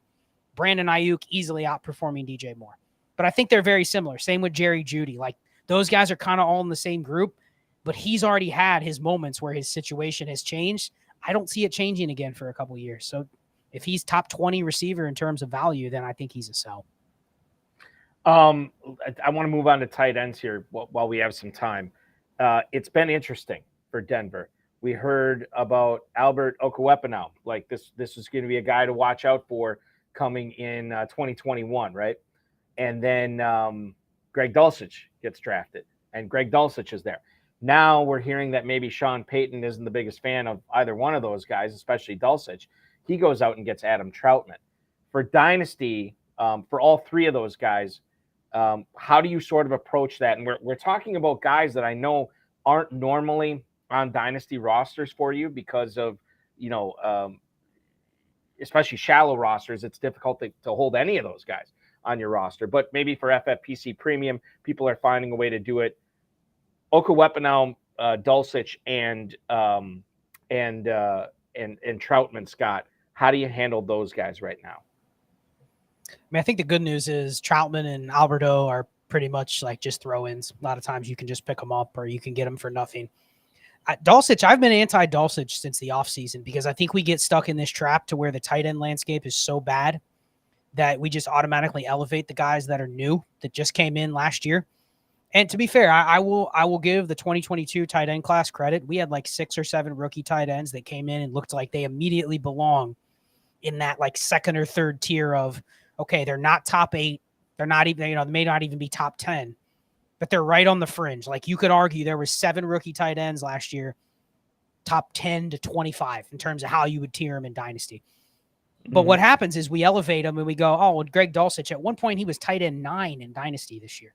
Brandon Ayuk easily outperforming DJ Moore. But I think they're very similar. Same with Jerry Jeudy. Those guys are kind of all in the same group, but he's already had his moments where his situation has changed. I don't see it changing again for a couple of years. So if he's top 20 receiver in terms of value, then I think he's a sell. I want to move on to tight ends here while we have some time. It's been interesting for Denver. We heard about Albert Okwuegbunam. This is going to be a guy to watch out for coming in 2021, right? And then Greg Dulcich gets drafted, and Greg Dulcich is there. Now we're hearing that maybe Sean Payton isn't the biggest fan of either one of those guys, especially Dulcich. He goes out and gets Adam Troutman. For Dynasty, for all 3 of those guys, how do you sort of approach that? And we're talking about guys that I know aren't normally on Dynasty rosters for you because of, especially shallow rosters. It's difficult to hold any of those guys on your roster. But maybe for FFPC Premium, people are finding a way to do it. Okwuegbunam, Dulcich, and Troutman, Scott. How do you handle those guys right now? I mean, I think the good news is Troutman and Alberto are pretty much like just throw-ins. A lot of times you can just pick them up or you can get them for nothing. Dulcich, I've been anti-Dulcich since the offseason because I think we get stuck in this trap to where the tight end landscape is so bad that we just automatically elevate the guys that are new that just came in last year. And to be fair, I will give the 2022 tight end class credit. We had like 6 or 7 rookie tight ends that came in and looked like they immediately belong in that like second or third tier of, okay, they're not top 8. They're not even, they may not even be top 10, but they're right on the fringe. Like you could argue there was 7 rookie tight ends last year, top 10 to 25 in terms of how you would tier them in Dynasty. But what happens is we elevate them and we go, oh, well, Greg Dulcich, at one point he was tight end 9 in Dynasty this year.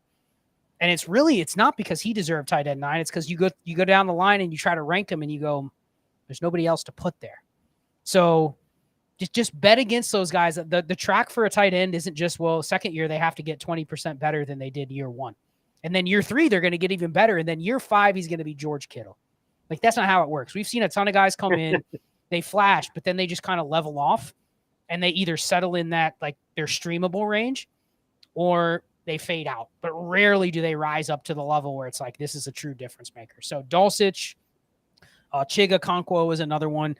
And it's not because he deserved tight end 9. It's because you go down the line and you try to rank him and you go, there's nobody else to put there. So just bet against those guys. The track for a tight end isn't just, well, second year they have to get 20% better than they did year 1. And then year 3, they're going to get even better. And then year 5, he's going to be George Kittle. Like, that's not how it works. We've seen a ton of guys come in, they flash, but then they just kind of level off and they either settle in that, like, their streamable range or they fade out. But rarely do they rise up to the level where it's like, this is a true difference maker. So Dulcich, Chiga Okonkwo is another one.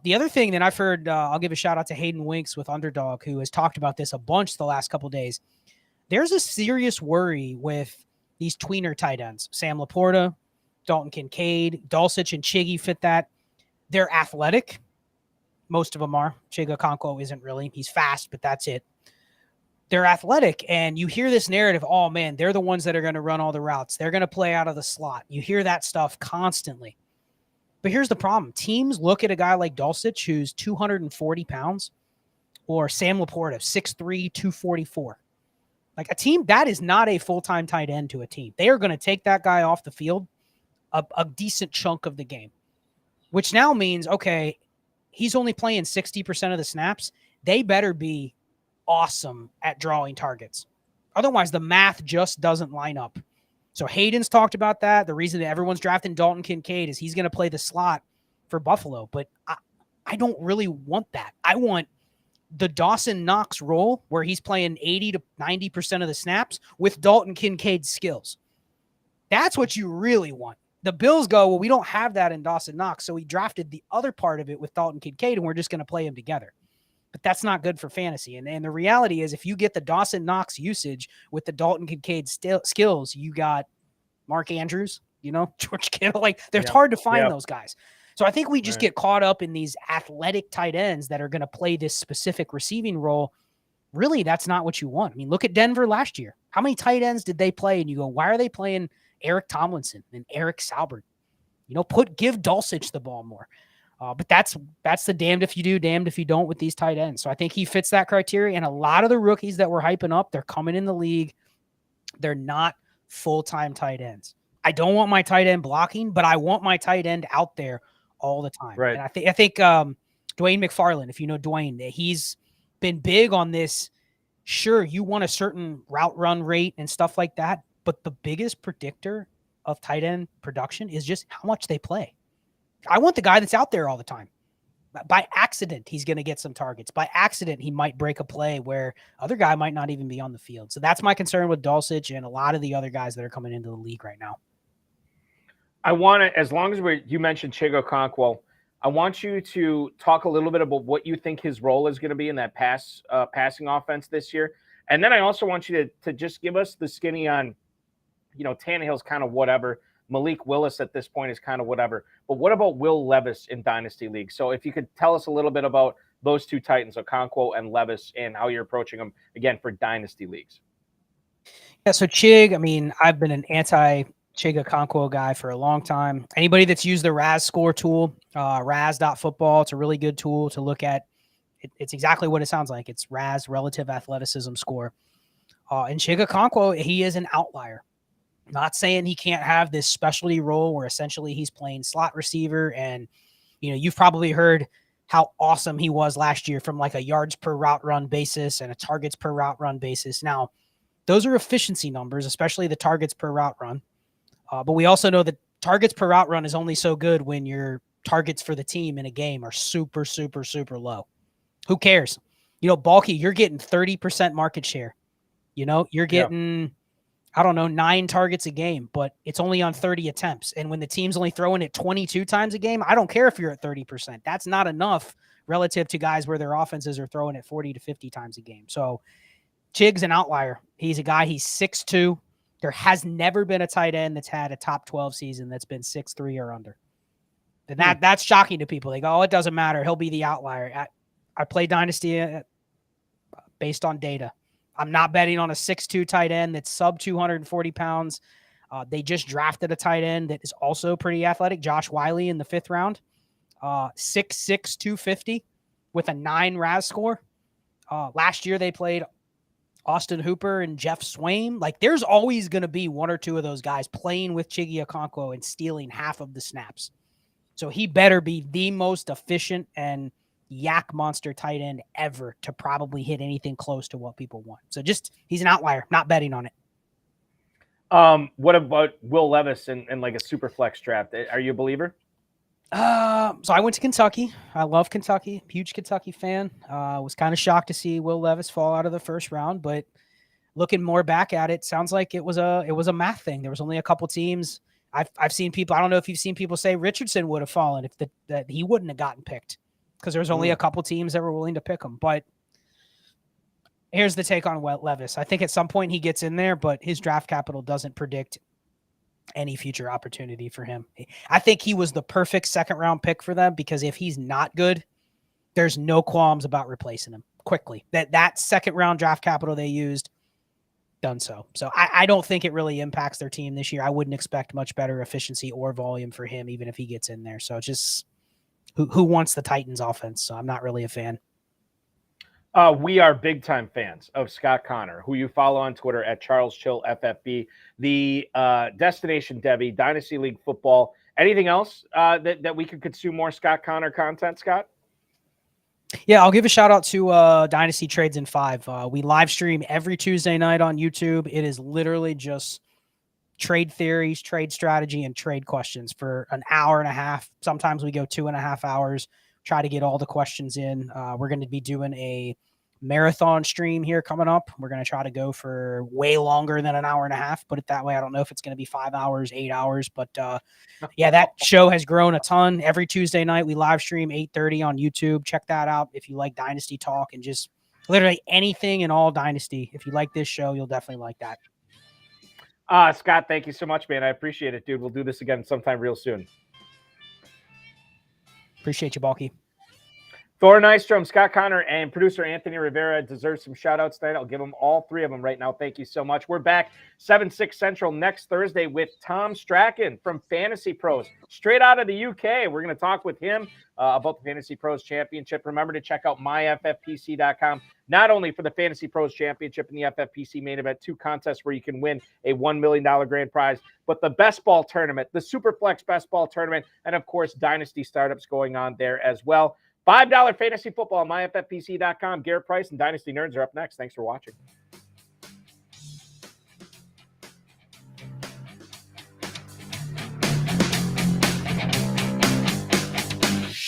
The other thing that I've heard, I'll give a shout out to Hayden Winks with Underdog, who has talked about this a bunch the last couple of days. There's a serious worry with these tweener tight ends. Sam LaPorta, Dalton Kincaid, Dulcich and Chiggy fit that. They're athletic. Most of them are. Chiga Okonkwo isn't really. He's fast, but that's it. They're athletic, and you hear this narrative, oh, man, they're the ones that are going to run all the routes. They're going to play out of the slot. You hear that stuff constantly. But here's the problem. Teams look at a guy like Dulcich, who's 240 pounds, or Sam LaPorta, 6'3", 244. Like a team, that is not a full-time tight end to a team. They are going to take that guy off the field a decent chunk of the game, which now means, okay, he's only playing 60% of the snaps. They better be awesome at drawing targets. Otherwise, the math just doesn't line up. So Hayden's talked about that. The reason that everyone's drafting Dalton Kincaid is he's going to play the slot for Buffalo. But I don't really want that. I want the Dawson Knox role where he's playing 80 to 90% of the snaps with Dalton Kincaid's skills. That's what you really want. The Bills go, well, we don't have that in Dawson Knox, so we drafted the other part of it with Dalton Kincaid, and we're just going to play them together. But that's not good for fantasy. And the reality is if you get the Dawson Knox usage with the Dalton Kincaid skills, you got Mark Andrews, George Kittle. Like, it's hard to find those guys. So I think we just get caught up in these athletic tight ends that are going to play this specific receiving role. Really, that's not what you want. I mean, look at Denver last year. How many tight ends did they play? And you go, why are they playing Eric Tomlinson and Eric Saubert? Give Dulcich the ball more. But that's the damned if you do, damned if you don't with these tight ends. So I think he fits that criteria. And a lot of the rookies that we're hyping up, they're coming in the league. They're not full-time tight ends. I don't want my tight end blocking, but I want my tight end out there all the time. Right. And I think Dwayne McFarland, if you know Dwayne, he's been big on this. Sure, you want a certain route run rate and stuff like that, but the biggest predictor of tight end production is just how much they play. I want the guy that's out there all the time. By accident, he's going to get some targets. By accident, he might break a play where other guy might not even be on the field. So that's my concern with Dulcich and a lot of the other guys that are coming into the league right now. I want to, as long as you mentioned Chiga Okonkwo, I want you to talk a little bit about what you think his role is going to be in that passing offense this year. And then I also want you to just give us the skinny on, Tannehill's kind of whatever. Malik Willis at this point is kind of whatever. But what about Will Levis in Dynasty League? So if you could tell us a little bit about those two Titans, Okonkwo and Levis, and how you're approaching them, again, for Dynasty Leagues. Yeah, so Chig, I've been an anti-Chig Okonkwo guy for a long time. Anybody that's used the RAS score tool, RAS.football, it's a really good tool to look at. It's exactly what it sounds like. It's RAS, relative athleticism score. And Chig Okonkwo, he is an outlier. Not saying he can't have this specialty role where essentially he's playing slot receiver. And, you've probably heard how awesome he was last year from like a yards per route run basis and a targets per route run basis. Now, those are efficiency numbers, especially the targets per route run. But we also know that targets per route run is only so good when your targets for the team in a game are super, super, super low. Who cares? Bulky, you're getting 30% market share. You're getting, I don't know, 9 targets a game, but it's only on 30 attempts. And when the team's only throwing it 22 times a game, I don't care if you're at 30%. That's not enough relative to guys where their offenses are throwing it 40 to 50 times a game. So Chig's an outlier. He's a guy, he's 6'2". There has never been a tight end that's had a top 12 season that's been 6'3" or under. And that's shocking to people. They go, oh, it doesn't matter. He'll be the outlier. I play Dynasty based on data. I'm not betting on a 6'2" tight end that's sub 240 pounds. They just drafted a tight end that is also pretty athletic, Josh Wiley, in the 5th round. 6'6", 250 with a 9 RAS score. Last year they played Austin Hooper and Jeff Swain. Like, there's always going to be 1 or 2 of those guys playing with Chiggy Okonkwo and stealing half of the snaps. So he better be the most efficient and yak monster tight end ever to probably hit anything close to what people want. So he's an outlier, not betting on it. What about Will Levis and like a super flex draft? Are you a believer? So I went to Kentucky. I love Kentucky. Huge Kentucky fan. Was kind of shocked to see Will Levis fall out of the 1st round, but looking more back at it, sounds like it was a math thing. There was only a couple teams. I've seen people. I don't know if you've seen people say Richardson would have fallen if that he wouldn't have gotten picked because there was only a couple teams that were willing to pick him. But here's the take on Levis. I think at some point he gets in there, but his draft capital doesn't predict any future opportunity for him. I think he was the perfect 2nd round pick for them because if he's not good, there's no qualms about replacing him quickly. That 2nd round draft capital they used, done so. So I don't think it really impacts their team this year. I wouldn't expect much better efficiency or volume for him, even if he gets in there. So just who wants the Titans offense? So I'm not really a fan. We are big time fans of Scott Connor, who you follow on Twitter at CharlesChillFFB, the Destination Devy, Dynasty League Football. Anything else that we could consume more Scott Connor content, Scott? Yeah, I'll give a shout out to Dynasty Trades in 5. We live stream every Tuesday night on YouTube. It is literally just trade theories, trade strategy, and trade questions for an hour and a half. Sometimes we go 2.5 hours, try to get all the questions in. We're going to be doing a marathon stream here coming up. We're going to try to go for way longer than an hour and a half, put it that way. I don't know if it's going to be 5 hours, 8 hours, but yeah, that show has grown a ton. Every Tuesday night we live stream 8:30 on YouTube. Check that out if you like Dynasty talk and just literally anything in all Dynasty. If you like this show, you'll definitely like that. Scott, thank you so much, man. I appreciate it, dude. We'll do this again sometime real soon. Appreciate you, Balky. Thor Nystrom, Scott Connor, and producer Anthony Rivera deserve some shout-outs tonight. I'll give them all 3 of them right now. Thank you so much. We're back 7-6 Central next Thursday with Tom Strachan from Fantasy Pros, straight out of the UK. We're going to talk with him about the Fantasy Pros Championship. Remember to check out myffpc.com, not only for the Fantasy Pros Championship and the FFPC main event, 2 contests where you can win a $1 million grand prize, but the best ball tournament, the Superflex best ball tournament, and of course, Dynasty startups going on there as well. $5 fantasy football on myffpc.com. Garrett Price and Dynasty Nerds are up next. Thanks for watching.